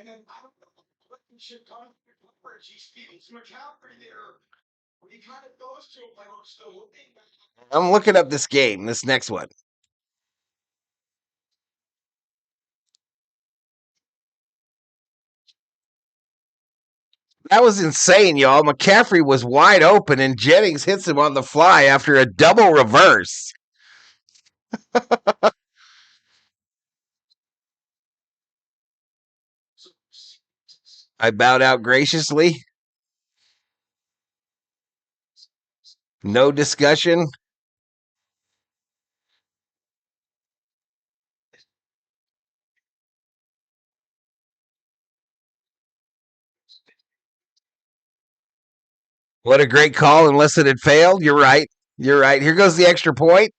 then I don't know what you should talk where she feels McCaffrey there. When he kind of goes to him, like I'm still looking back. I'm looking up this game, this next one. That was insane, y'all. McCaffrey was wide open, and Jennings hits him on the fly after a double reverse. I bowed out graciously. No discussion. What a great call, unless it had failed. You're right. You're right. Here goes the extra point.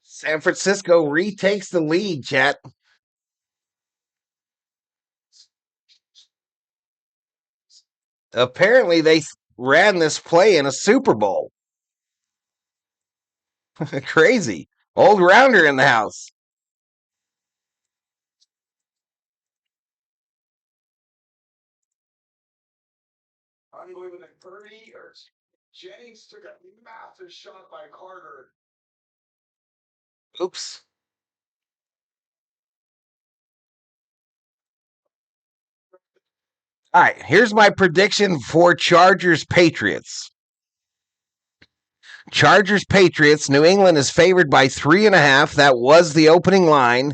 San Francisco retakes the lead, chat. Apparently, they ran this play in a Super Bowl. Crazy. Old rounder in the house. Unbelievable. Purdy or Jennings took a massive shot by Carter. Oops. All right, here's my prediction for Chargers Patriots. Chargers Patriots. New England is favored by 3.5. That was the opening line.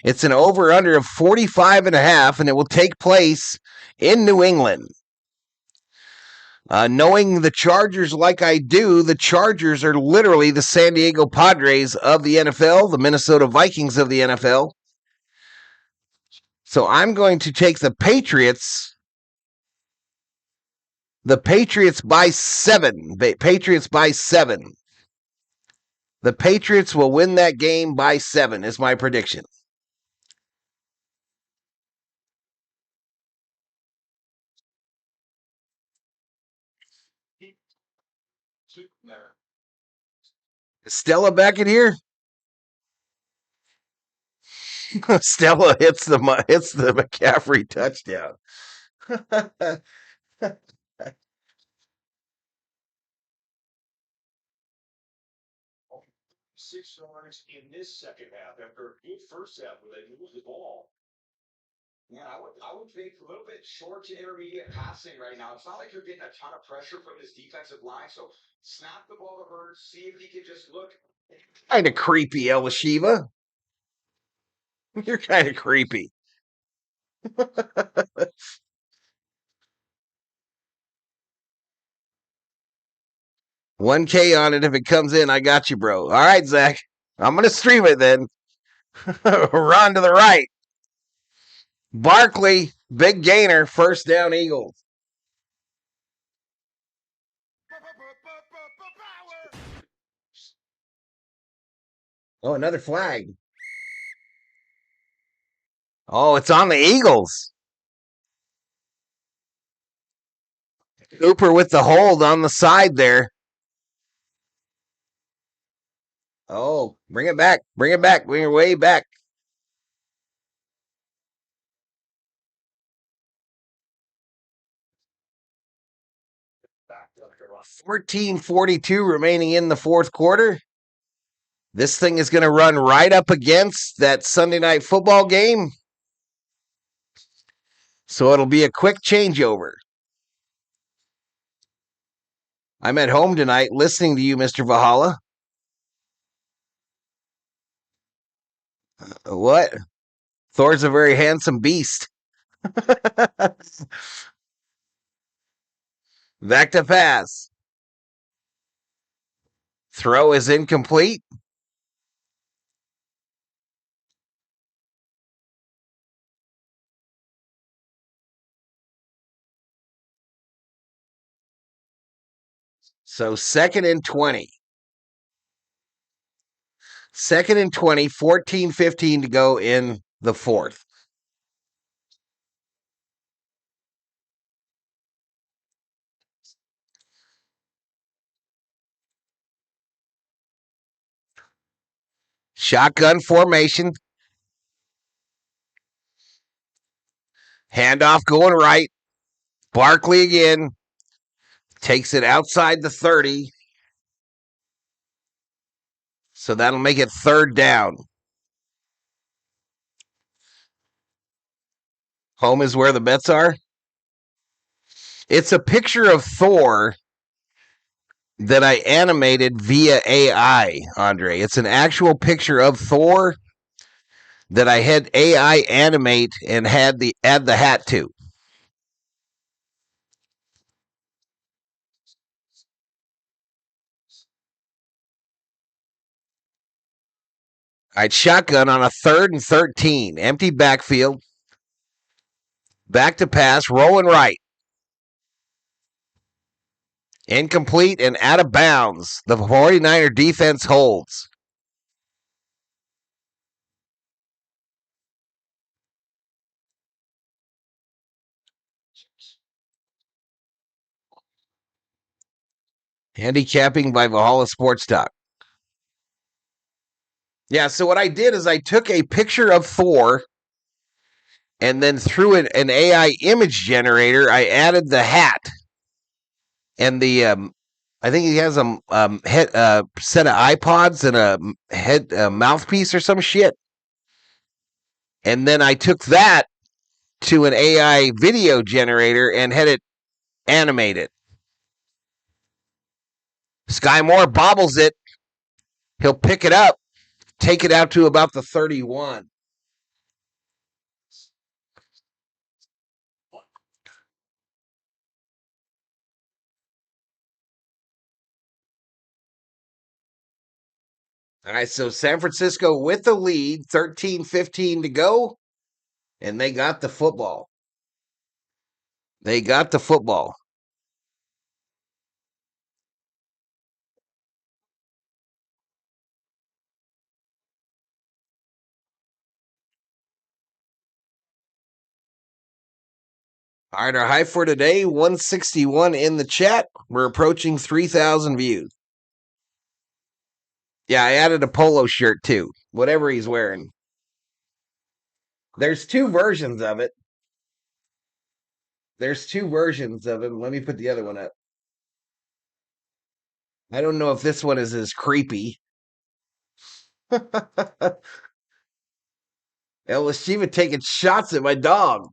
It's an over-under of 45.5, and it will take place in New England. Knowing the Chargers like I do, the Chargers are literally the San Diego Padres of the NFL, the Minnesota Vikings of the NFL. So I'm going to take the Patriots. The Patriots by 7. Patriots by 7. The Patriots will win that game by 7 is my prediction. Is Stella back in here? Stella hits the McCaffrey touchdown. 6 yards in this second half after a good first half where they moved the ball. Yeah, I would think a little bit short to intermediate passing right now. It's not like you're getting a ton of pressure from this defensive line. So snap the ball to Hurts, see if he can just look. Kind of creepy, Elishiva. You're kind of creepy. 1K on it if it comes in. I got you, bro. All right, Zach. I'm going to stream it then. Run to the right. Barkley, big gainer, first down Eagles. Oh, another flag. Oh, it's on the Eagles. Cooper with the hold on the side there. Oh, bring it back. Bring it back. Bring it way back. Back after a 14:42 remaining in the fourth quarter. This thing is going to run right up against that Sunday night football game. So it'll be a quick changeover. I'm at home tonight listening to you, Mr. Valhalla. What? Thor's a very handsome beast. Back to pass. Throw is incomplete. So 2nd and 20. 2nd and 20, 14:15 to go in the fourth. Shotgun formation. Handoff going right. Barkley again. Takes it outside the 30. So that'll make it 3rd down. Home is where the bets are. It's a picture of Thor that I animated via AI, Andre. It's an actual picture of Thor that I had AI animate and add the hat to. All right, shotgun on a 3rd and 13. Empty backfield. Back to pass, rolling right. Incomplete and out of bounds. The 49er defense holds. Handicapping by Valhalla Sports Talk. Yeah, so what I did is I took a picture of Thor, and then through an AI image generator, I added the hat and the I think he has a head set of iPods and a head mouthpiece or some shit. And then I took that to an AI video generator and had it animate it. Sky Moore bobbles it. He'll pick it up, take it out to about the 31. All right, so San Francisco with the lead, 13-15 to go, and they got the football. They got the football. All right, our high for today, 161 in the chat. We're approaching 3,000 views. Yeah, I added a polo shirt too, whatever he's wearing. There's two versions of it. There's two versions of him. Let me put the other one up. I don't know if this one is as creepy. El Shiva taking shots at my dog.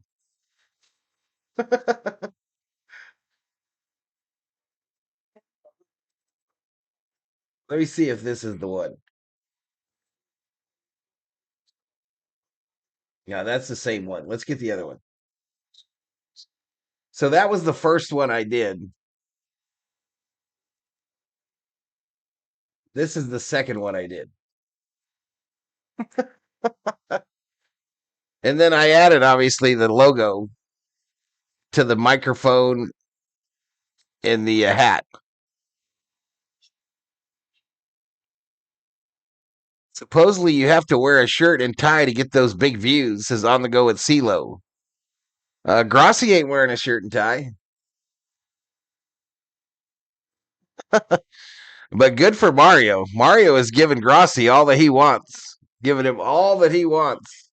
Let me see if this is the one. Yeah, that's the same one. Let's get the other one. So that was the first one I did. This is the second one I did. And then I added, obviously, the logo to the microphone and the hat. Supposedly, you have to wear a shirt and tie to get those big views, says On the Go with CeeLo. Grossi ain't wearing a shirt and tie. But good for Mario. Mario is giving Grossi all that he wants. Giving him all that he wants.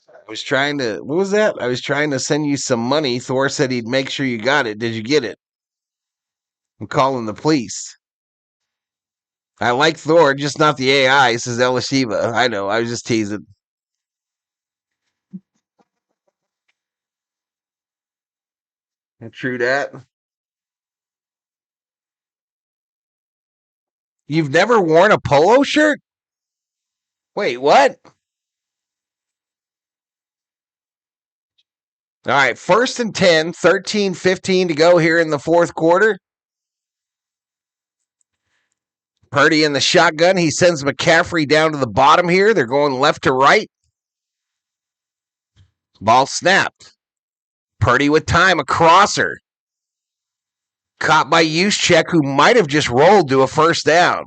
I was trying to, what was that? I was trying to send you some money. Thor said he'd make sure you got it. Did you get it? I'm calling the police. I like Thor, just not the AI, says Elishiva. I know, I was just teasing. True that. You've never worn a polo shirt? Wait, what? All right, 1st and 10, 13-15 to go here in the fourth quarter. Purdy in the shotgun. He sends McCaffrey down to the bottom here. They're going left to right. Ball snapped. Purdy with time, a crosser. Caught by Juszczyk, who might have just rolled to a first down.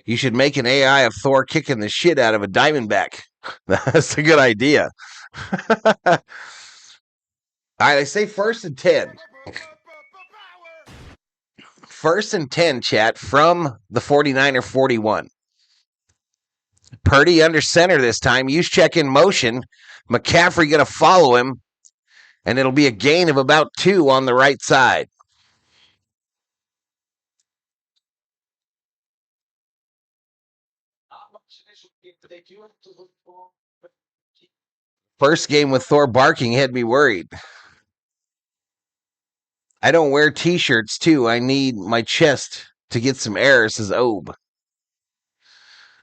You should make an AI of Thor kicking the shit out of a Diamondback. That's a good idea. All right, I say 1st and 10. 1st and 10, chat, from the 49er 41. Purdy under center this time. Juszczyk in motion. McCaffrey going to follow him, and it'll be a gain of about 2 on the right side. First game with Thor barking had me worried. I don't wear t-shirts, too. I need my chest to get some air, says Obe.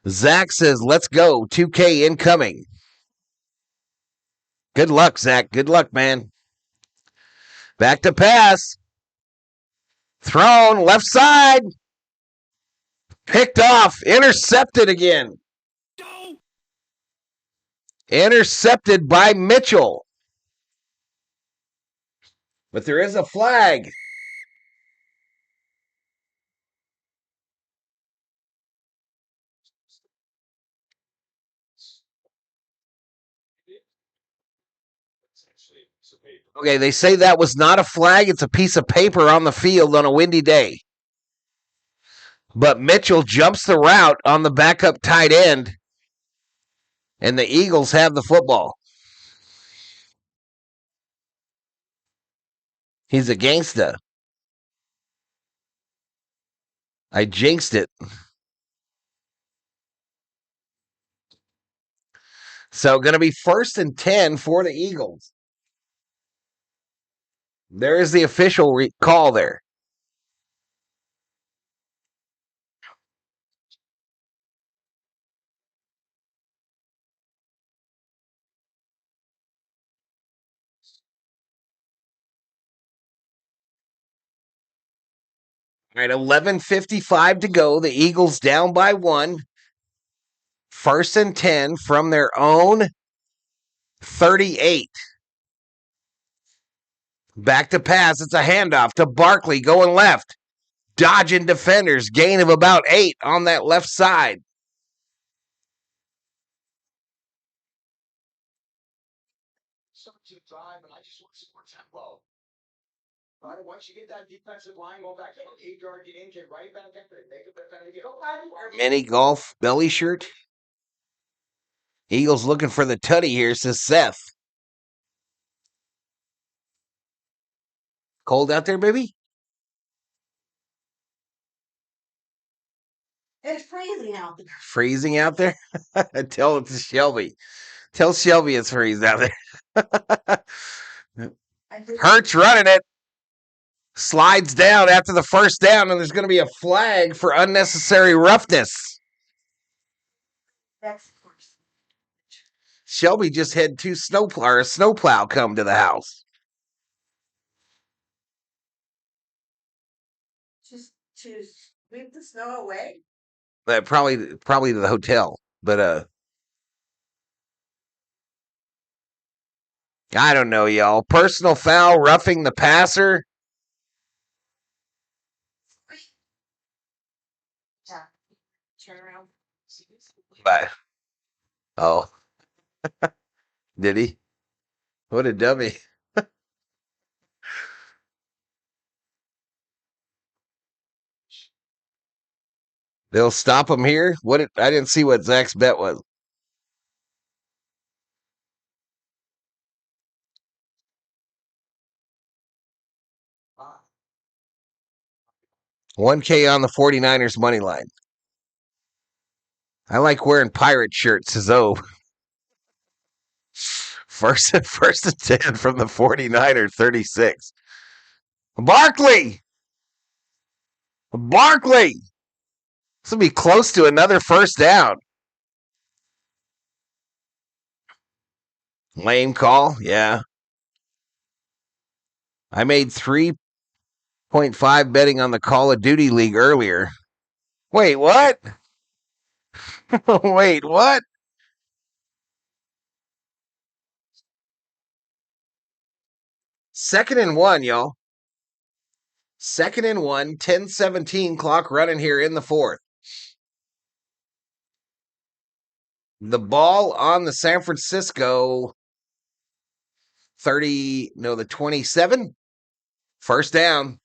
Zach says, let's go. 2K incoming. Good luck, Zach. Good luck, man. Back to pass. Thrown, left side. Picked off. Intercepted again. Intercepted by Mitchell. But there is a flag. Okay, they say that was not a flag. It's a piece of paper on the field on a windy day. But Mitchell jumps the route on the backup tight end, and the Eagles have the football. He's a gangsta. I jinxed it. So going to be 1st and 10 for the Eagles. There is the official call there. All right, 11:55 to go. The Eagles down by 1. 1st and 10 from their own 38. Back to pass. It's a handoff to Barkley going left. Dodging defenders. Gain of about 8 on that left side. To drive, and I just want some more tempo. Right, once you get that defensive line, go back, 8-yard, get in, get right back up there, make a defender, get Mini golf belly shirt. Eagles looking for the tutty here, says Seth. Cold out there, baby? It's freezing out there. Freezing out there? Tell it to Shelby. Tell Shelby it's freezing out there. Hurts running it. Slides down after the first down, and there's going to be a flag for unnecessary roughness. That's of course. Shelby just had a snowplow come to the house. Just to sweep the snow away. Probably to the hotel, but I don't know, y'all. Personal foul, roughing the passer. Yeah. Turn around. Bye. Oh. Did he? What a dummy. They'll stop him here? I didn't see what Zach's bet was. $1K on the 49ers money line. I like wearing pirate shirts, says O. First and 10 from the 49ers, 36. Barkley! This will be close to another first down. Lame call, yeah. I made 3.5 betting on the Call of Duty League earlier. Wait, what? Wait, what? Second and 1, y'all. Second and 1, 10:17 clock running here in the 4th. The ball on the San Francisco the 27. First down.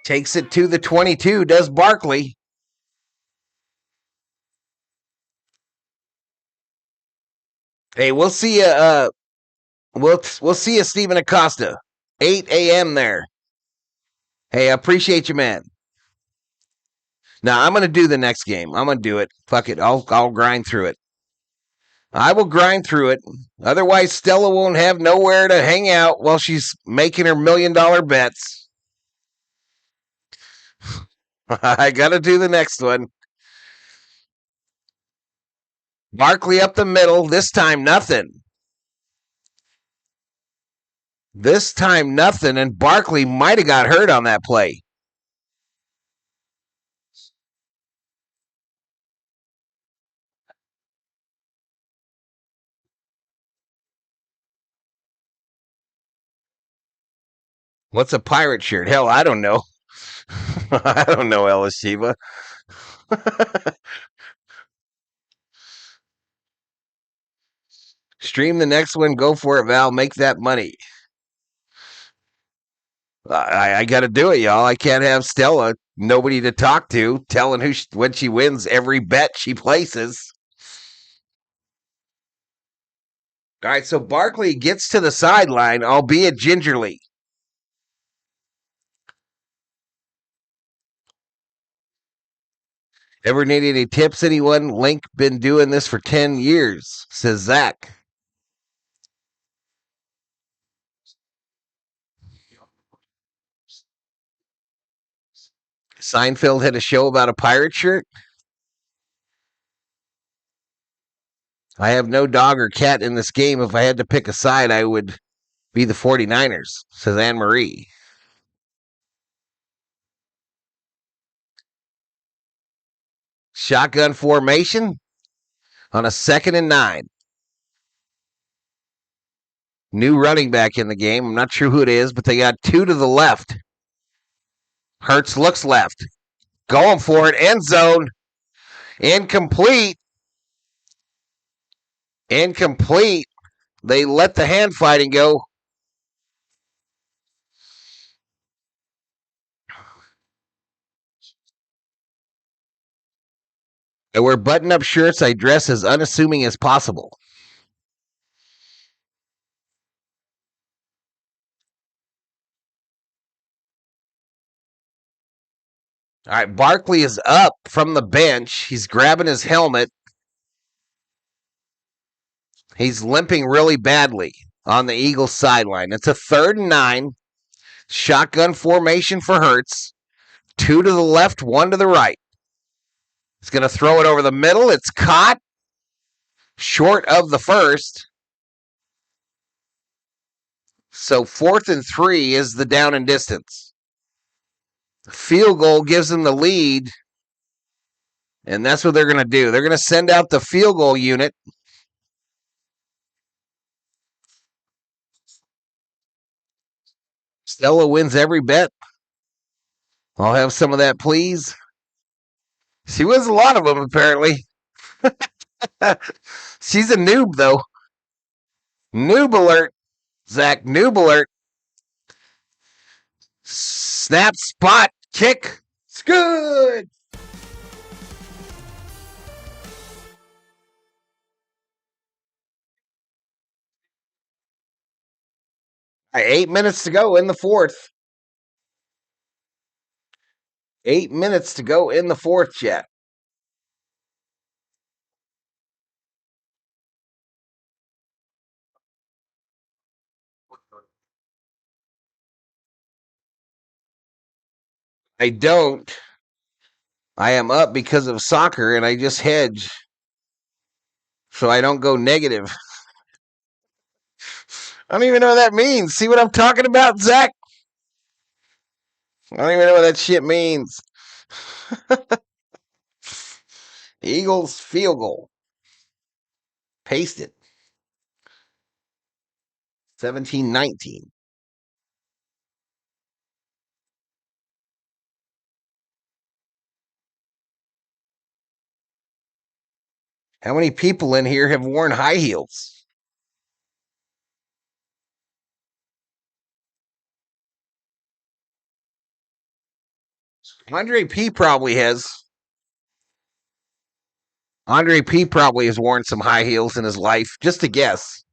Takes it to the 22, does Barkley. Hey, we'll see you. We'll see you, Stephen Acosta. 8 a.m. there. Hey, I appreciate you, man. Now I'm gonna do the next game. I'm gonna do it. Fuck it. I'll grind through it. I will grind through it. Otherwise, Stella won't have nowhere to hang out while she's making her $1 million bets. I gotta do the next one. Barkley up the middle. This time, nothing. And Barkley might have got hurt on that play. What's a pirate shirt? Hell, I don't know. I don't know, Ellis Shiva. Stream the next one. Go for it, Val. Make that money. I got to do it, y'all. I can't have Stella, nobody to talk to, telling when she wins every bet she places. All right, so Barkley gets to the sideline, albeit gingerly. Ever need any tips, anyone? Link been doing this for 10 years, says Zach. Seinfeld had a show about a pirate shirt. I have no dog or cat in this game. If I had to pick a side, I would be the 49ers, says Anne Marie. Shotgun formation on a 2nd and 9. New running back in the game. I'm not sure who it is, but they got 2 to the left. Hurts looks left. Going for it. End zone. Incomplete. Incomplete. They let the hand fighting go. I wear button-up shirts. I dress as unassuming as possible. All right, Barkley is up from the bench. He's grabbing his helmet. He's limping really badly on the Eagles sideline. It's a 3rd and 9. Shotgun formation for Hurts. 2 to the left, 1 to the right. He's going to throw it over the middle. It's caught short of the first. So 4th and 3 is the down and distance. Field goal gives them the lead. And that's what they're going to do. They're going to send out the field goal unit. Stella wins every bet. I'll have some of that, please. She wins a lot of them, apparently. She's a noob, though. Noob alert. Zach, noob alert. Snap, spot, kick. It's good. All right, 8 minutes to go in the fourth. 8 minutes to go in the fourth, chat. I don't. I am up because of soccer, and I just hedge so I don't go negative. I don't even know what that means. See what I'm talking about, Zach? I don't even know what that shit means. Eagles field goal. Paste it. 17-19. How many people in here have worn high heels? Andre P probably has. Andre P probably has worn some high heels in his life. Just a guess.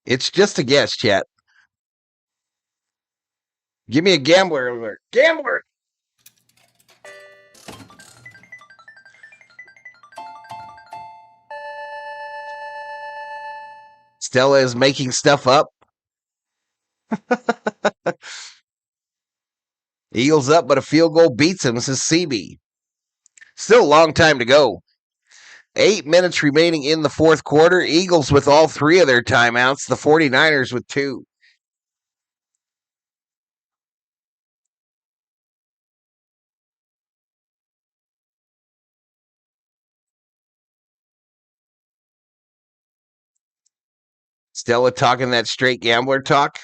It's just a guess, chat. Give me a gambler alert. Gambler! Stella is making stuff up. Eagles up, but a field goal beats him. This is CB. Still a long time to go. 8 minutes remaining in the fourth quarter. Eagles with all 3 of their timeouts. The 49ers with 2. Stella talking that straight gambler talk.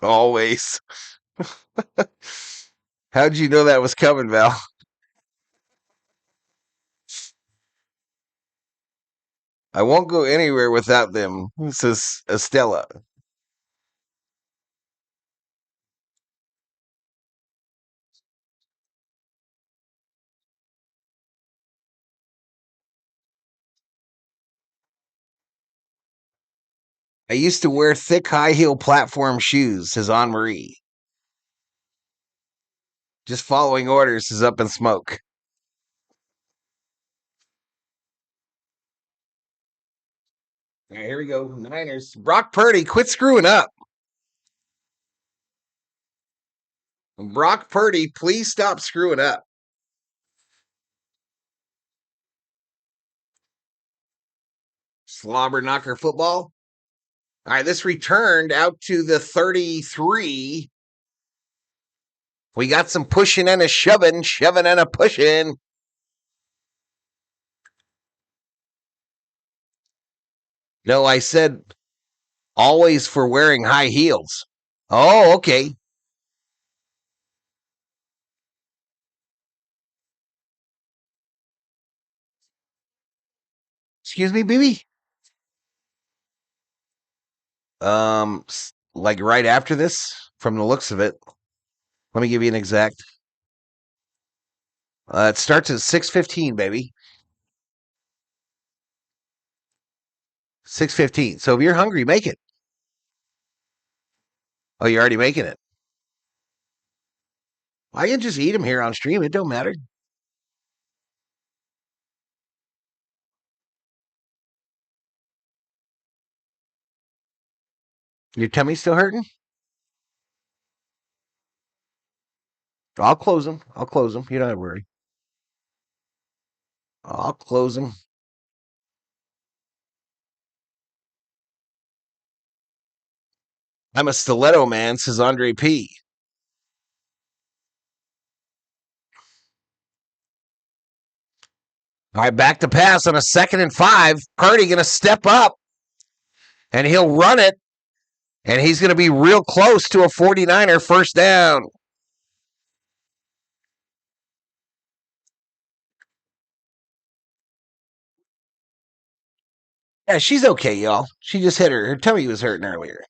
Always. How'd you know that was coming, Val? I won't go anywhere without them, says Estella. I used to wear thick high heel platform shoes, says Anne Marie. Just following orders is up in smoke. All right, here we go. Niners. Brock Purdy, quit screwing up. Brock Purdy, please stop screwing up. Slobber knocker football. All right, this returned out to the 33. We got some pushing and a shoving and a pushing. No, I said always for wearing high heels. Oh, okay. Excuse me, baby. Like right after this, from the looks of it. Let me give you an exact. It starts at 6:15, baby. 6:15. So if you're hungry, make it. Oh, you're already making it. I can just eat them here on stream. It don't matter. Your tummy's still hurting? I'll close them. I'll close them. You don't have to worry. I'll close them. I'm a stiletto man, says Andre P. All right, back to pass on a 2nd and 5. Purdy going to step up, and he'll run it, and he's going to be real close to a 49er first down. Yeah, she's okay, y'all. She just hit her. Her tummy was hurting earlier.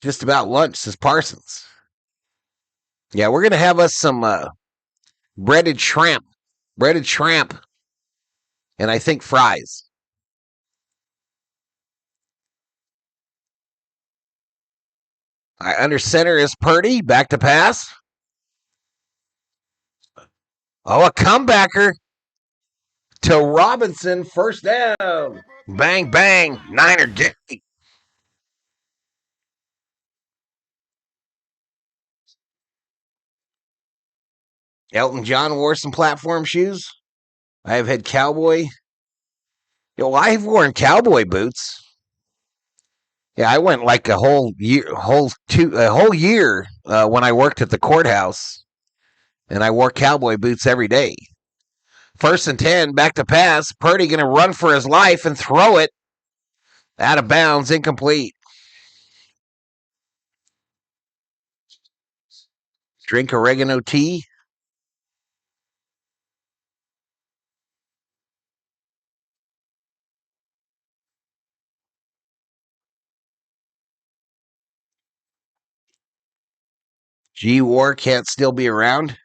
Just about lunch, says Parsons. Yeah, we're going to have us some breaded shrimp, and I think fries. All right, under center is Purdy. Back to pass. Oh, a comebacker to Robinson. First down. Bang, bang. Niner gang. Elton John wore some platform shoes. I have had cowboy. I've worn cowboy boots. Yeah, I went like a whole year, when I worked at the courthouse, and I wore cowboy boots every day. 1st and 10, back to pass. Purdy going to run for his life and throw it out of bounds, incomplete. Drink oregano tea. G War can't still be around.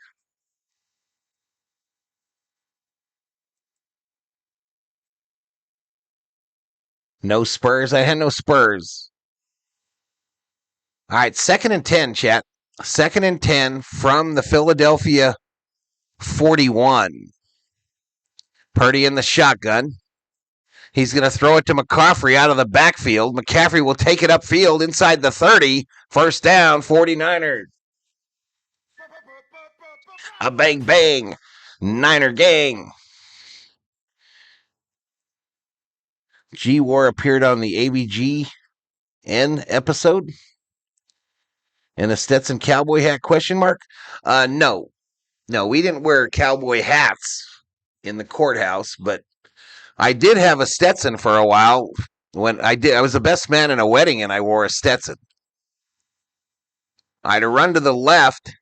No Spurs. I had no Spurs. All right, 2nd and 10, chat. 2nd and 10 from the Philadelphia 41. Purdy in the shotgun. He's going to throw it to McCaffrey out of the backfield. McCaffrey will take it upfield inside the 30. First down, 49ers. A bang, bang. Niner gang. G War appeared on the ABGN episode. And a Stetson cowboy hat question mark? No. No, we didn't wear cowboy hats in the courthouse, but I did have a Stetson for a while. I was the best man in a wedding, and I wore a Stetson. I had to run to the left.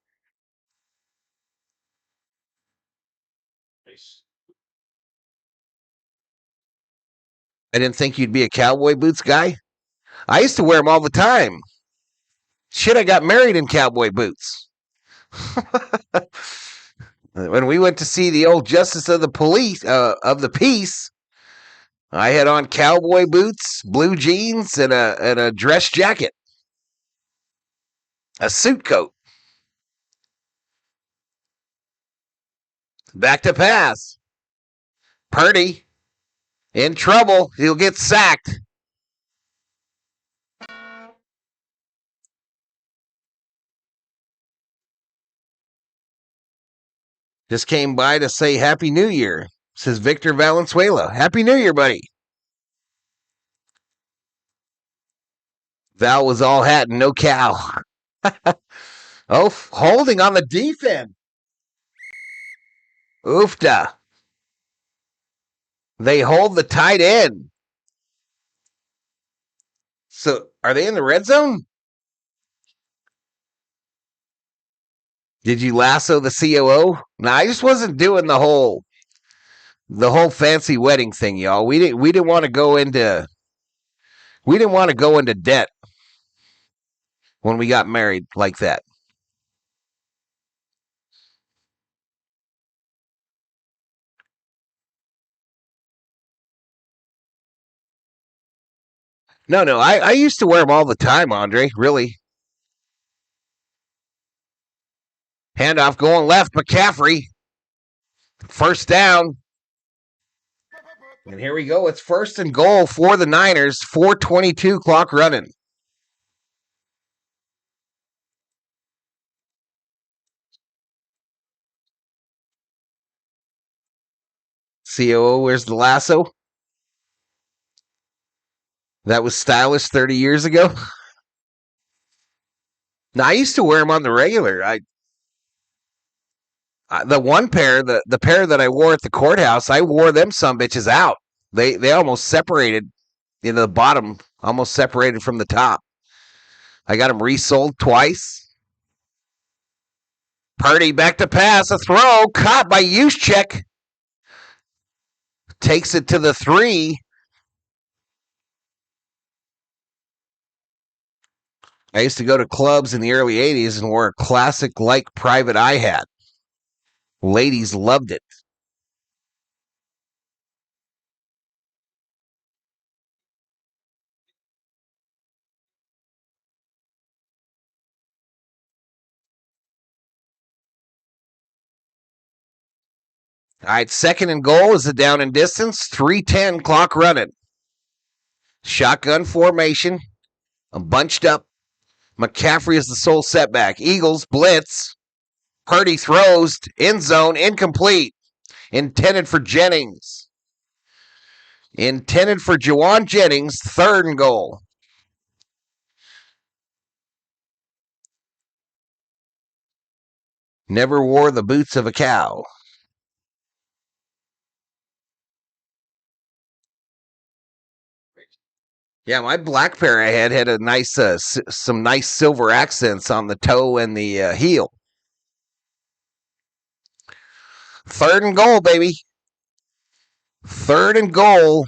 I didn't think you'd be a cowboy boots guy. I used to wear them all the time. Shit, I got married in cowboy boots. When we went to see the old justice of the police of the peace, I had on cowboy boots, blue jeans, and a dress jacket, a suit coat. Back to pass. Purdy in trouble. He'll get sacked. Just came by to say Happy New Year, says Victor Valenzuela. Happy New Year, buddy. Val was all hat and no cow. Oh, holding on the defense. Oofda. They hold the tight end. So are they in the red zone? Did you lasso the COO? No, I just wasn't doing the whole fancy wedding thing, y'all. We didn't want to go into debt when we got married like that. No, I used to wear them all the time, Andre. Really. Handoff going left, McCaffrey. First down. And here we go. It's first and goal for the Niners. 4:22 clock running. COO, where's the lasso? That was stylish 30 years ago. Now, I used to wear them on the regular. The one pair, the pair that I wore at the courthouse, I wore them some bitches out. They almost separated. The bottom almost separated from the top. I got them resold twice. Purdy back to pass, a throw caught by Juszczyk. Takes it to the 3. I used to go to clubs in the early 80s and wore a classic like private eye hat. Ladies loved it. All right, second and goal is a down and distance. 3:10 clock running. Shotgun formation. Bunched up. McCaffrey is the sole setback. Eagles blitz. Purdy throws. End zone. Incomplete. Intended for Jennings. Intended for Juwan Jennings. Third and goal. Never wore the boots of a cow. Yeah, my black pair I had a nice, some nice silver accents on the toe and the heel. Third and goal, baby. Third and goal.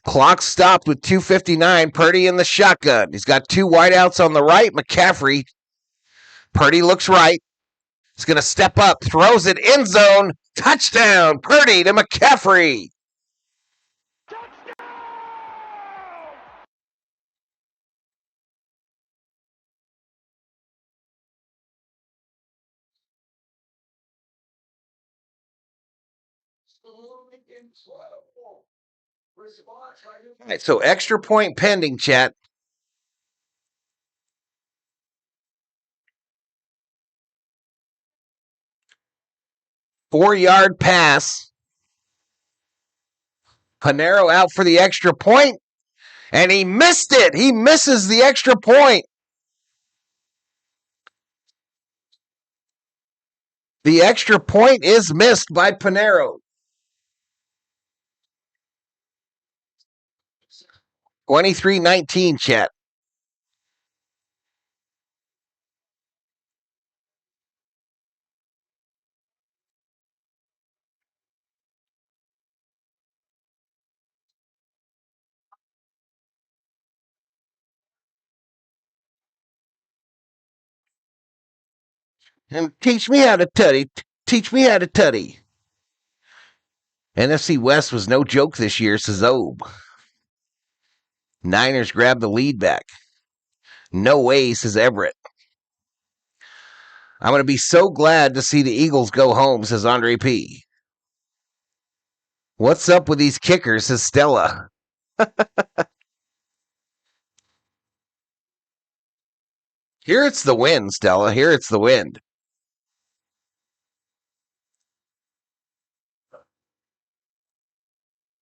Clock stopped with 2:59. Purdy in the shotgun. He's got 2 wideouts on the right. McCaffrey. Purdy looks right. He's going to step up. Throws it end zone. Touchdown. Purdy to McCaffrey. All right, so extra point pending, chat. Four-yard pass. Panero out for the extra point, and he missed it. He misses the extra point. The extra point is missed by Panero. 23-19, chat. And teach me how to tutty. Teach me how to tutty. NFC West was no joke this year, says Obe. Niners grabbed the lead back. No way, says Everett. I'm going to be so glad to see the Eagles go home, says Andre P. What's up with these kickers, says Stella. Here it's the wind, Stella. Here it's the wind.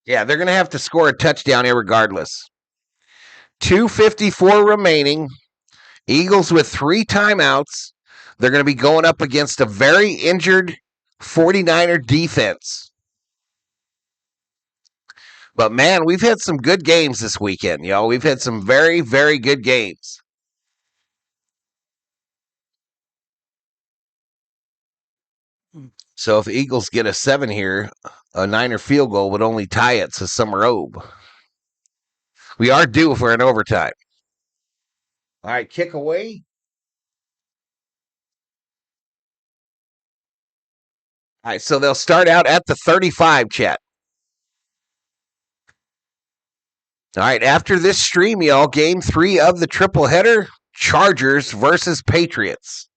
Yeah, they're going to have to score a touchdown irregardless. 2:54 remaining. Eagles with 3 timeouts. They're going to be going up against a very injured 49er defense. But man, we've had some good games this weekend, y'all. We've had some very, very good games. So if Eagles get a 7 here, a Niner field goal would only tie it, says Summer Obe. We are due for an overtime. All right, kick away. All right, so they'll start out at the 35, chat. All right, after this stream, y'all, game 3 of the triple header, Chargers versus Patriots.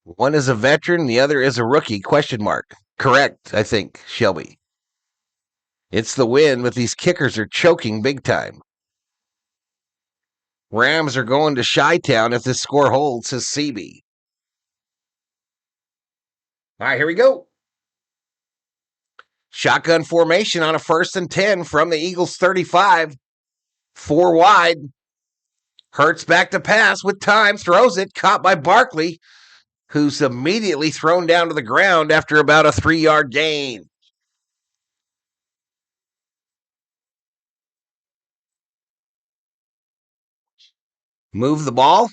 One is a veteran, the other is a rookie, question mark. Correct, I think, Shelby. It's the win, but these kickers are choking big time. Rams are going to Chi-Town if this score holds, says CB. All right, here we go. Shotgun formation on a 1st and 10 from the Eagles 35. 4 wide. Hurts back to pass with time, throws it, caught by Barkley, who's immediately thrown down to the ground after about a 3-yard gain. Move the ball.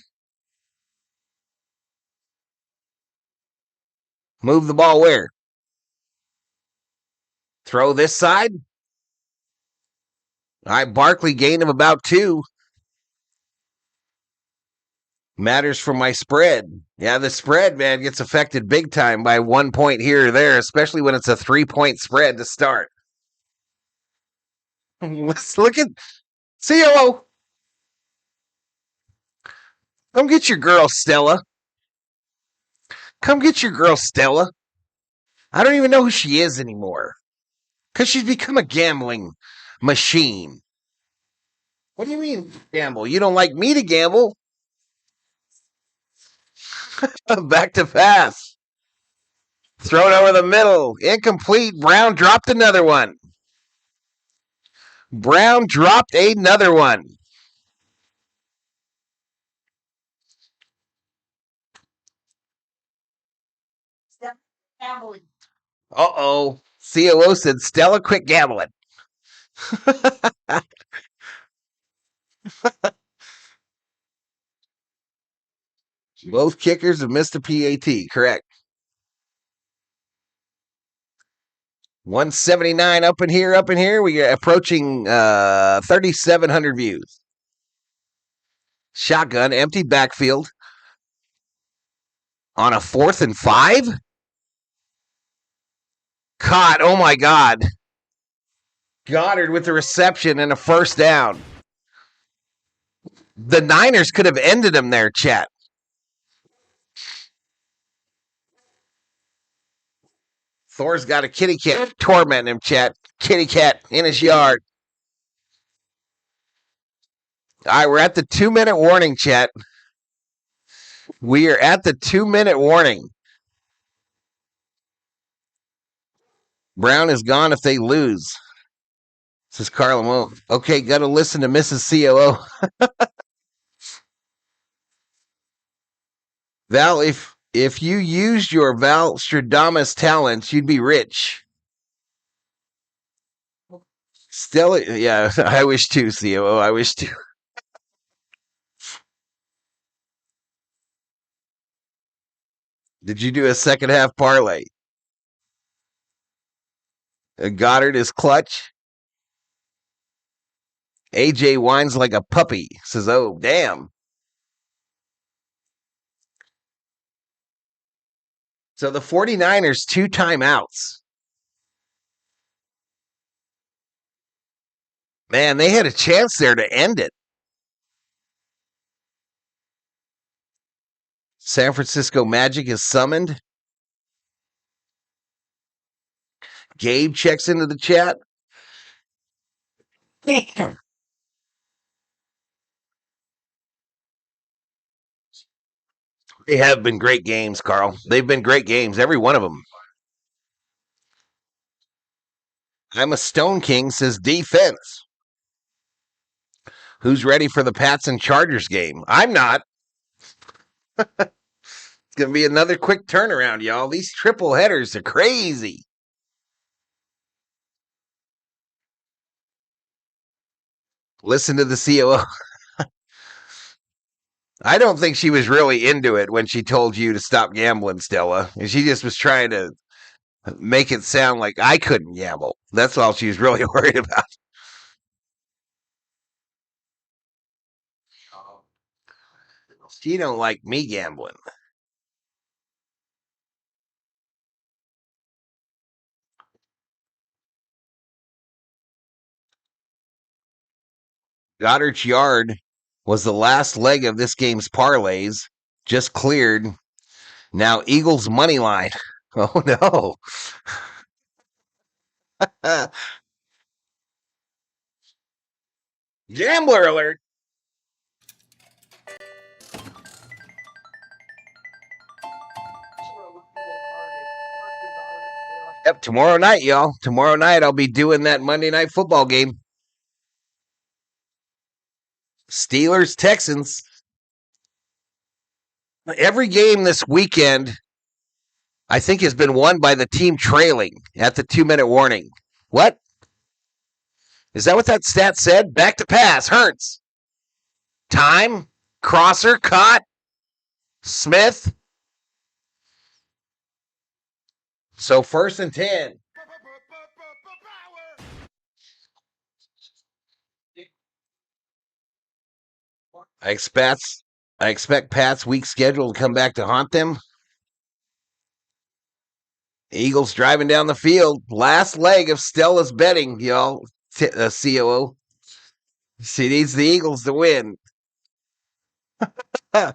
Move the ball where? Throw this side. All right, Barkley gain of about 2. Matters for my spread. Yeah, the spread, man, gets affected big time by 1 point here or there, especially when it's a 3-point spread to start. Let's look at COO. Come get your girl, Stella. Come get your girl, Stella. I don't even know who she is anymore. Because she's become a gambling machine. What do you mean, gamble? You don't like me to gamble? Back to pass. Thrown over the middle. Incomplete. Brown dropped another one. Brown dropped another one. Uh-oh. COO said, Stella, quit gambling. Both kickers have missed a PAT, correct. 179 up in here. We are approaching 3,700 views. Shotgun, empty backfield. On a 4th and 5? Caught, oh my God. Goddard with the reception and a 1st down. The Niners could have ended him there, chat. Thor's got a kitty cat tormenting him, chat. Kitty cat in his yard. All right, we're at the 2-minute warning, chat. We are at the 2-minute warning. Brown is gone if they lose, says Carla Mo. Okay, got to listen to Mrs. COO. Val, if you used your Val Stradamus talents, you'd be rich. Still, yeah, I wish too, COO. I wish too. Did you do a second half parlay? Goddard is clutch. AJ whines like a puppy. Says, oh, damn. So the 49ers, 2 timeouts. Man, they had a chance there to end it. San Francisco Magic is summoned. Gabe checks into the chat. They have been great games, Carl. They've been great games, every one of them. I'm a Stone King, says defense. Who's ready for the Pats and Chargers game? I'm not. It's going to be another quick turnaround, y'all. These triple headers are crazy. Listen to the COO. I don't think she was really into it when she told you to stop gambling, Stella. She just was trying to make it sound like I couldn't gamble. That's all she was really worried about. She don't like me gambling. Goddard's yard was the last leg of this game's parlays. Just cleared. Now Eagles money line. Oh no. Gambler alert. Yep, tomorrow night, y'all. Tomorrow night I'll be doing that Monday Night Football game. Steelers, Texans. Every game this weekend, I think, has been won by the team trailing at the 2-minute warning. What? Is that what that stat said? Back to pass. Hurts. Time. Crosser. Caught. Smith. So 1st and 10. I expect Pat's weak schedule to come back to haunt them. Eagles driving down the field. Last leg of Stella's betting, y'all. COO. She needs the Eagles to win. Uh-oh.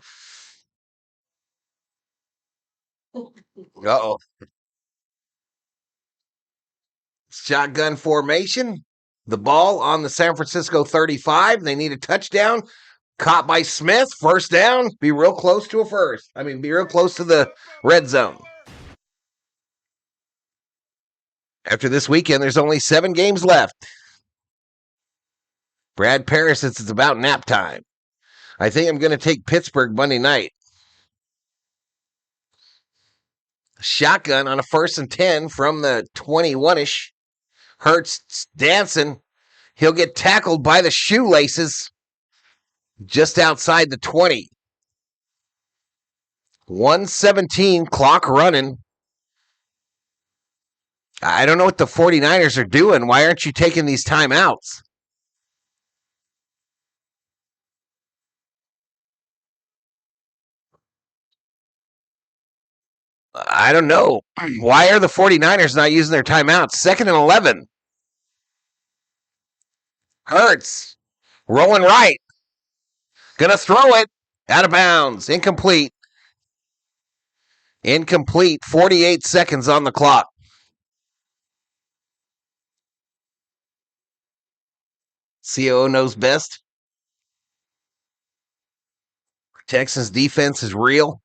Shotgun formation. The ball on the San Francisco 35. They need a touchdown. Caught by Smith. 1st down. Be real close to a first. Be real close to the red zone. After this weekend, there's only 7 games left. Brad Paris says it's about nap time. I think I'm going to take Pittsburgh Monday night. Shotgun on a 1st and 10 from the 21-ish. Hurts dancing. He'll get tackled by the shoelaces just outside the 20. 1:17, clock running. I don't know what the 49ers are doing. Why aren't you taking these timeouts? I don't know. Why are the 49ers not using their timeouts? 2nd and 11. Hurts. Rolling right. Gonna throw it. Out of bounds. Incomplete. 48 seconds on the clock. COO knows best. Texans defense is real.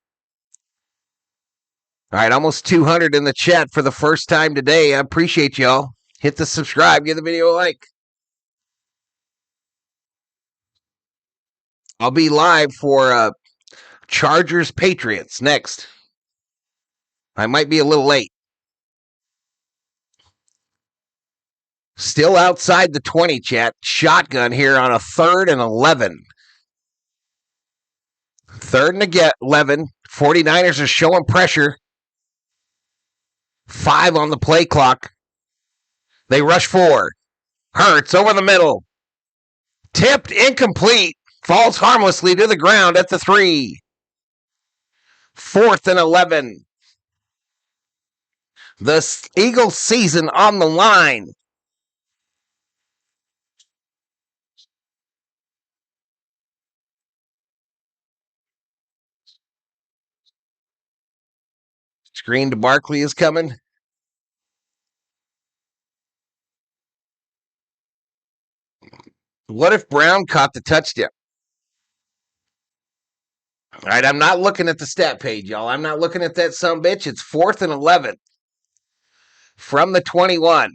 All right, almost 200 in the chat for the first time today. I appreciate y'all. Hit the subscribe. Give the video a like. I'll be live for Chargers Patriots next. I might be a little late. Still outside the 20, chat. Shotgun here on a 3rd and 11. 3rd and 11. 49ers are showing pressure. 5 on the play clock. They rush 4. Hurts over the middle. Tipped, incomplete. Falls harmlessly to the ground at the 3. 4th and 11. The Eagles season on the line. Screen to Barkley is coming. What if Brown caught the touchdown? All right, I'm not looking at the stat page, y'all. I'm not looking at that sumbitch. It's 4th and 11 from the 21.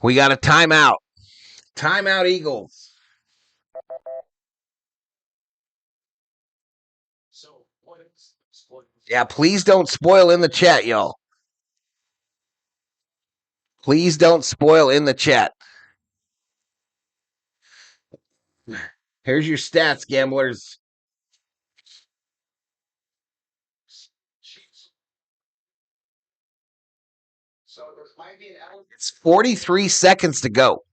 We got a timeout. Timeout, Eagles. So what is Yeah, please don't spoil in the chat, y'all. Please don't spoil in the chat. Here's your stats, gamblers. So there might be an element. It's 43 seconds to go.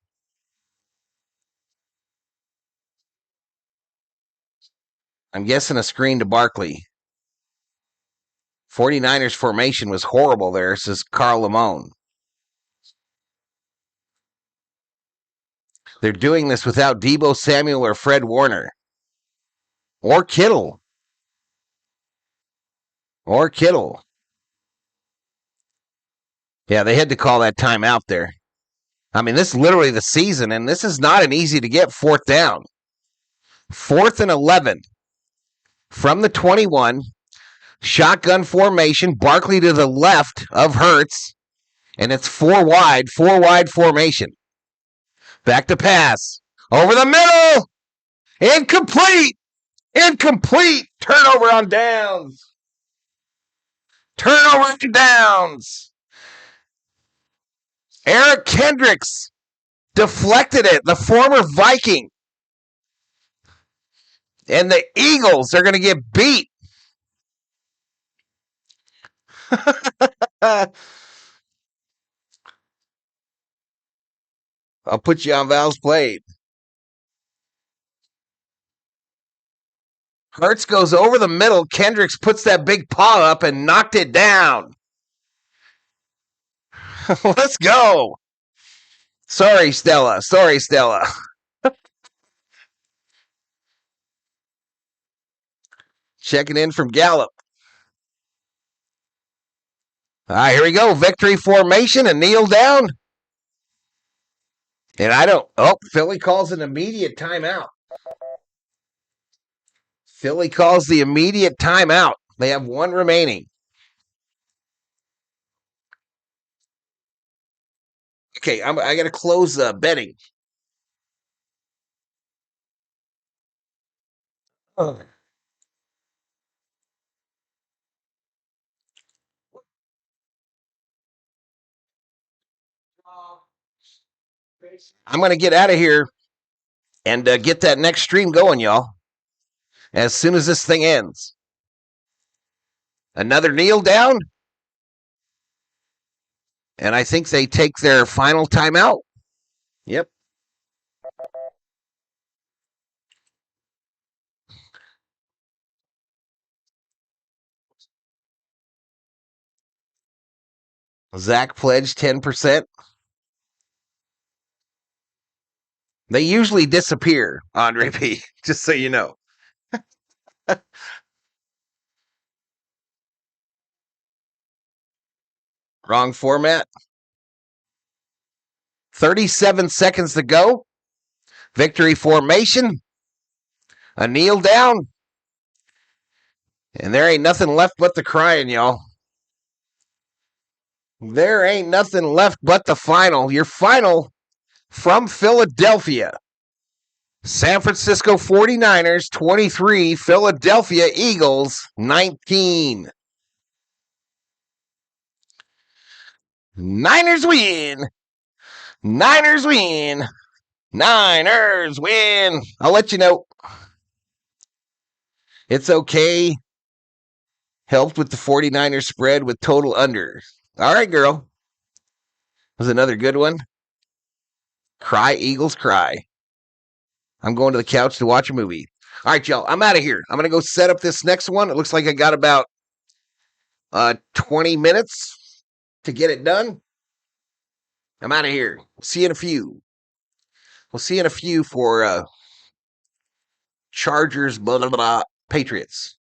I'm guessing a screen to Barkley. 49ers formation was horrible there, says Carl Lamone. They're doing this without Deebo Samuel or Fred Warner. Or Kittle. Yeah, they had to call that timeout there. I mean, this is literally the season, and this is not an easy to get 4th down. 4th and 11 from the 21. Shotgun formation. Barkley to the left of Hurts, and it's 4 wide formation. Back to pass. Over the middle. Incomplete. Turnover on downs. Eric Kendricks deflected it, the former Viking. And the Eagles are going to get beat. I'll put you on Val's plate. Hurts goes over the middle. Kendricks puts that big paw up and knocked it down. Let's go. Sorry, Stella. Checking in from Gallup. All right, here we go. Victory formation and kneel down. And I don't. Oh, Philly calls an immediate timeout. Philly calls the immediate timeout. They have 1 remaining. Okay, I got to close betting. Oh. I'm going to get out of here and get that next stream going, y'all. As soon as this thing ends. Another kneel down. And I think they take their final timeout. Yep. Zach pledged 10%. They usually disappear, Andre P., just so you know. Wrong format. 37 seconds to go. Victory formation. A kneel down. And there ain't nothing left but the crying, y'all. There ain't nothing left but the final. Your final from Philadelphia. San Francisco 49ers 23, Philadelphia Eagles 19. Niners win. Niners win. Niners win. I'll let you know. It's okay. Helped with the 49ers spread with total under. All right, girl. That was another good one. Cry, Eagles, cry. I'm going to the couch to watch a movie. All right, y'all. I'm out of here. I'm going to go set up this next one. It looks like I got about 20 minutes to get it done. I'm out of here. See you in a few. We'll see you in a few for Chargers, blah, blah, blah, Patriots.